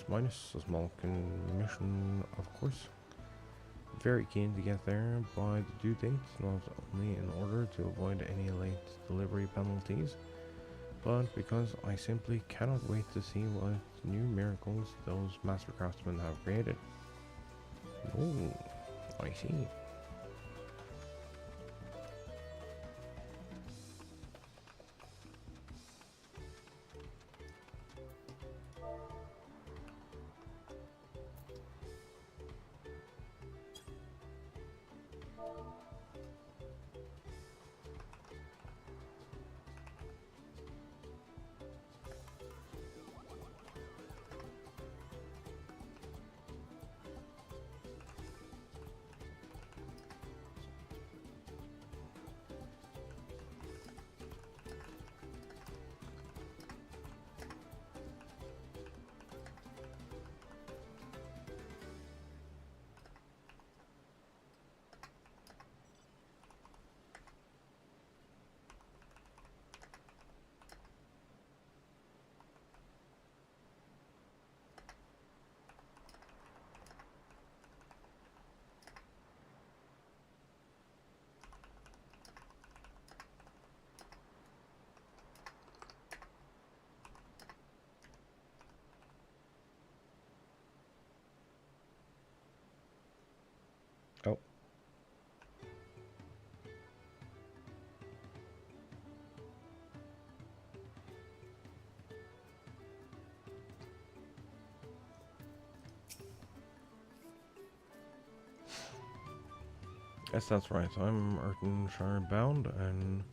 Minus a small commission, of course. Very keen to get there by the due date, not only in order to avoid any late delivery penalties, but because I simply cannot wait to see what new miracles those master craftsmen have created. Oh, I see. Oh. Yes, that's right. I'm Earthenshire bound, and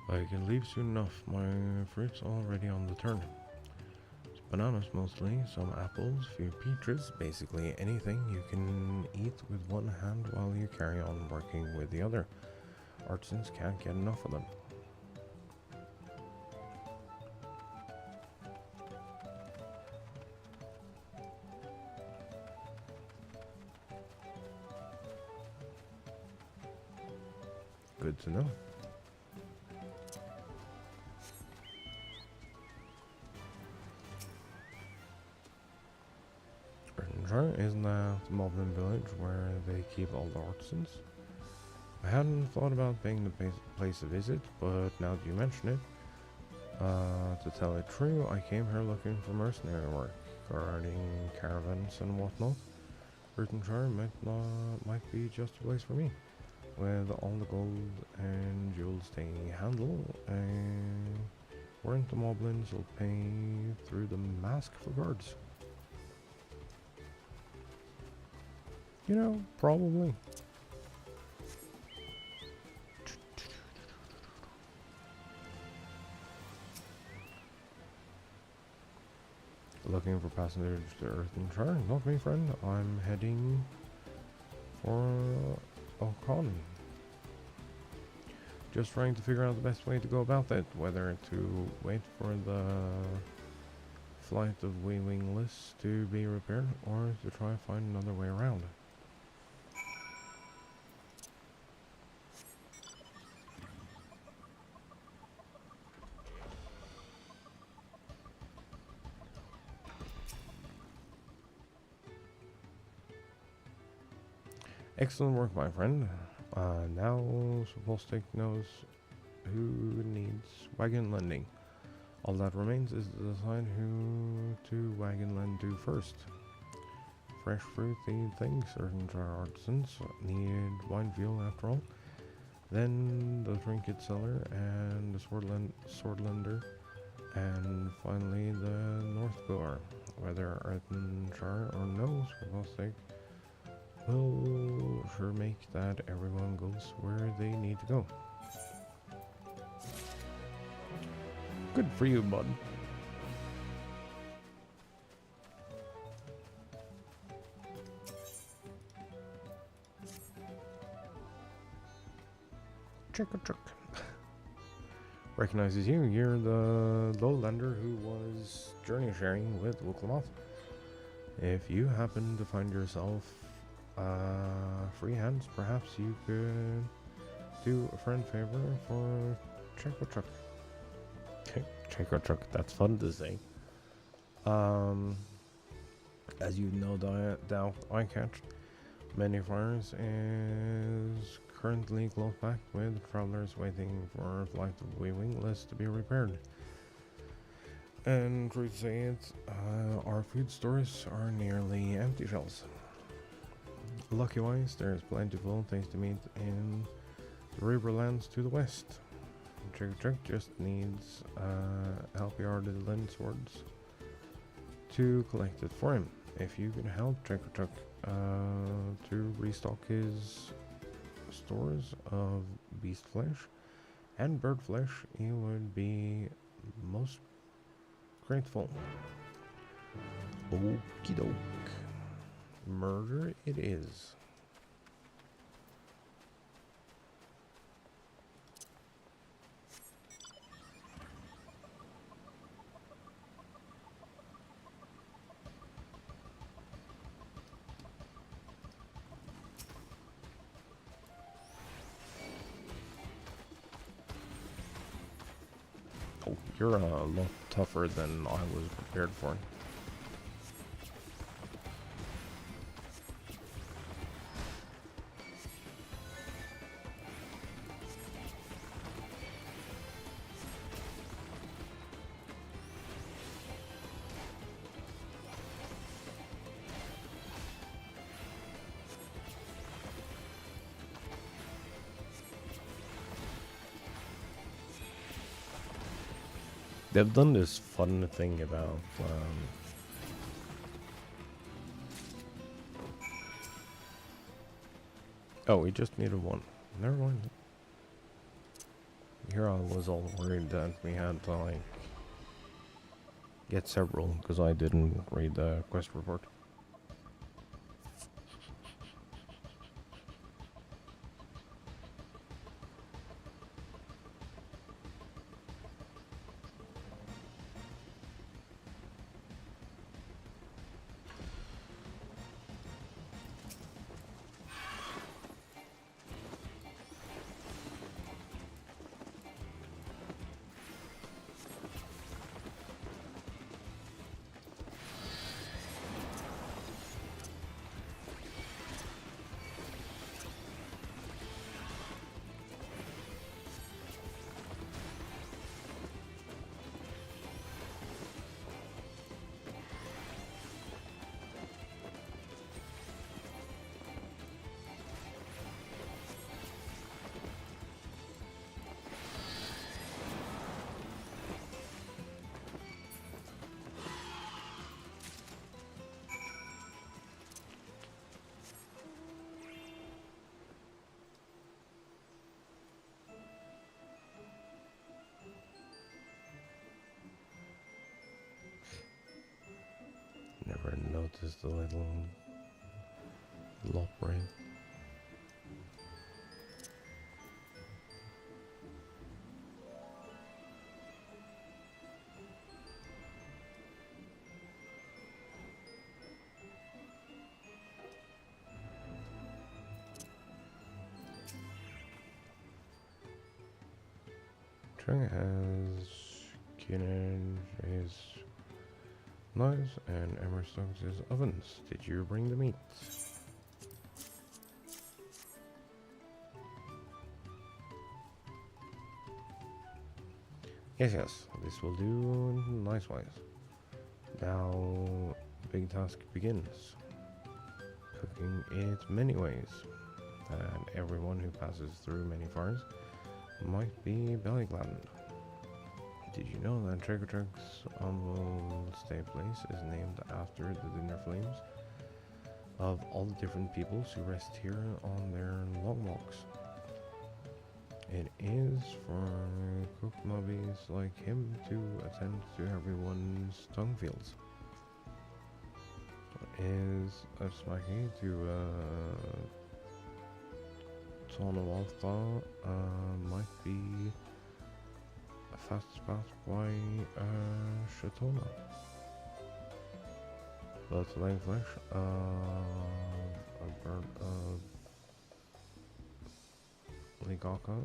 I can leave soon enough. My fruit's already on the turn. It's bananas mostly, some apples, few peaches, basically anything you can eat with one hand while you carry on working with the other. Artisans can't get enough of them. Good to know. Earthenshire is now the Moblin village where they keep all the artisans. I hadn't thought about paying the place a visit, but now that you mention it, to tell it true, I came here looking for mercenary work, guarding caravans and whatnot. Earthenshire might be just a place for me. With all the gold and jewels they handle, and weren't the Moblins will pay through the mask for guards? You know, probably. Looking for passengers to Earthenshire? Not me, friend. I'm heading for O'Connor. Just trying to figure out the best way to go about it, whether to wait for the flight of wingless to be repaired, or to try and find another way around. Excellent work, my friend. Now Volstic knows who needs wagon lending. All that remains is to decide who to wagon lend to first. Fresh fruit need things, certain artisans need wine fuel after all. Then the trinket seller and the sword lender, and finally the north goer. Whether Earthenshire or no, Volstic will sure make that everyone goes where they need to go. Good for you, bud. Trick or trick. Recognizes you. You're the lowlander who was journey sharing with Wuklamoth. If you happen to find yourself free hands, perhaps you could do a friend favor for Trick or Truck. Trick or Truck, that's fun to say. As you no doubt I catch, many fires is currently close packed with travelers waiting for a flight of wingless to be repaired. And truth to say it, our food stores are nearly empty shells. Lucky-wise, there's plentiful tasty meat in the riverlands to the west. Trick or Trick just needs help-hearted Lin swords to collect it for him. If you can help Trick or Trick to restock his stores of beast flesh and bird flesh, he would be most grateful. Okie doke. Murder it is. Oh, you're a lot tougher than I was prepared for. They've done this fun thing about oh, we just needed one. Never mind. Here I was all worried that we had to like get several because I didn't read the quest report. Never noticed the little lop brain. Chung has Keenan is knives and Emerstone's is ovens. Did you bring the meat? Yes, yes, this will do nice-wise. Now, big task begins. Cooking it many ways, and everyone who passes through many fires might be belly gladdened. Did you know that Trick or Trick's humble stay place is named after the dinner flames of all the different peoples who rest here on their long walks? It is for cook mobbies like him to attend to everyone's tongue fields. Is a smacky to Tonawaltha might be a fast spot by Shatona. But leg flesh a bird of Ligaka,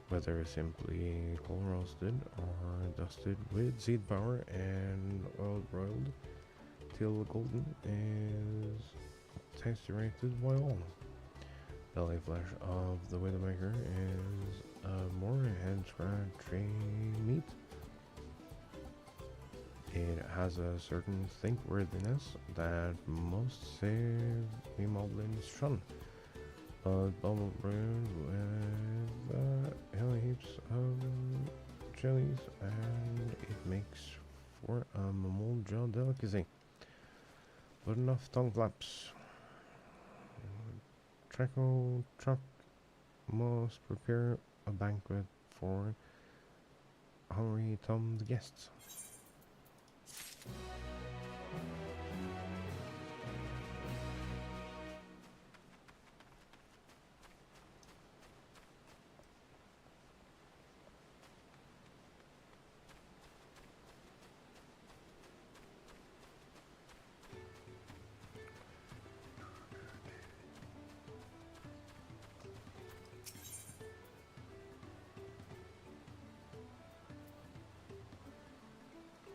whether simply cold roasted or dusted with seed power and oil broiled till golden, is tasty rated by all. Belly flesh of the Widowmaker is a more head scratchy meat. has a certain thinkworthiness that most save the moblins shun. But bubble brewed with hill heaps of chilies, and it makes for a mammal jaw delicacy. But enough tongue flaps. Treco Truck must prepare a banquet for hungry Tom's guests.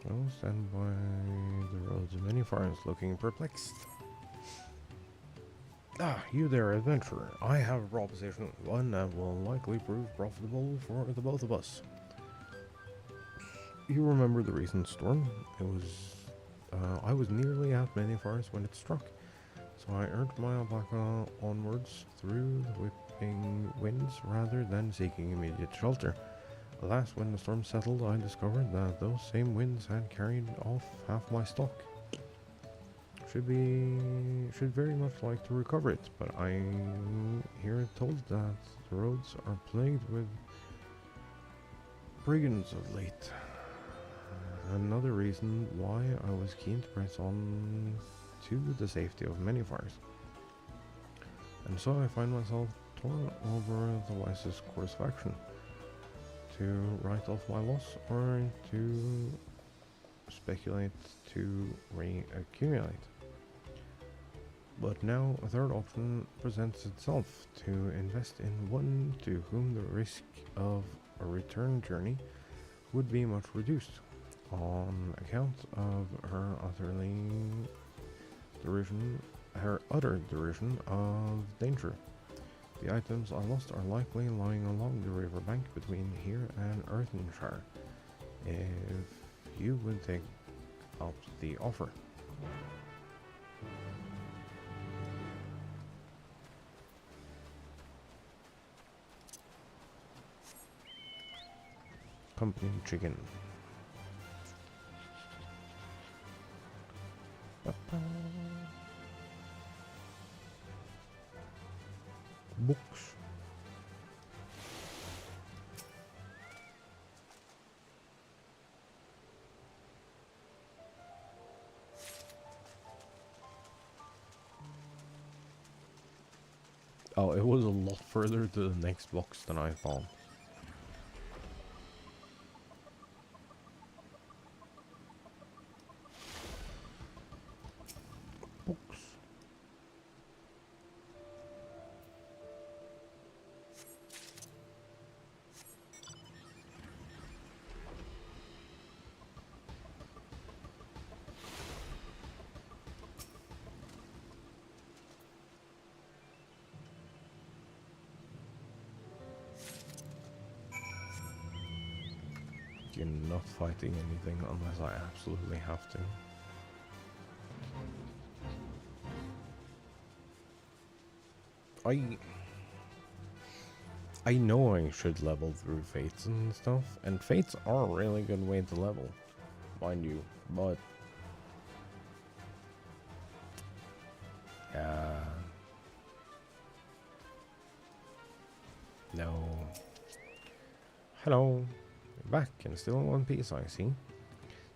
I'll stand by the roads of many forests looking perplexed. Ah, you there, adventurer. I have a proposition, one that will likely prove profitable for the both of us. You remember the recent storm? I was nearly at many forests when it struck, so I urged my alpaca onwards through the whipping winds rather than seeking immediate shelter. Alas, when the storm settled, I discovered that those same winds had carried off half my stock. Should very much like to recover it, but I hear told that the roads are plagued with brigands of late. Another reason why I was keen to press on to the safety of many fires. And so I find myself torn over the wisest course of action. To write off my loss, or to speculate to reaccumulate. But now a third option presents itself, to invest in one to whom the risk of a return journey would be much reduced, on account of her utter derision of danger. The items I lost are likely lying along the riverbank between here and Earthenshire, if you would take up the offer. Company chicken. Books. Oh, it was a lot further to the next box than I thought. Books. You're not fighting anything unless I absolutely have to. I know I should level through fates and stuff, and fates are a really good way to level, mind you, but no. Hello. Back and still in one piece, I see.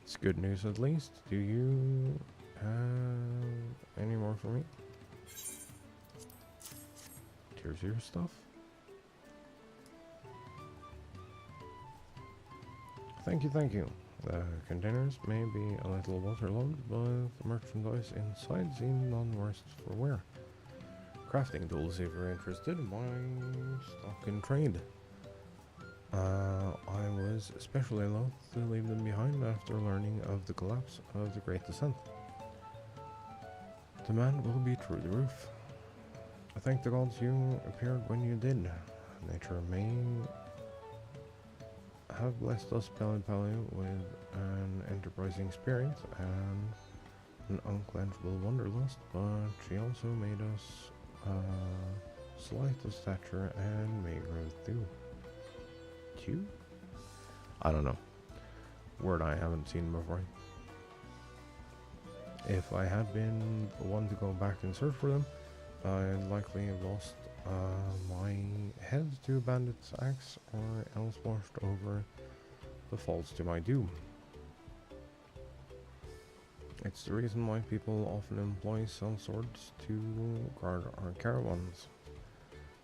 It's good news at least. Do you have any more for me? Here's your stuff. Thank you. The containers may be a little waterlogged, but the merchandise inside seems none worse for wear. Crafting tools if you're interested. My stock in trade. I was especially loath to leave them behind after learning of the collapse of the Great Descent. Demand will be through the roof. I thank the gods you appeared when you did. Nature may have blessed us Pally with an enterprising spirit and an unquenchable wanderlust, but she also made us slight of stature and maigre of thew. I don't know. Word I haven't seen before. If I had been the one to go back and search for them, I'd likely have lost my head to a bandit's axe, or else washed over the falls to my doom. It's the reason why people often employ sellswords to guard our caravans,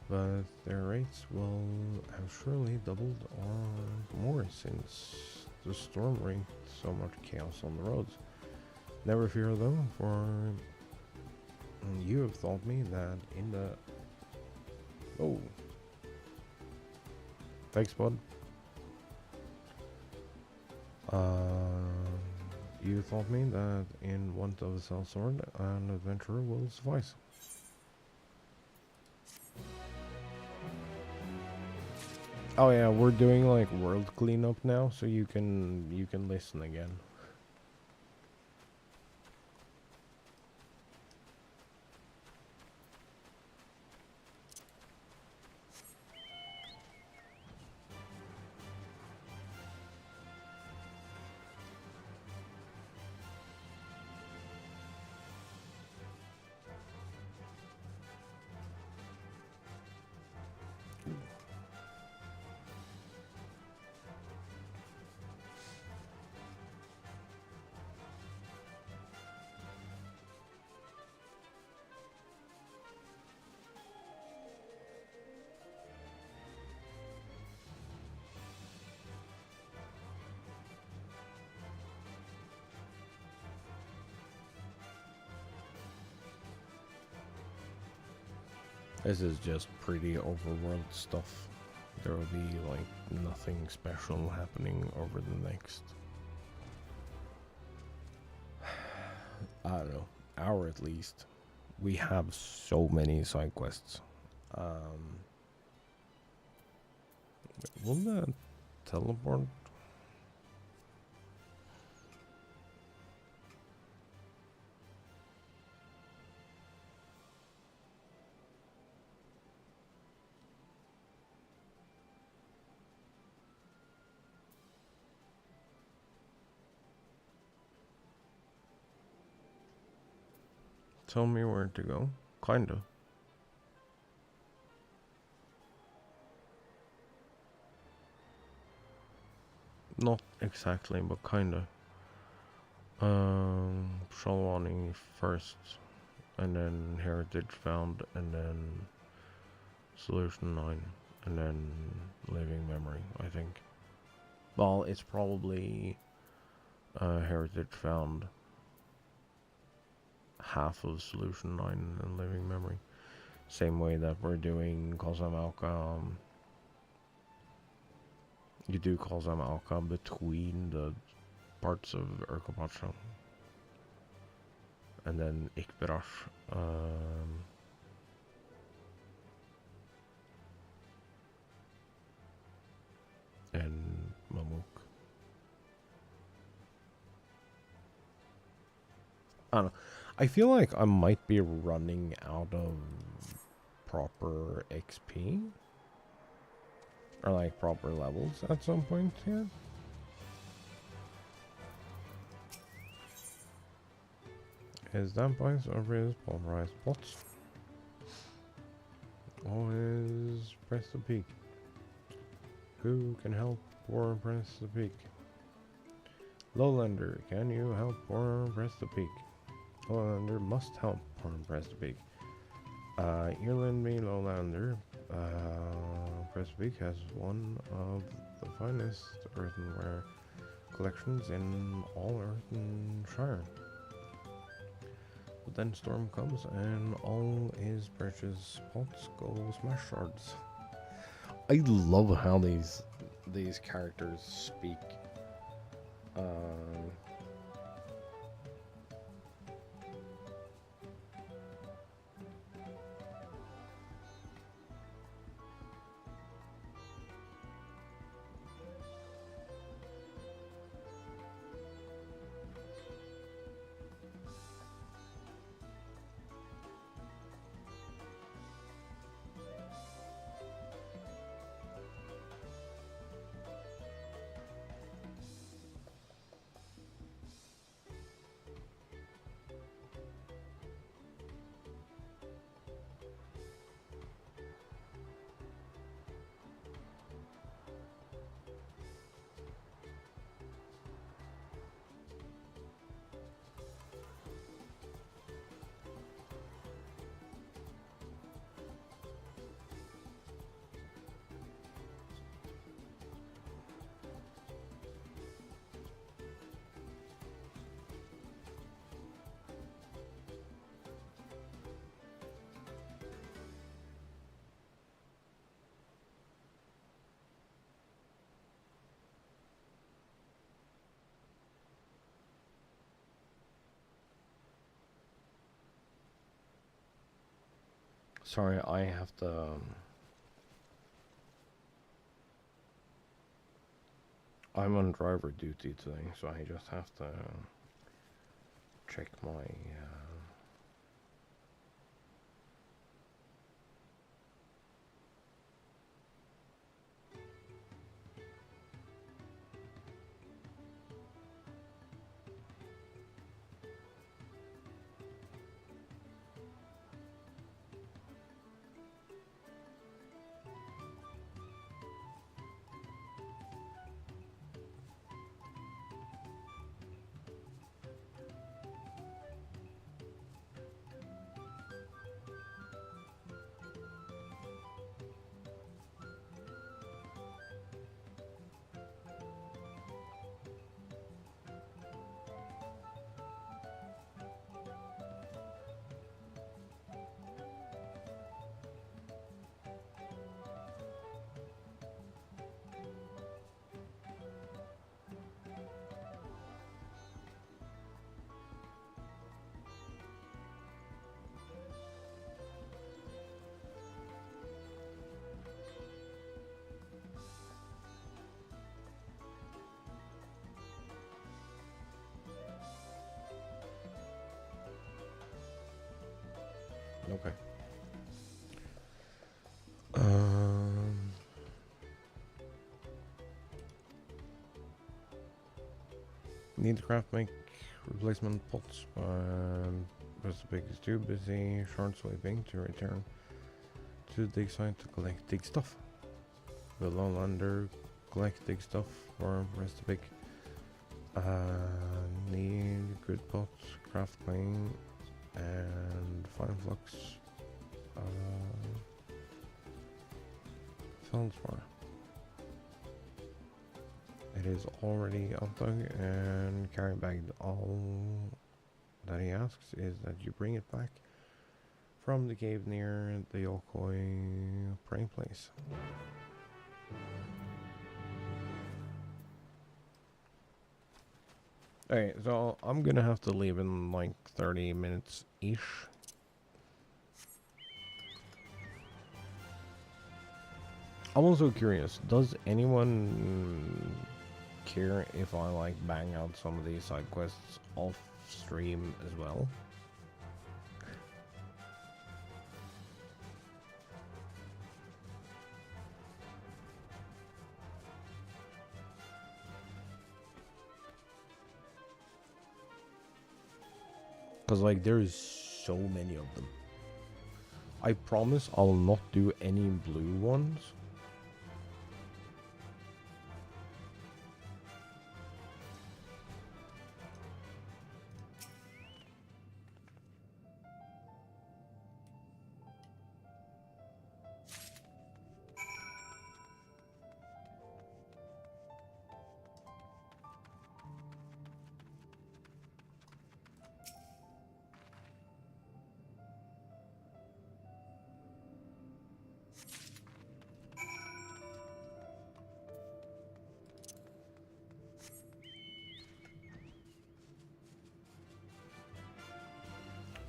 but their rates will have surely doubled or more since the storm wreaked so much chaos on the roads. Never fear though, for you have taught me that in the... Oh. Thanks, bud. You taught me that in want of a sellsword, an adventurer will suffice. Oh yeah, we're doing like world cleanup now, so you can listen again. This is just pretty overworld stuff. There will be like nothing special happening over the next, I don't know, hour at least. We have so many side quests. Will that teleport? Tell me where to go. Kinda. Not exactly, but kinda. Shalwani first, and then Heritage Found, and then Solution 9, and then Living Memory, I think. Well, it's probably Heritage Found, half of Solution 9 and Living Memory. Same way that we're doing Kozam-Alka. You do Kozam-Alka between the parts of Urkopacha. And then Ikberash. And Mamuk. I don't know. I feel like I might be running out of proper XP. Or like proper levels at some point here. His dampers over his pulverized pots. Always press the peak. Who can help or press the peak? Lowlander, can you help or press the peak? Lowlander must help or press the peak. Earland me, Lowlander. Press the peak has one of the finest earthenware collections in all Earthenshire. But then storm comes and all his precious pots go smash shards. I love how these characters speak. Sorry, I have to. I'm on driver duty today, so I just have to check my. Okay. Need to craft make replacement pots. Rest of the is too busy short sweeping to return to the dig site to collect dig stuff. The lowlander collect dig stuff for rest of need good pots, craft clay, and fine flux. Feldspar. It is already updug and carry bagged. All that he asks is that you bring it back from the cave near the Yokoi praying place. Okay, so I'm gonna have to leave in like 30 minutes-ish. I'm also curious, does anyone care if I like bang out some of these side quests off stream as well? Because like there's so many of them. I promise I'll not do any blue ones.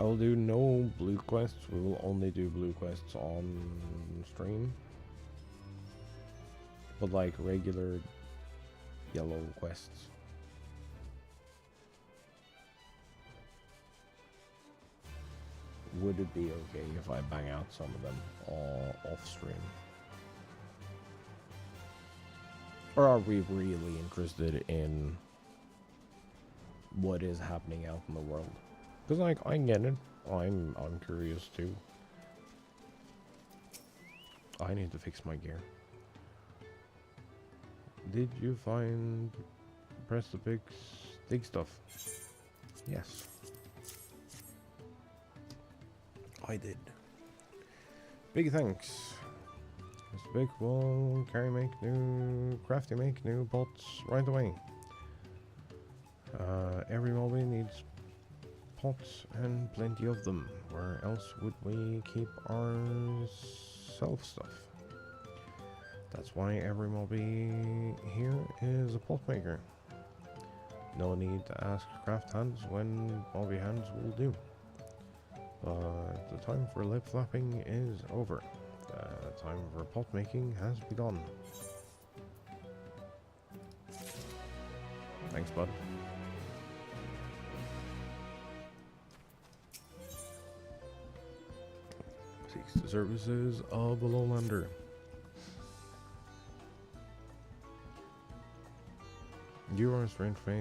I will do no blue quests. We will only do blue quests on stream. But like regular yellow quests. Would it be okay if I bang out some of them off stream? Or are we really interested in what is happening out in the world? Because like I get it. I'm curious too. I need to fix my gear. Did you find press the big dig stuff? Yes. I did. Big thanks. This big will carry make new crafty make new pots right away. Every mobile needs pots and plenty of them. Where else would we keep our self stuff? That's why every mobby here is a pot maker. No need to ask craft hands when mobby hands will do. But the time for lip flapping is over. The time for pot making has begun. Thanks, bud. Seeks the services of a lowlander. You are a strange face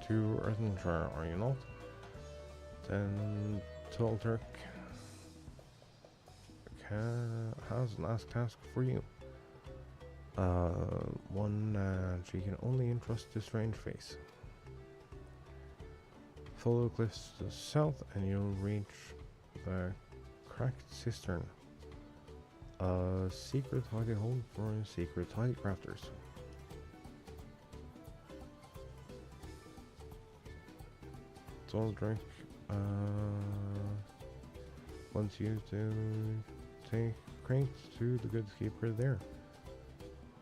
to Earthenshire, are you not? Then Tall Turk has an ask task for you. One she can only entrust to strange face. Follow cliffs to the south and you'll reach the cracked cistern. A secret hidey hole for secret hidey crafters. Tall drink wants you to take crates to the goods keeper there.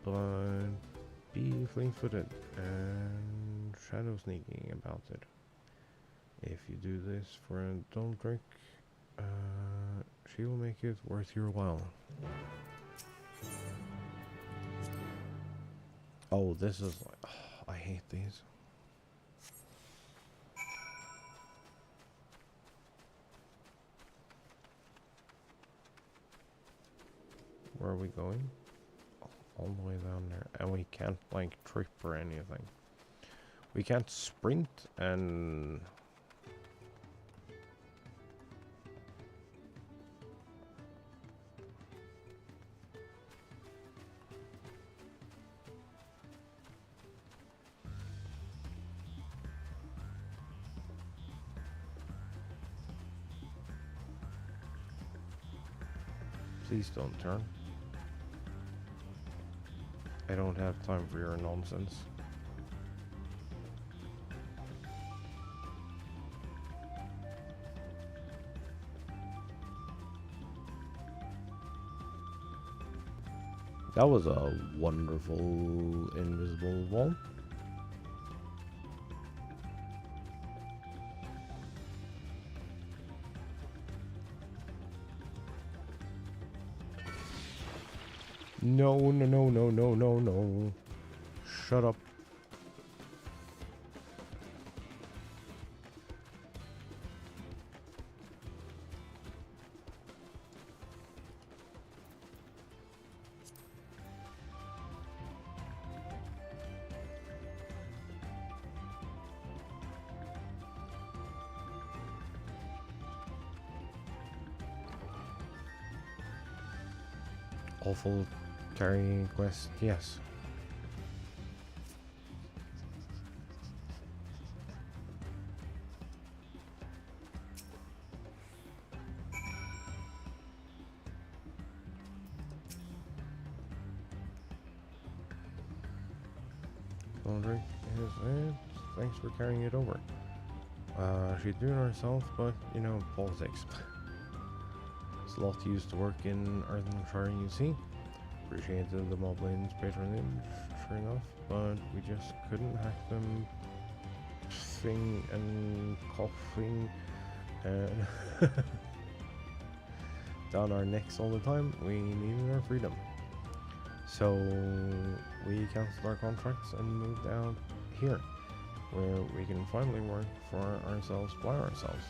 But be fleet-footed and shadow sneaking about it. If you do this for a dull trick, she will make it worth your while. Oh, this is like, oh, I hate these. Where are we going? All the way down there, and we can't like trip or anything. We can't sprint and please don't turn. I don't have time for your nonsense. That was a wonderful invisible wall. No, no, no, no, no, no, no. Shut up. Awful carry quest, yes. Laundry is it. Thanks for carrying it over. She'd do it herself, but you know, politics. Slot used to work in Earthenshire, you see. Appreciated the Moblane's patronage, sure enough, but we just couldn't hack them sing and coughing and down our necks all the time. We needed our freedom. So we cancelled our contracts and moved out here, where we can finally work for ourselves by ourselves.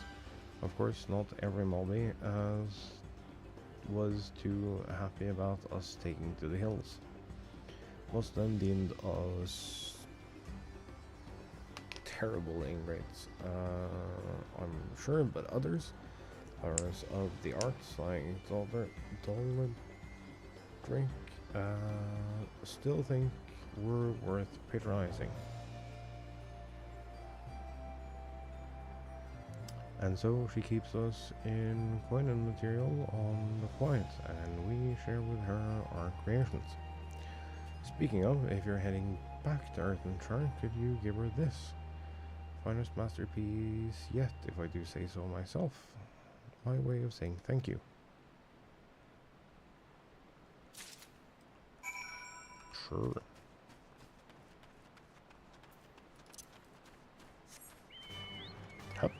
Of course, not every Molby was too happy about us taking to the hills. Most of them deemed us terrible ingrates, I'm sure, but others of the arts, like Dollar Drink, still think we're worth patronizing. And so she keeps us in coin and material on the quiet, and we share with her our creations. Speaking of, if you're heading back to Earthenshire, could you give her this? Finest masterpiece yet, if I do say so myself. My way of saying thank you. Sure. Hup.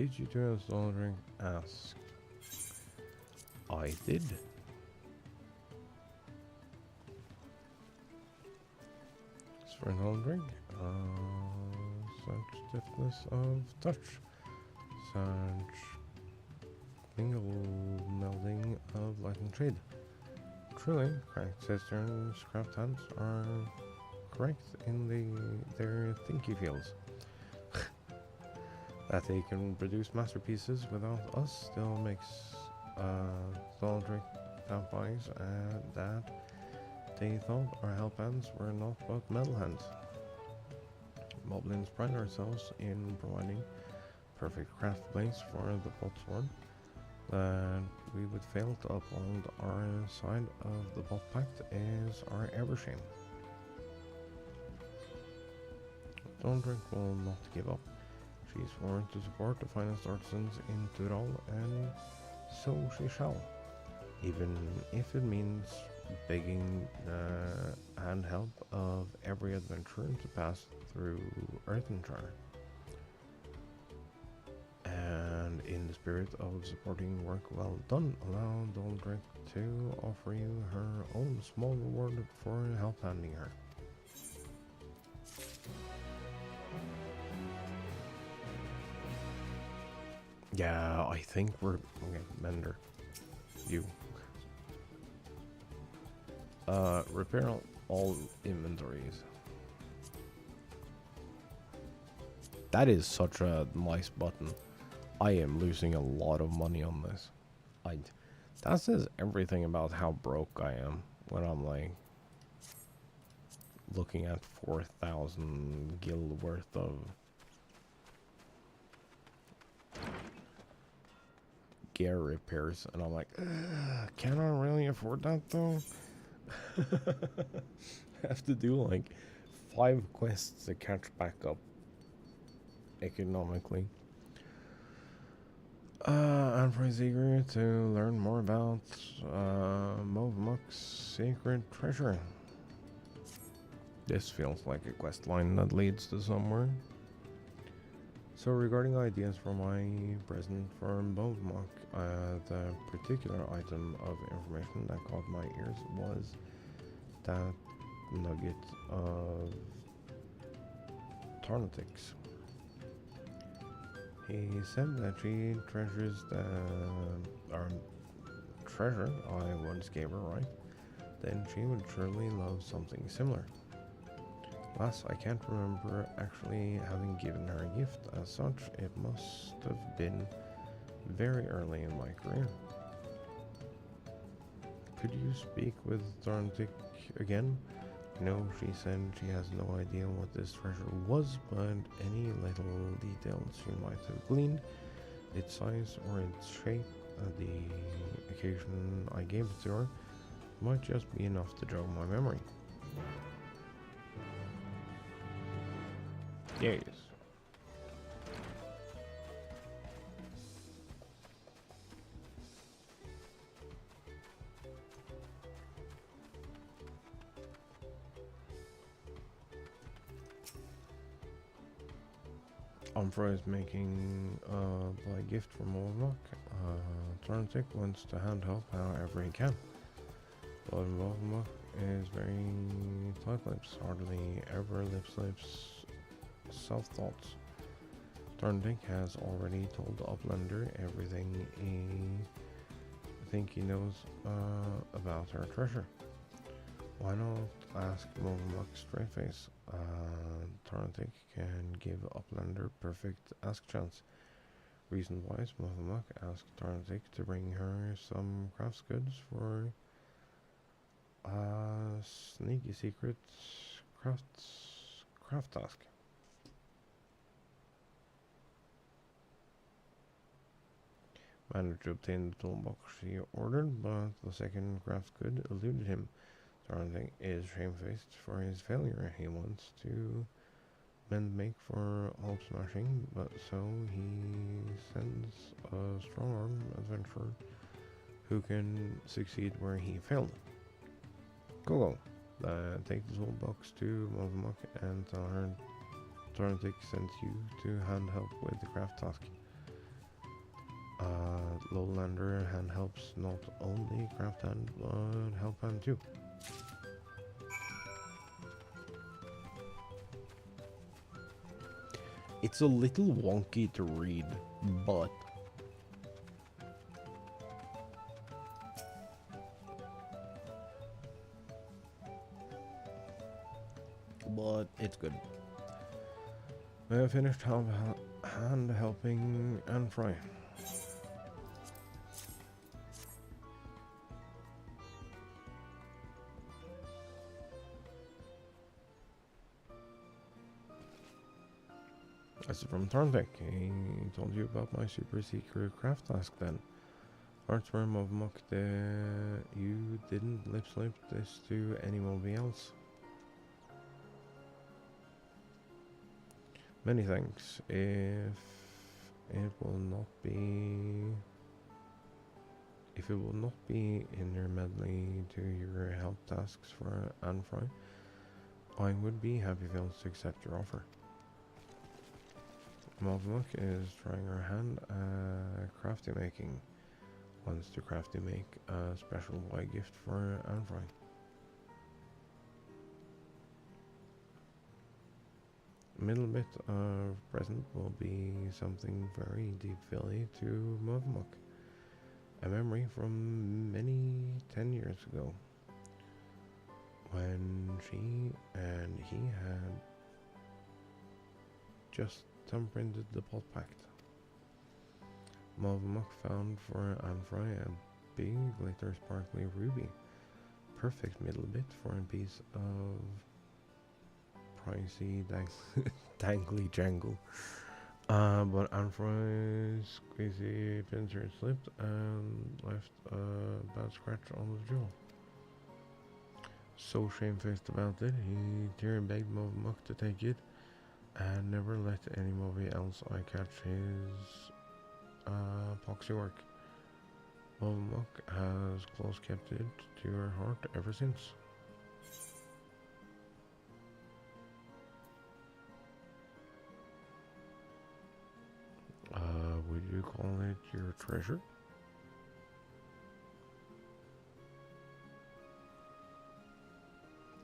Did you do a soul drink? Ask. I did. As for an old drink, such stiffness of touch, such mingle melding of light and shade. Truly, cracked cisterns, craft hands are correct in their thinky fields. That they can produce masterpieces without us still makes Thaldric vampires, and that they thought our help hands were not but metal hands. Moblins pride ourselves in providing perfect craft blades for the pot sword. That we would fail to uphold our side of the pot pact is our ever shame. Thaldric will not give up. She is sworn to support the finest artisans in Tural, and so she shall, even if it means begging the hand help of every adventurer to pass through Earthenshire. And in the spirit of supporting work well done, allow Thaldric to offer you her own small reward for help handing her. Yeah, I think we're okay. Mender, you repair all inventories. That is such a nice button. I am losing a lot of money on this. That says everything about how broke I am when I'm like looking at 4,000 gil worth of gear repairs, and I'm like, can I really afford that though? I have to do like 5 quests to catch back up economically. I'm pretty eager to learn more about Movmuk's sacred treasure. This feels like a quest line that leads to somewhere. So regarding ideas for my present for Movmuk, the particular item of information that caught my ears was that nugget of Tarnatix. He said that she treasures the treasure I once gave her, right? Then she would surely love something similar. Alas, I can't remember actually having given her a gift as such. It must have been very early in my career. Could you speak with Tarnatix again? No, she said she has no idea what this treasure was, but any little details she might have gleaned, its size or its shape, the occasion I gave it to her, might just be enough to jog my memory. Yes. Umbra is making a gift for Movmuk. Tarnatix wants to hand help however he can. But Movmuk is very tight-lips, hardly ever lip-slips self-thoughts. Tarnatix has already told the Uplander everything he knows about her treasure. Why not ask Movmuk straight face? Tarnatix can give Uplander perfect ask chance. Reason-wise, Movmuk asked Tarnatix to bring her some crafts goods for a sneaky secret craft task. Managed to obtain the toolbox she ordered, but the second craft good eluded him. Tarnatix is shamefaced for his failure. He wants to make for hulk smashing, but so he sends a strong-arm adventurer who can succeed where he failed. Go. Take the toolbox to Movmuk and tell her Tarnatix sent you to hand help with the craft task. Lowlander hand helps not only craft hand, but help hand too. It's a little wonky to read, but it's good. I have finished hand helping and fry. That's from Tarnvik. He told you about my super secret craft task then. Heartworm of Muck, you didn't lip slip this to anybody else. Many thanks. If it will not be in your medley to your help tasks for Anfry, I would be happy to accept your offer. Mavmuk is trying her hand at crafty making. Wants to crafty make a special white gift for Anfry. Middle bit of present will be something very deep Philly to Mavmuk. A memory from many 10 years ago, when she and he had just thumbprinted the pot pact. Mavmuk found for Anfry a big glitter sparkly ruby. Perfect middle bit for a piece of pricey dangly jangle. But Anfry's squeezy pincer slipped and left a bad scratch on the jaw. So shamefaced about it, he tear begged Mavmuk to take it and never let anybody else eye catch his poxy work. Mavmuk has close kept it to her heart ever since. Would you call it your treasure?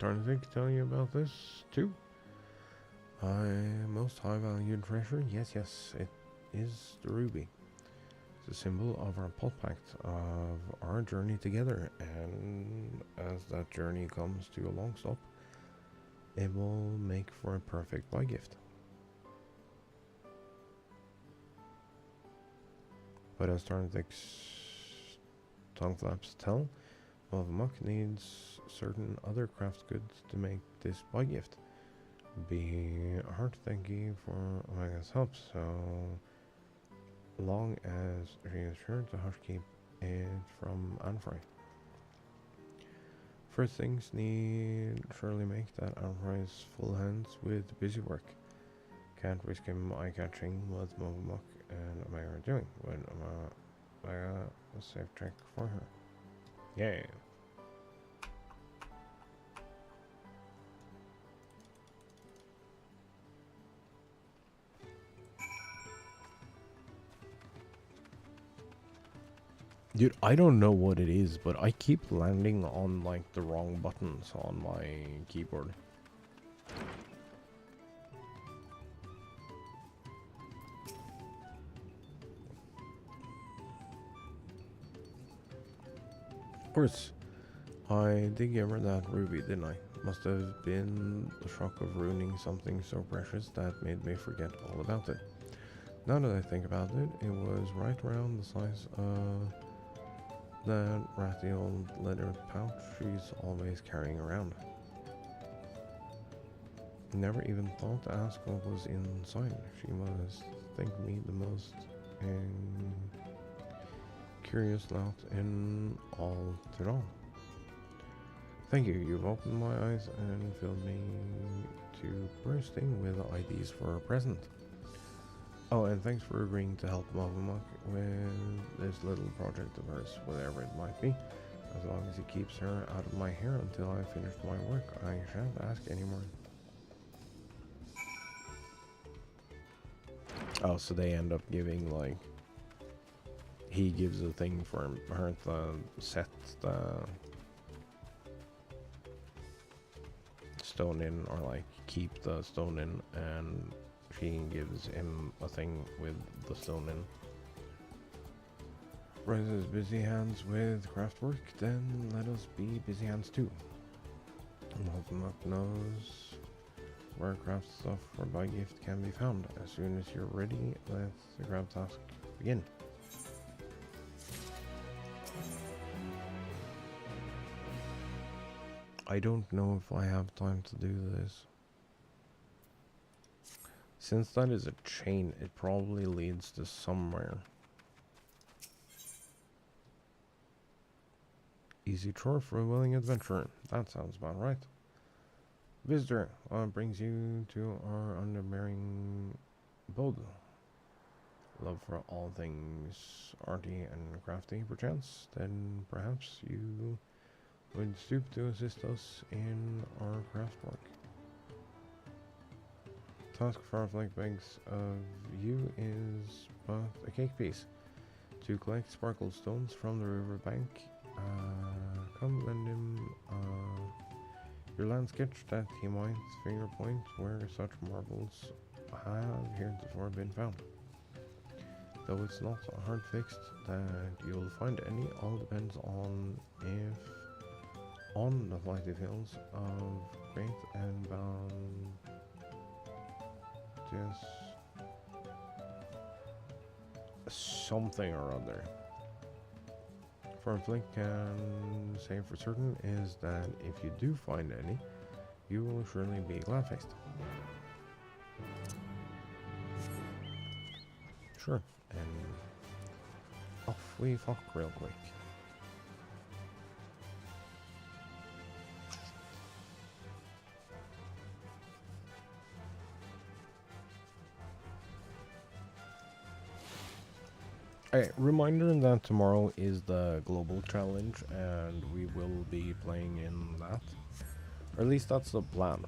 Tarnvik tell you about this too? Most high valued treasure? Yes, it is the ruby. It's a symbol of our pot pact, of our journey together, and as that journey comes to a long stop, it will make for a perfect buy gift. But as Tarnvik's tongue flaps tell, Mavmuk needs certain other craft goods to make this buy gift. Be heart thank you for Omega's help, so long as she is sure to hush keep it from Anfry. First things need surely make that Anfry's full hands with busy work. Can't risk him eye-catching what Mavmuk and Omega are doing when Omega a safe check for her. Yeah. Dude, I don't know what it is, but I keep landing on like the wrong buttons on my keyboard. Of course, I did give her that ruby, didn't I? Must have been the shock of ruining something so precious that made me forget all about it. Now that I think about it, it was right around the size of that ratty old leather pouch she's always carrying around. Never even thought to ask what was inside. She must think me the most curious lot in all to all. Thank you, you've opened my eyes and filled me to bursting with ideas for a present. Oh, and thanks for agreeing to help Mavmuk with this little project of hers, whatever it might be. As long as it keeps her out of my hair until I finish my work, I shan't ask anymore. Oh, so they end up giving, like, he gives a thing for her to set the stone in, or like keep the stone in, and she gives him a thing with the stone in. Bryce is busy hands with craft work, then let us be busy hands too. Malcolm knows where craft stuff for buy gift can be found. As soon as you're ready, let the craft task begin. I don't know if I have time to do this. Since that is a chain, it probably leads to somewhere. Easy chore for a willing adventurer. That sounds about right. Visitor brings you to our underbearing abode. Love for all things arty and crafty, perchance. Then perhaps you would stoop to assist us in our craft work. Task Farflake begs of you is but a cake piece. To collect sparkle stones from the river bank. Come lend him your land sketch that he might finger point where such marbles have heretofore been found. Though it's not hard fixed that you'll find any, all depends on on the flighty fields of great and bounteous something or other. For Flink can say for certain is that if you do find any, you will surely be glad-faced. Sure, and off we fuck real quick. Okay, reminder that tomorrow is the global challenge and we will be playing in that. Or at least that's the plan.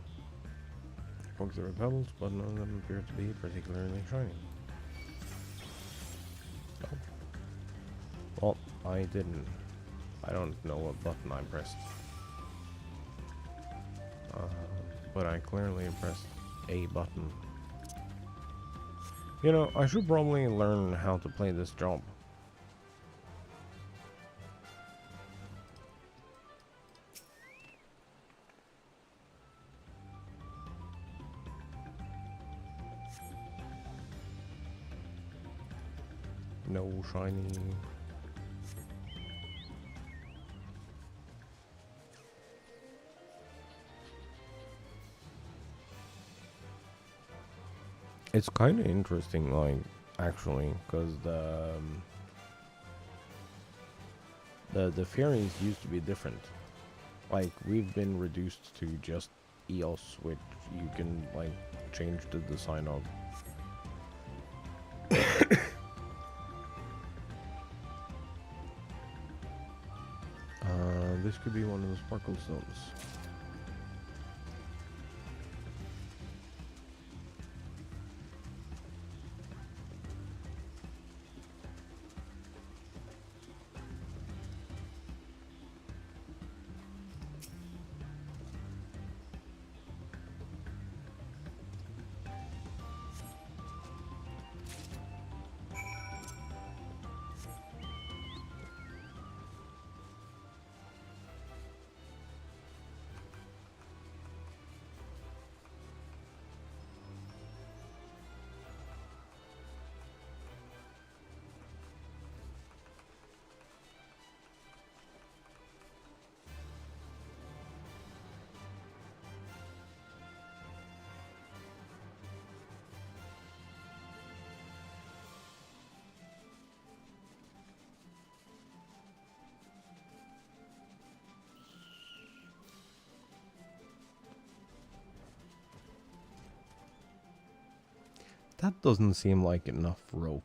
Folks there are pebbles, but none of them appear to be particularly shiny. Oh. Well, I don't know what button I pressed. But I clearly pressed a button. You know, I should probably learn how to play this job. No shiny. It's kind of interesting, like, actually, because the fairies used to be different. Like, we've been reduced to just EOS, which you can, like, change the design of. This could be one of the sparkle stones. That doesn't seem like enough rope.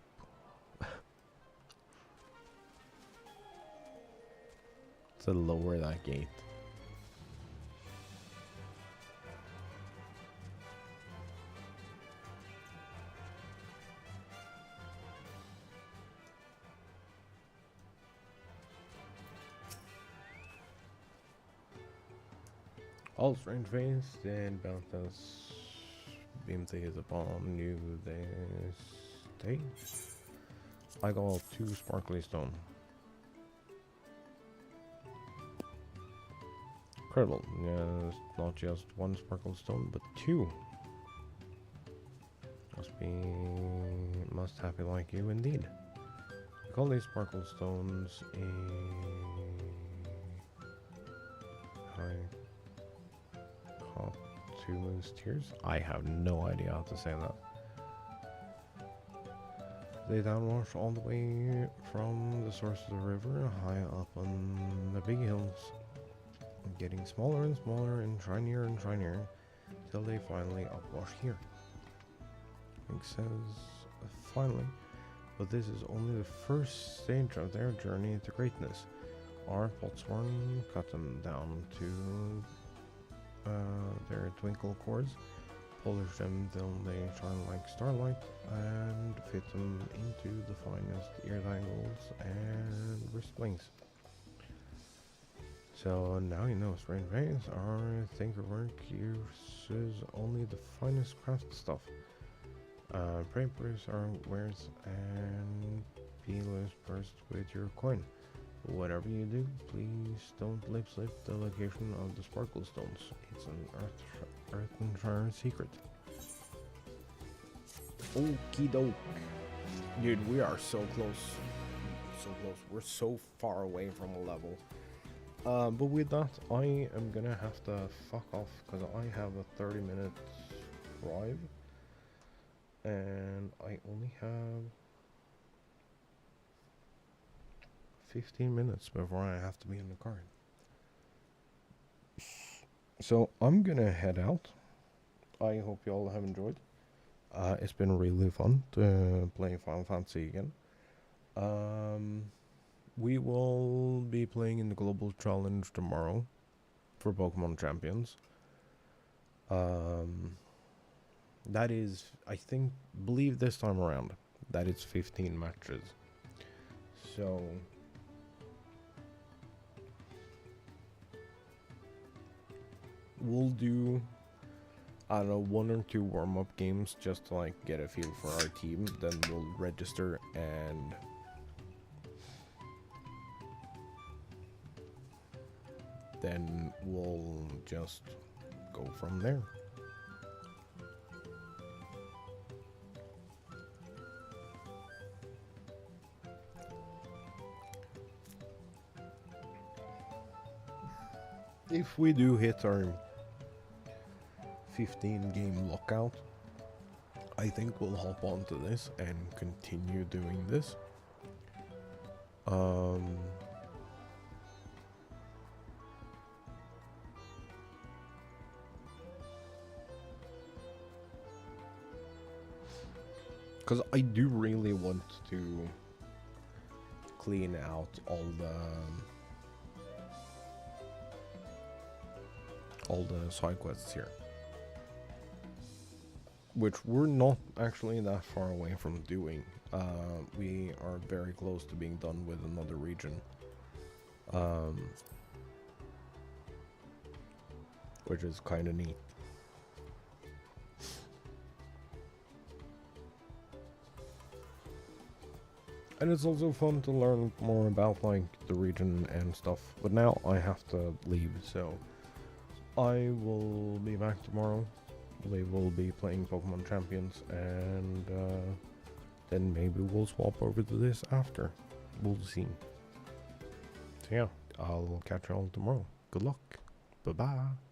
To lower that gate. All strange face and about us. Beam is upon you this day. I got 2 sparkly stone. Incredible. Yes, not just 1 sparkle stone, but 2. Must happy like you indeed. We call these sparkle stones a High tears. I have no idea how to say that. They downwash all the way from the source of the river, high up on the big hills, getting smaller and smaller and shinier, till they finally upwash here. It says finally, but this is only the first stage of their journey to greatness. Our Potsworn cut them down to their twinkle cores, polish them till they shine like starlight, and fit them into the finest ear dangles and wrist rings. So now you know, Strange Veins, our thinkerwork uses only the finest craft stuff. Papers are wares and peelers burst with your coin. Whatever you do, please don't lip slip the location of the sparkle stones. It's an Earthenshire secret. Okie doke. Dude, we are so close. So close. We're so far away from a level. But with that, I am gonna have to fuck off because I have a 30-minute drive. And I only have 15 minutes before I have to be in the car. So I'm gonna head out. I hope you all have enjoyed. It's been really fun to play Final Fantasy again. We will be playing in the Global Challenge tomorrow for Pokemon Champions. That is, I believe this time around, that it's 15 matches. So we'll do, I don't know, 1 or 2 warm-up games just to like get a feel for our team. Then we'll register and then we'll just go from there. If we do hit our 15 game lockout, I think we'll hop onto this and continue doing this. Because I do really want to clean out all the side quests here, which we're not actually that far away from doing. We are very close to being done with another region, which is kind of neat. And it's also fun to learn more about like the region and stuff. But now I have to leave, so I will be back tomorrow. We will be playing Pokemon Champions, and then maybe we'll swap over to this after. We'll see. So yeah, I'll catch you all tomorrow. Good luck. Bye-bye.